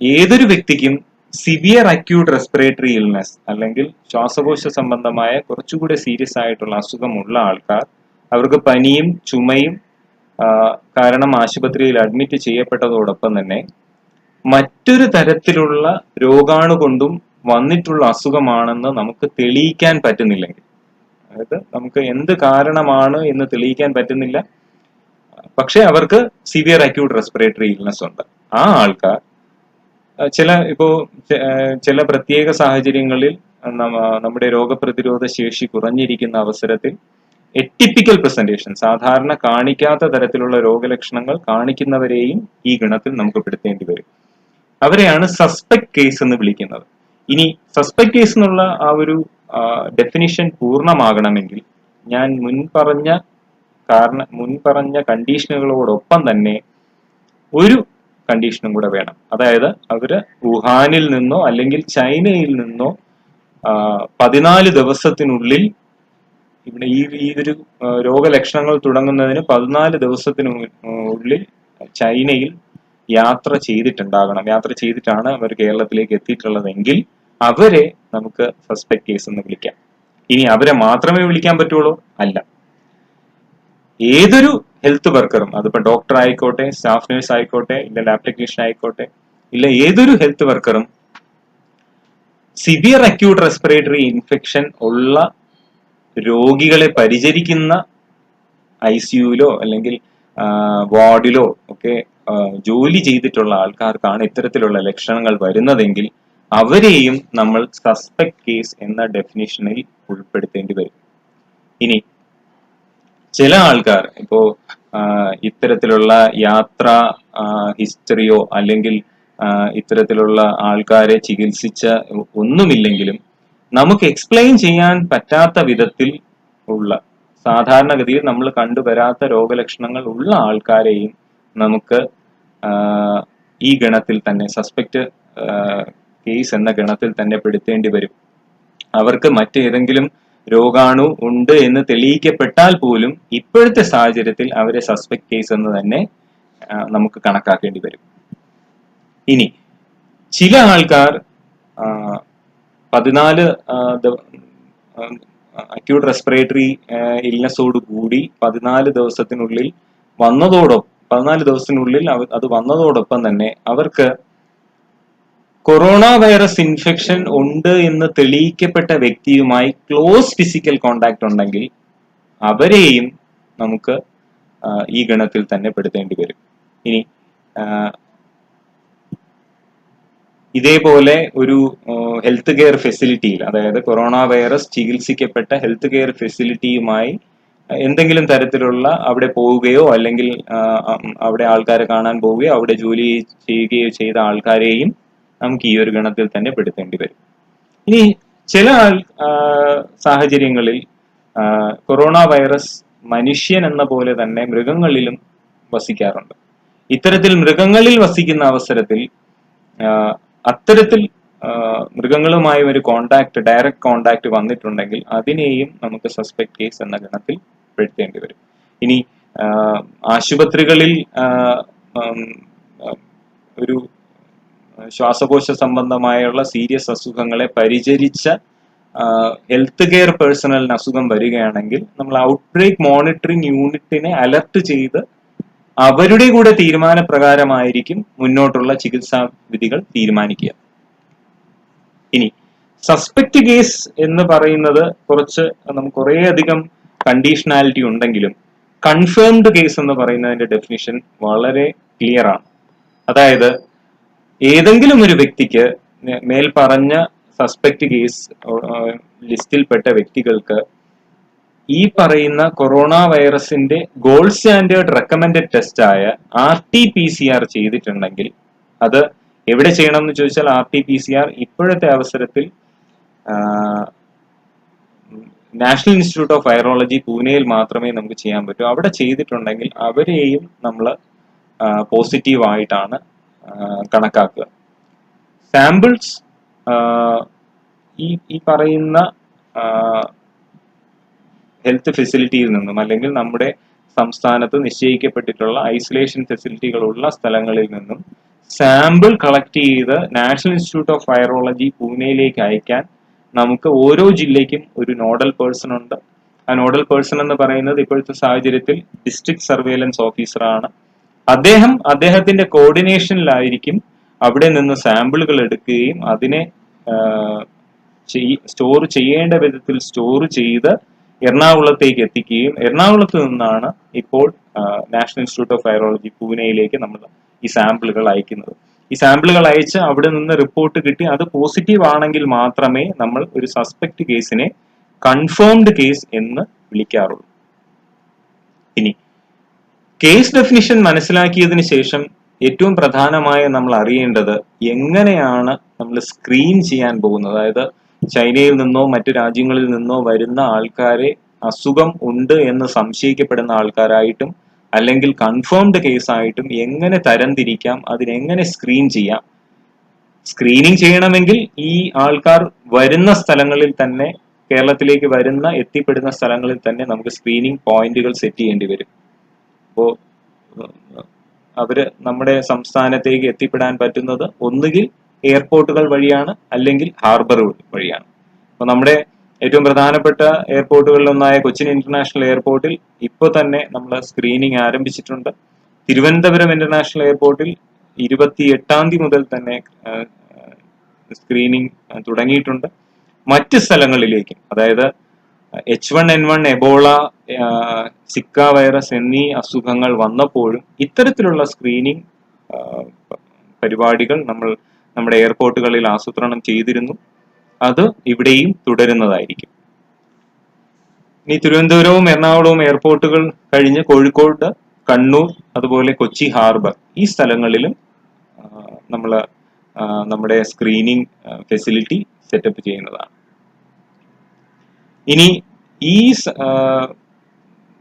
ഏതൊരു വ്യക്തിക്കും സിവിയർ അക്യൂട്ട് റെസ്പിറേറ്ററി ഇൽനെസ് അല്ലെങ്കിൽ ശ്വാസകോശ സംബന്ധമായ കുറച്ചുകൂടെ സീരിയസ് ആയിട്ടുള്ള അസുഖമുള്ള ആൾക്കാർ, അവർക്ക് പനിയും ചുമയും കാരണം ആശുപത്രിയിൽ അഡ്മിറ്റ് ചെയ്യപ്പെട്ടതോടൊപ്പം തന്നെ മറ്റൊരു തരത്തിലുള്ള രോഗാണു കൊണ്ടും വന്നിട്ടുള്ള അസുഖമാണെന്ന് നമുക്ക് തെളിയിക്കാൻ പറ്റുന്നില്ലെങ്കിൽ, അതായത് നമുക്ക് എന്ത് കാരണമാണ് എന്ന് തെളിയിക്കാൻ പറ്റുന്നില്ല, പക്ഷെ അവർക്ക് സിവിയർ അക്യൂട്ട് റെസ്പിറേറ്ററി ഇൽനെസ് ഉണ്ട്, ആ ആൾക്കാർ ചില പ്രത്യേക സാഹചര്യങ്ങളിൽ നമ്മുടെ രോഗപ്രതിരോധ ശേഷി കുറഞ്ഞിരിക്കുന്ന അവസരത്തിൽ എറ്റിപ്പിക്കൽ പ്രസന്റേഷൻ, സാധാരണ കാണിക്കാത്ത തരത്തിലുള്ള രോഗലക്ഷണങ്ങൾ കാണിക്കുന്നവരെയും ഈ ഗണത്തിൽ നമുക്ക് പെടുത്തേണ്ടി വരും. അവരെയാണ് സസ്പെക്ട് കേസ് എന്ന് വിളിക്കുന്നത്. ഇനി സസ്പെക്ട് കേസ് എന്നുള്ള ആ ഒരു ഡെഫിനിഷൻ പൂർണ്ണമാകണമെങ്കിൽ ഞാൻ മുൻപറഞ്ഞ കണ്ടീഷനുകളോടൊപ്പം തന്നെ ഒരു കണ്ടീഷനും കൂടെ വേണം. അതായത് അവര് വുഹാനിൽ നിന്നോ അല്ലെങ്കിൽ ചൈനയിൽ നിന്നോ 14 ദിവസത്തിനുള്ളിൽ, ഇവിടെ ഈ ഒരു രോഗലക്ഷണങ്ങൾ തുടങ്ങുന്നതിന് 14 ദിവസത്തിനുള്ളിൽ ചൈനയിൽ യാത്ര ചെയ്തിട്ടുണ്ടാകണം. യാത്ര ചെയ്തിട്ടാണ് അവർ കേരളത്തിലേക്ക് എത്തിയിട്ടുള്ളതെങ്കിൽ അവരെ നമുക്ക് സസ്പെക്ട് കേസ് എന്ന് വിളിക്കാം. ഇനി അവരെ മാത്രമേ വിളിക്കാൻ പറ്റുള്ളൂ? അല്ല, ഏതൊരു ഹെൽത്ത് വർക്കറും, അതിപ്പോ ഡോക്ടർ ആയിക്കോട്ടെ, സ്റ്റാഫ് നേഴ്സ് ആയിക്കോട്ടെ, ഇല്ല ലാബ് ടെക്നീഷ്യൻ ആയിക്കോട്ടെ, ഇല്ല ഏതൊരു ഹെൽത്ത് വർക്കറും സിവിയർ അക്യൂട്ട് റെസ്പിറേറ്ററി ഇൻഫെക്ഷൻ ഉള്ള രോഗികളെ പരിചരിക്കുന്ന ICUയിലോ അല്ലെങ്കിൽ വാർഡിലോ ഒക്കെ ജോലി ചെയ്തിട്ടുള്ള ആൾക്കാർക്കാണ് ഇത്തരത്തിലുള്ള ലക്ഷണങ്ങൾ വരുന്നതെങ്കിൽ അവരെയും നമ്മൾ സസ്പെക്ട് കേസ് എന്ന ഡെഫിനിഷനിൽ ഉൾപ്പെടുത്തേണ്ടി വരും. ഇനി ചില ആൾക്കാർ ഇപ്പോ ഇത്തരത്തിലുള്ള യാത്രാ ഹിസ്റ്ററിയോ അല്ലെങ്കിൽ ഇത്തരത്തിലുള്ള ആൾക്കാരെ ചികിത്സിച്ച ഒന്നുമില്ലെങ്കിലും നമുക്ക് എക്സ്പ്ലെയിൻ ചെയ്യാൻ പറ്റാത്ത വിധത്തിൽ ഉള്ള, സാധാരണഗതിയിൽ നമ്മൾ കണ്ടുവരാത്ത രോഗലക്ഷണങ്ങൾ ഉള്ള ആൾക്കാരെയും നമുക്ക് ഈ ഗണത്തിൽ തന്നെ, സസ്പെക്ട് കേസ് എന്ന ഗണത്തിൽ തന്നെ പെടുത്തേണ്ടി വരും. അവർക്ക് മറ്റേതെങ്കിലും രോഗാണു ഉണ്ട് എന്ന് തെളിയിക്കപ്പെട്ടാൽ പോലും ഇപ്പോഴത്തെ സാഹചര്യത്തിൽ അവരെ സസ്പെക്ട് കേസ് എന്ന് തന്നെ നമുക്ക് കണക്കാക്കേണ്ടി വരും. ഇനി ചില ആൾക്കാർ 14 അക്യൂട്ട് റെസ്പിറേറ്ററി ഇൽനെസ്സോട് കൂടി 14 ദിവസത്തിനുള്ളിൽ അത് വന്നതോടൊപ്പം തന്നെ അവർക്ക് കൊറോണ വൈറസ് ഇൻഫെക്ഷൻ ഉണ്ട് എന്ന് തെളിയിക്കപ്പെട്ട വ്യക്തിയുമായി ക്ലോസ് ഫിസിക്കൽ കോണ്ടാക്ട് ഉണ്ടെങ്കിൽ അവരെയും നമുക്ക് ഈ ഗണത്തിൽ തന്നെ പെടുത്തേണ്ടി വരും. ഇനി ഇതേപോലെ ഒരു ഹെൽത്ത് കെയർ ഫെസിലിറ്റിയിൽ, അതായത് കൊറോണ വൈറസ് ചികിത്സിക്കപ്പെട്ട ഹെൽത്ത് കെയർ ഫെസിലിറ്റിയുമായി എന്തെങ്കിലും തരത്തിലുള്ള അവിടെ പോവുകയോ അല്ലെങ്കിൽ അവിടെ ആൾക്കാരെ കാണാൻ പോവുകയോ അവിടെ ജോലി ചെയ്യുകയോ ചെയ്ത ആൾക്കാരെയും നമുക്ക് ഈ ഒരു ഗണത്തിൽ തന്നെ പെടുത്തേണ്ടി വരും. ഇനി ചില സാഹചര്യങ്ങളിൽ കൊറോണ വൈറസ് മനുഷ്യൻ എന്ന പോലെ തന്നെ മൃഗങ്ങളിലും വസിക്കാറുണ്ട്. ഇത്തരത്തിൽ മൃഗങ്ങളിൽ വസിക്കുന്ന അവസരത്തിൽ അത്തരത്തിൽ മൃഗങ്ങളുമായി ഒരു ഡയറക്റ്റ് കോണ്ടാക്ട് വന്നിട്ടുണ്ടെങ്കിൽ അതിനെയും നമുക്ക് സസ്പെക്ട് കേസ് എന്ന ഗണത്തിൽ പെടുത്തേണ്ടി വരും. ഇനി ആശുപത്രികളിൽ ഒരു ശ്വാസകോശ സംബന്ധമായുള്ള സീരിയസ് അസുഖങ്ങളെ പരിചരിച്ച ഹെൽത്ത് കെയർ പേഴ്സണലിന് അസുഖം വരികയാണെങ്കിൽ നമ്മൾ ഔട്ട്ബ്രേക്ക് മോണിറ്ററിംഗ് യൂണിറ്റിനെ അലർട്ട് ചെയ്ത് അവരുടെ കൂടെ തീരുമാനപ്രകാരമായിരിക്കും മുന്നോട്ടുള്ള ചികിത്സാ വിധികൾ തീരുമാനിക്കുക. ഇനി സസ്പെക്ട് കേസ് എന്ന് പറയുന്നത് നമുക്ക് കുറേയധികം കണ്ടീഷണാലിറ്റി ഉണ്ടെങ്കിലും കൺഫേംഡ് കേസ് എന്ന് പറയുന്നതിന്റെ ഡെഫിനിഷൻ വളരെ ക്ലിയർ ആണ്. അതായത് ഏതെങ്കിലും ഒരു വ്യക്തിക്ക് മേൽപ്പറഞ്ഞ സസ്പെക്ട് കേസ് ലിസ്റ്റിൽപ്പെട്ട വ്യക്തികൾക്ക് ഈ പറയുന്ന കൊറോണ വൈറസിന്റെ ഗോൾഡ് സ്റ്റാൻഡേർഡ് റെക്കമെൻഡഡ് ടെസ്റ്റ് ആയ RT-PCR ചെയ്തിട്ടുണ്ടെങ്കിൽ അത് എവിടെ ചെയ്യണം എന്ന് ചോദിച്ചാൽ RT-PCR ഇപ്പോഴത്തെ അവസരത്തിൽ നാഷണൽ ഇൻസ്റ്റിറ്റ്യൂട്ട് ഓഫ് വൈറോളജി പൂനെയിൽ മാത്രമേ നമുക്ക് ചെയ്യാൻ പറ്റൂ. അവിടെ ചെയ്തിട്ടുണ്ടെങ്കിൽ അവരെയും നമ്മൾ പോസിറ്റീവ് ആയിട്ടാണ് കണക്കാക്കുക. സാമ്പിൾസ് ഈ പറയുന്ന ഹെൽത്ത് ഫെസിലിറ്റിയിൽ നിന്നും അല്ലെങ്കിൽ നമ്മുടെ സംസ്ഥാനത്ത് നിശ്ചയിക്കപ്പെട്ടിട്ടുള്ള ഐസൊലേഷൻ ഫെസിലിറ്റികളുള്ള സ്ഥലങ്ങളിൽ നിന്നും സാമ്പിൾ കളക്ട് ചെയ്ത് നാഷണൽ ഇൻസ്റ്റിറ്റ്യൂട്ട് ഓഫ് വൈറോളജി പൂനെയിലേക്ക് അയക്കാൻ നമുക്ക് ഓരോ ജില്ലയ്ക്കും ഒരു നോഡൽ പേഴ്സൺ ഉണ്ട്. ആ നോഡൽ പേഴ്സൺ എന്ന് പറയുന്നത് ഇപ്പോഴത്തെ സാഹചര്യത്തിൽ ഡിസ്ട്രിക്ട് സർവേലൻസ് ഓഫീസറാണ്. അദ്ദേഹത്തിന്റെ കോർഡിനേഷനിലായിരിക്കും അവിടെ നിന്ന് സാമ്പിളുകൾ എടുക്കുകയും അതിനെ സ്റ്റോർ ചെയ്യേണ്ട വിധത്തിൽ സ്റ്റോർ ചെയ്ത് എറണാകുളത്തേക്ക് എത്തിക്കുകയും എറണാകുളത്ത് നിന്നാണ് ഇപ്പോൾ നാഷണൽ ഇൻസ്റ്റിറ്റ്യൂട്ട് ഓഫ് വൈറോളജി പൂനെയിലേക്ക് നമ്മൾ ഈ സാമ്പിളുകൾ അയക്കുന്നത്. ഈ സാമ്പിളുകൾ അയച്ച് അവിടെ നിന്ന് റിപ്പോർട്ട് കിട്ടി അത് പോസിറ്റീവ് ആണെങ്കിൽ മാത്രമേ നമ്മൾ ഒരു സസ്പെക്ട് കേസിനെ കൺഫേംഡ് കേസ് എന്ന് വിളിക്കാറുള്ളൂ. ഇനി കേസ് ഡെഫിനിഷൻ മനസ്സിലാക്കിയതിന് ശേഷം ഏറ്റവും പ്രധാനമായി നമ്മൾ അറിയേണ്ടത് എങ്ങനെയാണ് നമ്മൾ സ്ക്രീൻ ചെയ്യാൻ പോകുന്നത്. അതായത് ചൈനയിൽ നിന്നോ മറ്റു രാജ്യങ്ങളിൽ നിന്നോ വരുന്ന ആൾക്കാരെ അസുഖം ഉണ്ട് എന്ന് സംശയിക്കപ്പെടുന്ന ആൾക്കാരായിട്ടും അല്ലെങ്കിൽ കൺഫേംഡ് കേസായിട്ടും എങ്ങനെ തരംതിരിക്കാം, അതിനെങ്ങനെ സ്ക്രീൻ ചെയ്യാം. സ്ക്രീനിങ് ചെയ്യണമെങ്കിൽ ഈ ആൾക്കാർ വരുന്ന സ്ഥലങ്ങളിൽ തന്നെ, കേരളത്തിലേക്ക് എത്തിപ്പെടുന്ന സ്ഥലങ്ങളിൽ തന്നെ നമുക്ക് സ്ക്രീനിങ് പോയിന്റുകൾ സെറ്റ് ചെയ്യേണ്ടി വരും. അപ്പോൾ അവര് നമ്മുടെ സംസ്ഥാനത്തേക്ക് എത്തിപ്പെടാൻ പറ്റുന്നത് ഒന്നുകിൽ എയർപോർട്ടുകൾ വഴിയാണ് അല്ലെങ്കിൽ ഹാർബറുകൾ വഴിയാണ്. അപ്പൊ നമ്മുടെ ഏറ്റവും പ്രധാനപ്പെട്ട എയർപോർട്ടുകളിലൊന്നായ കൊച്ചിൻ ഇന്റർനാഷണൽ എയർപോർട്ടിൽ ഇപ്പോൾ തന്നെ നമ്മൾ സ്ക്രീനിങ് ആരംഭിച്ചിട്ടുണ്ട്. തിരുവനന്തപുരം ഇന്റർനാഷണൽ എയർപോർട്ടിൽ 28-ാം തീയതി മുതൽ തന്നെ സ്ക്രീനിങ് തുടങ്ങിയിട്ടുണ്ട്. മറ്റ് സ്ഥലങ്ങളിലേക്കും, അതായത് H1N1, എബോള, സിക്ക വൈറസ് എന്നീ അസുഖങ്ങൾ വന്നപ്പോഴും ഇത്തരത്തിലുള്ള സ്ക്രീനിങ് പരിപാടികൾ നമ്മൾ നമ്മുടെ എയർപോർട്ടുകളിൽ ആസൂത്രണം ചെയ്തിരുന്നു. അത് ഇവിടെയും തുടരുന്നതായിരിക്കും. ഇനി തിരുവനന്തപുരവും എറണാകുളവും എയർപോർട്ടുകൾ കഴിഞ്ഞ് കോഴിക്കോട്, കണ്ണൂർ, അതുപോലെ കൊച്ചി ഹാർബർ ഈ സ്ഥലങ്ങളിലും നമ്മൾ നമ്മുടെ സ്ക്രീനിങ് ഫെസിലിറ്റി സെറ്റപ്പ് ചെയ്യുന്നതാണ്. ഇനി ഈ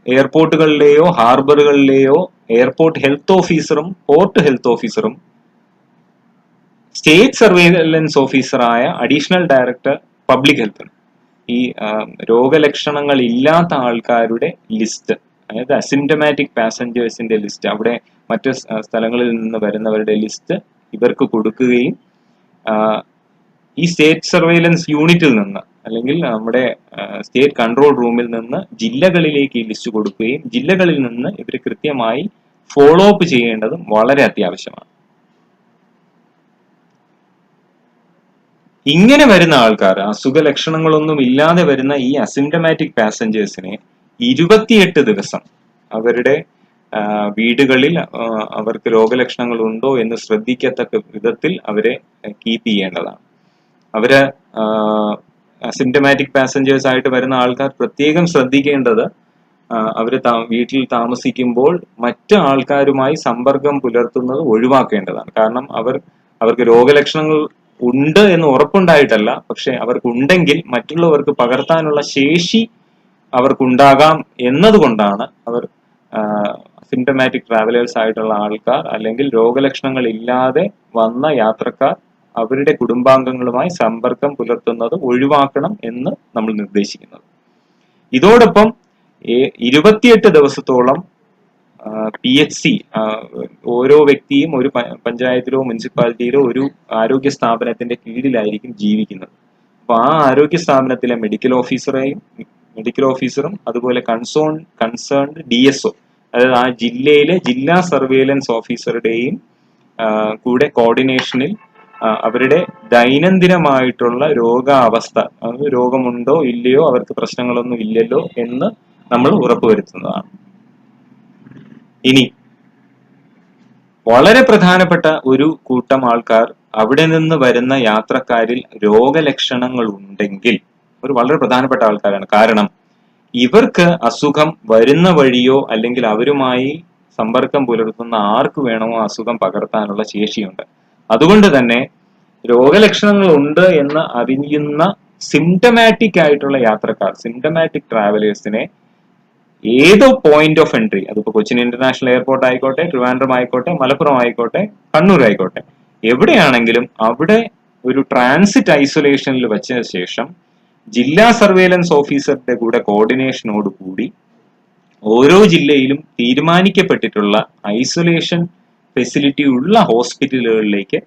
എയർപോർട്ടുകളിലെയോ ഹാർബറുകളിലെയോ എയർപോർട്ട് ഹെൽത്ത് ഓഫീസറും പോർട്ട് ഹെൽത്ത് ഓഫീസറും സ്റ്റേറ്റ് സർവൈലൻസ് ഓഫീസറായ അഡീഷണൽ ഡയറക്ടർ പബ്ലിക് ഹെൽത്ത് ഈ രോഗലക്ഷണങ്ങൾ ഇല്ലാത്ത ആൾക്കാരുടെ ലിസ്റ്റ്, അതായത് അസിംറ്റമാറ്റിക് പാസഞ്ചേഴ്സിന്റെ ലിസ്റ്റ്, അവിടെ മറ്റ് സ്ഥലങ്ങളിൽ നിന്ന് വരുന്നവരുടെ ലിസ്റ്റ് ഇവർക്ക് കൊടുക്കുകയും ഈ സ്റ്റേറ്റ് സർവൈലൻസ് യൂണിറ്റിൽ നിന്ന് അല്ലെങ്കിൽ നമ്മുടെ സ്റ്റേറ്റ് കൺട്രോൾ റൂമിൽ നിന്ന് ജില്ലകളിലേക്ക് ഈ ലിസ്റ്റ് കൊടുക്കുകയും ജില്ലകളിൽ നിന്ന് ഇവർ കൃത്യമായി ഫോളോ അപ്പ് ചെയ്യേണ്ടതും വളരെ അത്യാവശ്യമാണ്. ഇങ്ങനെ വരുന്ന ആൾക്കാർ, അസുഖ ലക്ഷണങ്ങളൊന്നും ഇല്ലാതെ വരുന്ന ഈ അസിംറ്റമാറ്റിക് പാസഞ്ചേഴ്സിനെ 28 ദിവസം അവരുടെ വീടുകളിൽ അവർക്ക് രോഗലക്ഷണങ്ങൾ ഉണ്ടോ എന്ന് ശ്രദ്ധിക്കത്തക്ക വിധത്തിൽ അവരെ കീപ്പ് ചെയ്യേണ്ടതാണ്. അവര് അസിംറ്റമാറ്റിക് പാസഞ്ചേഴ്സ് ആയിട്ട് വരുന്ന ആൾക്കാർ പ്രത്യേകം ശ്രദ്ധിക്കേണ്ടത് അവര് വീട്ടിൽ താമസിക്കുമ്പോൾ മറ്റു ആൾക്കാരുമായി സമ്പർക്കം പുലർത്തുന്നത് ഒഴിവാക്കേണ്ടതാണ്. കാരണം അവർക്ക് രോഗലക്ഷണങ്ങൾ ഉണ്ട് എന്ന് ഉറപ്പുണ്ടായിട്ടല്ല, പക്ഷെ അവർക്കുണ്ടെങ്കിൽ മറ്റുള്ളവർക്ക് പകർത്താനുള്ള ശേഷി അവർക്കുണ്ടാകാം എന്നതുകൊണ്ടാണ് അവർ സിംറ്റമാറ്റിക് ട്രാവലേഴ്സ് ആയിട്ടുള്ള ആൾക്കാർ അല്ലെങ്കിൽ രോഗലക്ഷണങ്ങൾ ഇല്ലാതെ വന്ന യാത്രക്കാർ അവരുടെ കുടുംബാംഗങ്ങളുമായി സമ്പർക്കം പുലർത്തുന്നത് ഒഴിവാക്കണം എന്ന് നമ്മൾ നിർദ്ദേശിക്കുന്നത്. ഇതോടൊപ്പം 28 ദിവസത്തോളം PHC ഓരോ വ്യക്തിയും ഒരു പഞ്ചായത്തിലോ മുനിസിപ്പാലിറ്റിയിലോ ഒരു ആരോഗ്യ സ്ഥാപനത്തിന്റെ കീഴിലായിരിക്കും ജീവിക്കുന്നത്. അപ്പൊ ആ ആരോഗ്യ സ്ഥാപനത്തിലെ മെഡിക്കൽ ഓഫീസറും അതുപോലെ കൺസേൺഡ് DSO, അതായത് ആ ജില്ലയിലെ ജില്ലാ സർവേലൻസ് ഓഫീസറുടെയും കൂടെ കോർഡിനേഷനിൽ അവരുടെ ദൈനംദിനമായിട്ടുള്ള രോഗാവസ്ഥ, രോഗമുണ്ടോ ഇല്ലയോ, അവർക്ക് പ്രശ്നങ്ങളൊന്നും ഇല്ലല്ലോ എന്ന് നമ്മൾ ഉറപ്പുവരുത്തുന്നതാണ്. ഇനി വളരെ പ്രധാനപ്പെട്ട ഒരു കൂട്ടം ആൾക്കാർ, അവിടെ നിന്ന് വരുന്ന യാത്രക്കാരിൽ രോഗലക്ഷണങ്ങൾ ഉണ്ടെങ്കിൽ, വളരെ പ്രധാനപ്പെട്ട ആൾക്കാരാണ്. കാരണം ഇവർക്ക് അസുഖം വരുന്ന വഴിയോ അല്ലെങ്കിൽ അവരുമായി സമ്പർക്കം പുലർത്തുന്ന ആർക്ക് വേണമോ അസുഖം പകർത്താനുള്ള ശേഷിയുണ്ട്. അതുകൊണ്ട് തന്നെ രോഗലക്ഷണങ്ങൾ ഉണ്ട് എന്ന് അറിയുന്ന സിംറ്റമാറ്റിക് ആയിട്ടുള്ള യാത്രക്കാർ, സിംറ്റമാറ്റിക് ട്രാവലേഴ്സിനെ ഏതോ പോയിന്റ് ഓഫ് എൻട്രി, അതിപ്പോ കൊച്ചിൻ ഇന്റർനാഷണൽ എയർപോർട്ട് ആയിക്കോട്ടെ, ട്രിവാൻഡ്രം ആയിക്കോട്ടെ, മലപ്പുറം ആയിക്കോട്ടെ, കണ്ണൂർ ആയിക്കോട്ടെ, എവിടെയാണെങ്കിലും അവിടെ ഒരു ട്രാൻസിറ്റ് ഐസൊലേഷനിൽ വെച്ച ശേഷം ജില്ലാ സർവേലൻസ് ഓഫീസറുടെ കൂടെ കോർഡിനേഷനോട് കൂടി ഓരോ ജില്ലയിലും തീരുമാനിക്കപ്പെട്ടിട്ടുള്ള ഐസൊലേഷൻ ഫെസിലിറ്റി ഉള്ള ഹോസ്പിറ്റലുകളിലേക്ക്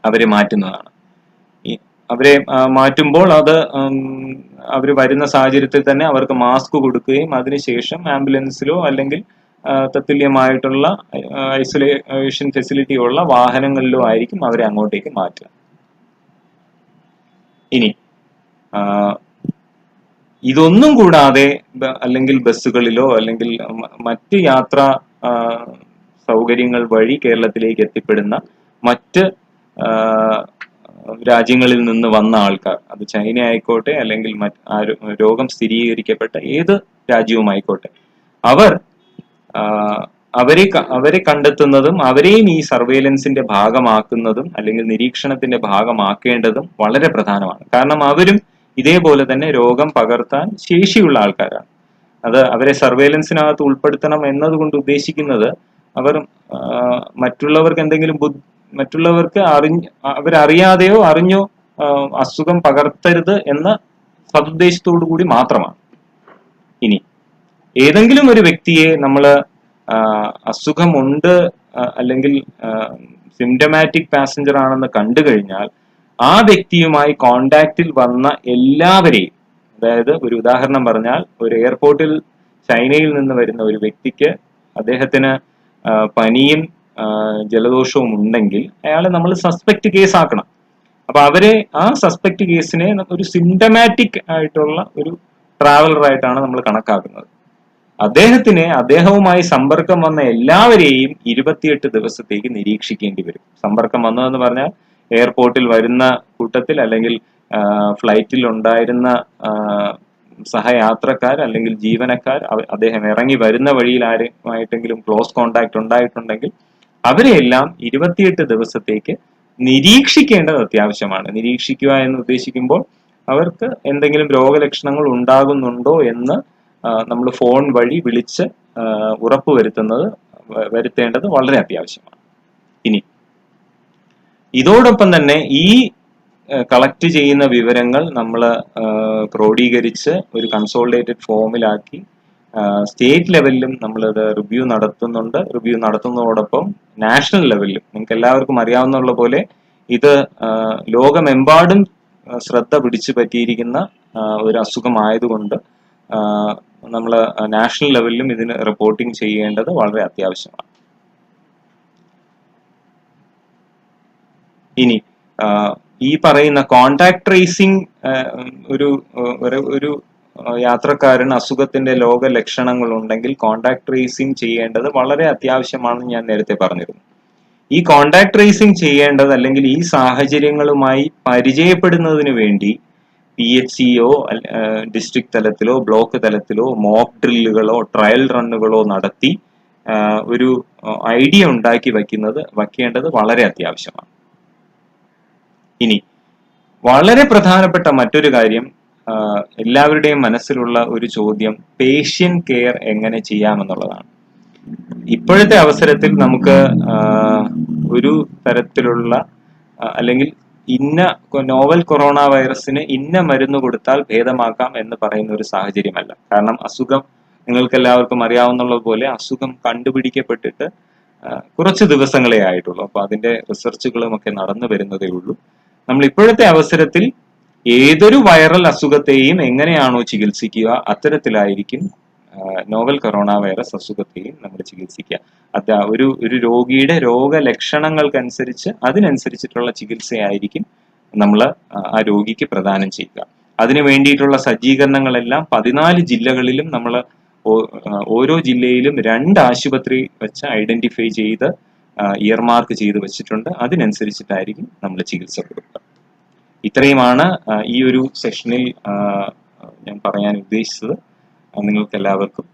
അവരെ മാറ്റുന്നതാണ്. അവരെ മാറ്റുമ്പോൾ അത് അവർ വരുന്ന സാഹചര്യത്തിൽ തന്നെ അവർക്ക് മാസ്ക് കൊടുക്കുകയും അതിനുശേഷം ആംബുലൻസിലോ അല്ലെങ്കിൽ തത്തുല്യമായിട്ടുള്ള ഐസൊലേഷൻ ഫെസിലിറ്റി ഉള്ള വാഹനങ്ങളിലോ ആയിരിക്കും അവരെ അങ്ങോട്ടേക്ക് മാറ്റുക. ഇനി ഇതൊന്നും കൂടാതെ അല്ലെങ്കിൽ ബസ്സുകളിലോ അല്ലെങ്കിൽ മറ്റ് യാത്രാ സൗകര്യങ്ങൾ വഴി കേരളത്തിലേക്ക് എത്തിപ്പെടുന്ന മറ്റ് രാജ്യങ്ങളിൽ നിന്ന് വന്ന ആൾക്കാർ, അത് ചൈന ആയിക്കോട്ടെ അല്ലെങ്കിൽ രോഗം സ്ഥിരീകരിക്കപ്പെട്ട ഏത് രാജ്യവുമായിക്കോട്ടെ, അവരെ കണ്ടെത്തുന്നതും അവരെയും ഈ സർവേലൻസിന്റെ ഭാഗമാക്കുന്നതും അല്ലെങ്കിൽ നിരീക്ഷണത്തിന്റെ ഭാഗമാക്കേണ്ടതും വളരെ പ്രധാനമാണ്. കാരണം അവരും ഇതേപോലെ തന്നെ രോഗം പകർത്താൻ ശേഷിയുള്ള ആൾക്കാരാണ്. അത് അവരെ സർവേലൻസിനകത്ത് ഉൾപ്പെടുത്തണം എന്നതുകൊണ്ട് ഉദ്ദേശിക്കുന്നത് അവർ മറ്റുള്ളവർക്ക് അവരറിയാതെയോ അറിഞ്ഞോ അസുഖം പകർത്തരുത് എന്ന സതുദ്ദേശത്തോടു കൂടി മാത്രമാണ്. ഇനി ഏതെങ്കിലും ഒരു വ്യക്തിയെ നമ്മൾ അസുഖമുണ്ട് അല്ലെങ്കിൽ സിംറ്റമാറ്റിക് പാസഞ്ചർ ആണെന്ന് കണ്ടു കഴിഞ്ഞാൽ ആ വ്യക്തിയുമായി കോണ്ടാക്റ്റിൽ വന്ന എല്ലാവരെയും, അതായത് ഒരു ഉദാഹരണം പറഞ്ഞാൽ, ഒരു എയർപോർട്ടിൽ ചൈനയിൽ നിന്ന് വരുന്ന ഒരു വ്യക്തിക്ക് അദ്ദേഹത്തിന് പനിയും ജലദോഷവും ഉണ്ടെങ്കിൽ അയാളെ നമ്മൾ സസ്പെക്ട് കേസ് ആക്കണം. അപ്പൊ ആ സസ്പെക്ട് കേസിനെ ഒരു സിംറ്റമാറ്റിക് ആയിട്ടുള്ള ഒരു ട്രാവലറായിട്ടാണ് നമ്മൾ കണക്കാക്കുന്നത്. അദ്ദേഹവുമായി സമ്പർക്കം വന്ന എല്ലാവരെയും 28 ദിവസത്തേക്ക് നിരീക്ഷിക്കേണ്ടി വരും. സമ്പർക്കം വന്നതെന്ന് പറഞ്ഞാൽ എയർപോർട്ടിൽ വരുന്ന കൂട്ടത്തിൽ അല്ലെങ്കിൽ ഫ്ലൈറ്റിൽ ഉണ്ടായിരുന്ന സഹയാത്രക്കാർ അല്ലെങ്കിൽ ജീവനക്കാർ, അദ്ദേഹം ഇറങ്ങി വരുന്ന വഴിയിൽ ആരുമായിട്ടെങ്കിലും ക്ലോസ് കോണ്ടാക്ട് ഉണ്ടായിട്ടുണ്ടെങ്കിൽ അവരെയെല്ലാം 28 ദിവസത്തേക്ക് നിരീക്ഷിക്കേണ്ടത് അത്യാവശ്യമാണ്. നിരീക്ഷിക്കുക എന്ന് ഉദ്ദേശിക്കുമ്പോൾ അവർക്ക് എന്തെങ്കിലും രോഗലക്ഷണങ്ങൾ ഉണ്ടാകുന്നുണ്ടോ എന്ന് നമ്മൾ ഫോൺ വഴി വിളിച്ച് വരുത്തേണ്ടത് വളരെ അത്യാവശ്യമാണ്. ഇനി ഇതോടൊപ്പം തന്നെ ഈ കളക്ട് ചെയ്യുന്ന വിവരങ്ങൾ നമ്മൾ ക്രോഡീകരിച്ച് ഒരു കൺസോളിഡേറ്റഡ് ഫോമിലാക്കി സ്റ്റേറ്റ് ലെവലിലും നമ്മളത് റിവ്യൂ നടത്തുന്നതോടൊപ്പം നാഷണൽ ലെവലിലും, നിങ്ങൾക്ക് എല്ലാവർക്കും അറിയാവുന്ന പോലെ ഇത് ലോകമെമ്പാടും ശ്രദ്ധ പിടിച്ചു പറ്റിയിരിക്കുന്ന ഒരു അസുഖമായതുകൊണ്ട് നമ്മൾ നാഷണൽ ലെവലിലും ഇതിന് റിപ്പോർട്ടിംഗ് ചെയ്യേണ്ടത് വളരെ അത്യാവശ്യമാണ്. ഇനി ഈ പറയുന്ന കോണ്ടാക്ട് ട്രേസിംഗ്, ഒരു യാത്രക്കാരന് അസുഖത്തിന്റെ രോഗലക്ഷണങ്ങൾ ഉണ്ടെങ്കിൽ കോണ്ടാക്ട് ട്രേസിംഗ് ചെയ്യേണ്ടത് വളരെ അത്യാവശ്യമാണെന്ന് ഞാൻ നേരത്തെ പറഞ്ഞിരുന്നു. ഈ കോണ്ടാക്ട് ട്രേസിംഗ് ചെയ്യേണ്ടത് അല്ലെങ്കിൽ ഈ സാഹചര്യങ്ങളുമായി പരിചയപ്പെടുന്നതിന് വേണ്ടി PHCO ഡിസ്ട്രിക്ട് തലത്തിലോ ബ്ലോക്ക് തലത്തിലോ മോക്ക് ഡ്രില്ലുകളോ ട്രയൽ റണ്ണുകളോ നടത്തി ഒരു ഐഡിയ ഉണ്ടാക്കി വയ്ക്കേണ്ടത് വളരെ അത്യാവശ്യമാണ്. ഇനി വളരെ പ്രധാനപ്പെട്ട മറ്റൊരു കാര്യം, എല്ലാവരുടെയും മനസ്സിലുള്ള ഒരു ചോദ്യം, പേഷ്യന്റ് കെയർ എങ്ങനെ ചെയ്യാമെന്നുള്ളതാണ്. ഇപ്പോഴത്തെ അവസരത്തിൽ നമുക്ക് ഒരു തരത്തിലുള്ള അല്ലെങ്കിൽ ഇന്ന നോവൽ കൊറോണ വൈറസിന് ഇന്ന മരുന്ന് കൊടുത്താൽ ഭേദമാക്കാം എന്ന് പറയുന്ന ഒരു സാഹചര്യമല്ല. കാരണം അസുഖം നിങ്ങൾക്ക് എല്ലാവർക്കും അറിയാവുന്ന പോലെ അസുഖം കണ്ടുപിടിക്കപ്പെട്ടിട്ട് കുറച്ച് ദിവസങ്ങളെ ആയിട്ടുള്ളൂ. അപ്പൊ അതിന്റെ റിസർച്ചുകളും ഒക്കെ നടന്നു വരുന്നതേ ഉള്ളൂ. നമ്മൾ ഇപ്പോഴത്തെ അവസരത്തിൽ ഏതൊരു വൈറൽ അസുഖത്തെയും എങ്ങനെയാണോ ചികിത്സിക്കുക അത്തരത്തിലായിരിക്കും നോവൽ കൊറോണ വൈറസ് അസുഖത്തെയും നമ്മൾ ചികിത്സിക്കുക. ഒരു രോഗിയുടെ രോഗലക്ഷണങ്ങൾക്കനുസരിച്ച് അതിനനുസരിച്ചിട്ടുള്ള ചികിത്സയായിരിക്കും നമ്മൾ ആ രോഗിക്ക് പ്രദാനം ചെയ്യുക. അതിനു വേണ്ടിയിട്ടുള്ള സജ്ജീകരണങ്ങളെല്ലാം 14 ജില്ലകളിലും നമ്മൾ ഓരോ ജില്ലയിലും 2 ആശുപത്രി വെച്ച് ഐഡന്റിഫൈ ചെയ്ത് ഇയർമാർക്ക് ചെയ്ത് വെച്ചിട്ടുണ്ട്. അതിനനുസരിച്ചിട്ടായിരിക്കും നമ്മൾ ചികിത്സ കൊടുക്കുക. ഇത്രയുമാണ് ഈ ഒരു സെഷനിൽ ഞാൻ പറയാൻ ഉദ്ദേശിച്ചത്. നിങ്ങൾക്ക് എല്ലാവർക്കും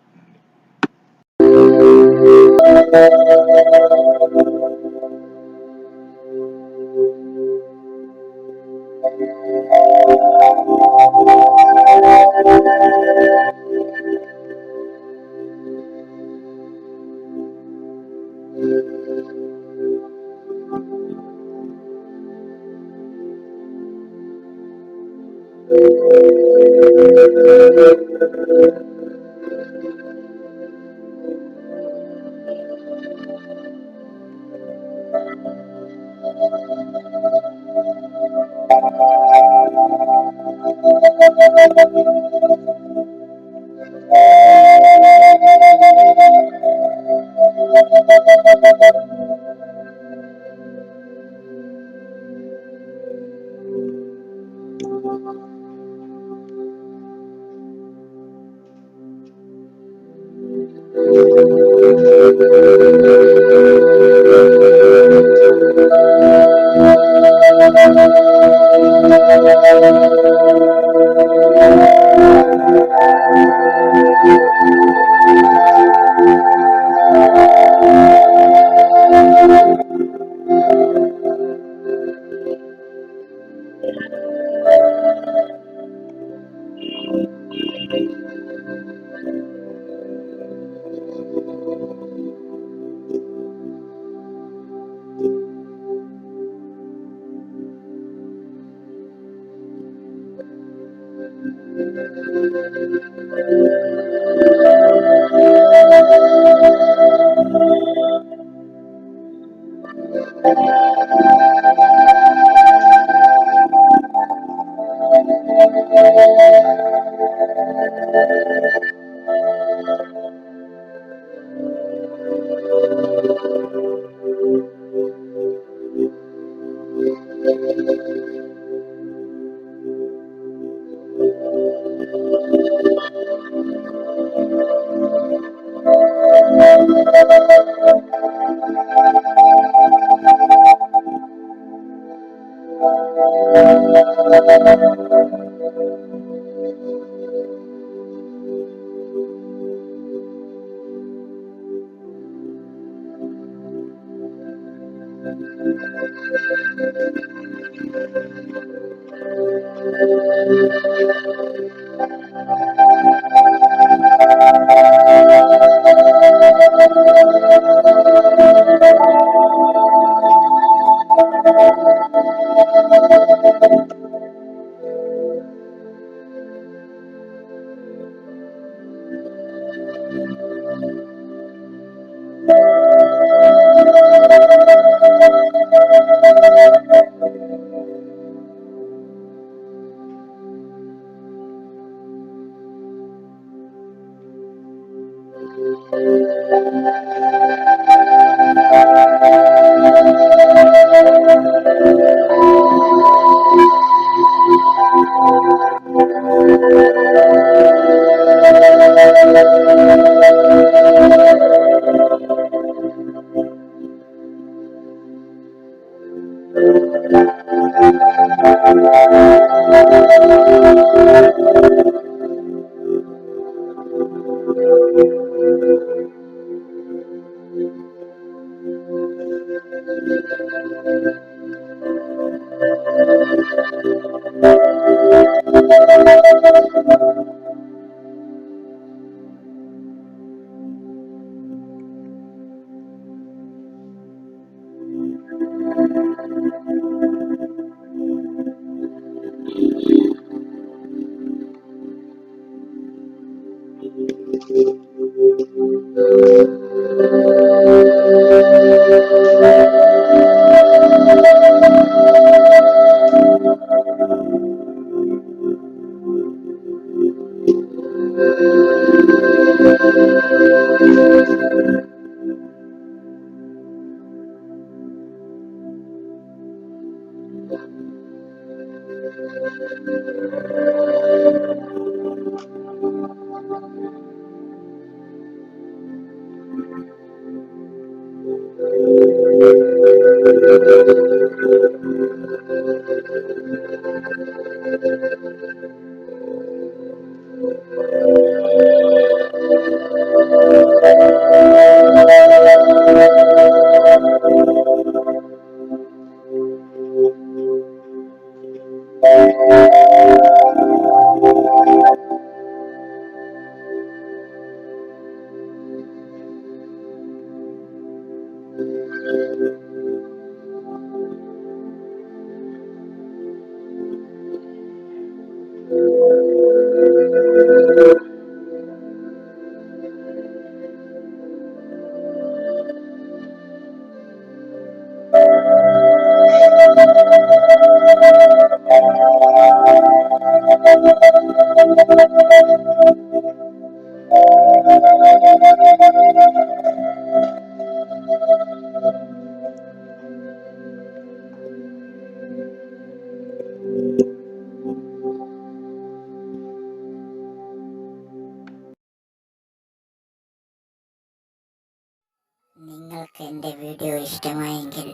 നിങ്ങൾക്ക് എൻ്റെ വീഡിയോ ഇഷ്ടമായെങ്കിൽ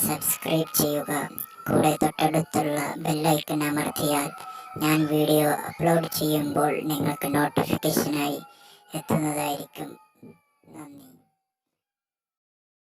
സബ്സ്ക്രൈബ് ചെയ്യുക. കൂടെ തൊട്ടടുത്തുള്ള ബെല്ലൈക്കൺ അമർത്തിയാൽ ഞാൻ വീഡിയോ അപ്ലോഡ് ചെയ്യുമ്പോൾ നിങ്ങൾക്ക് നോട്ടിഫിക്കേഷനായി എത്തുന്നതായിരിക്കും. നന്ദി.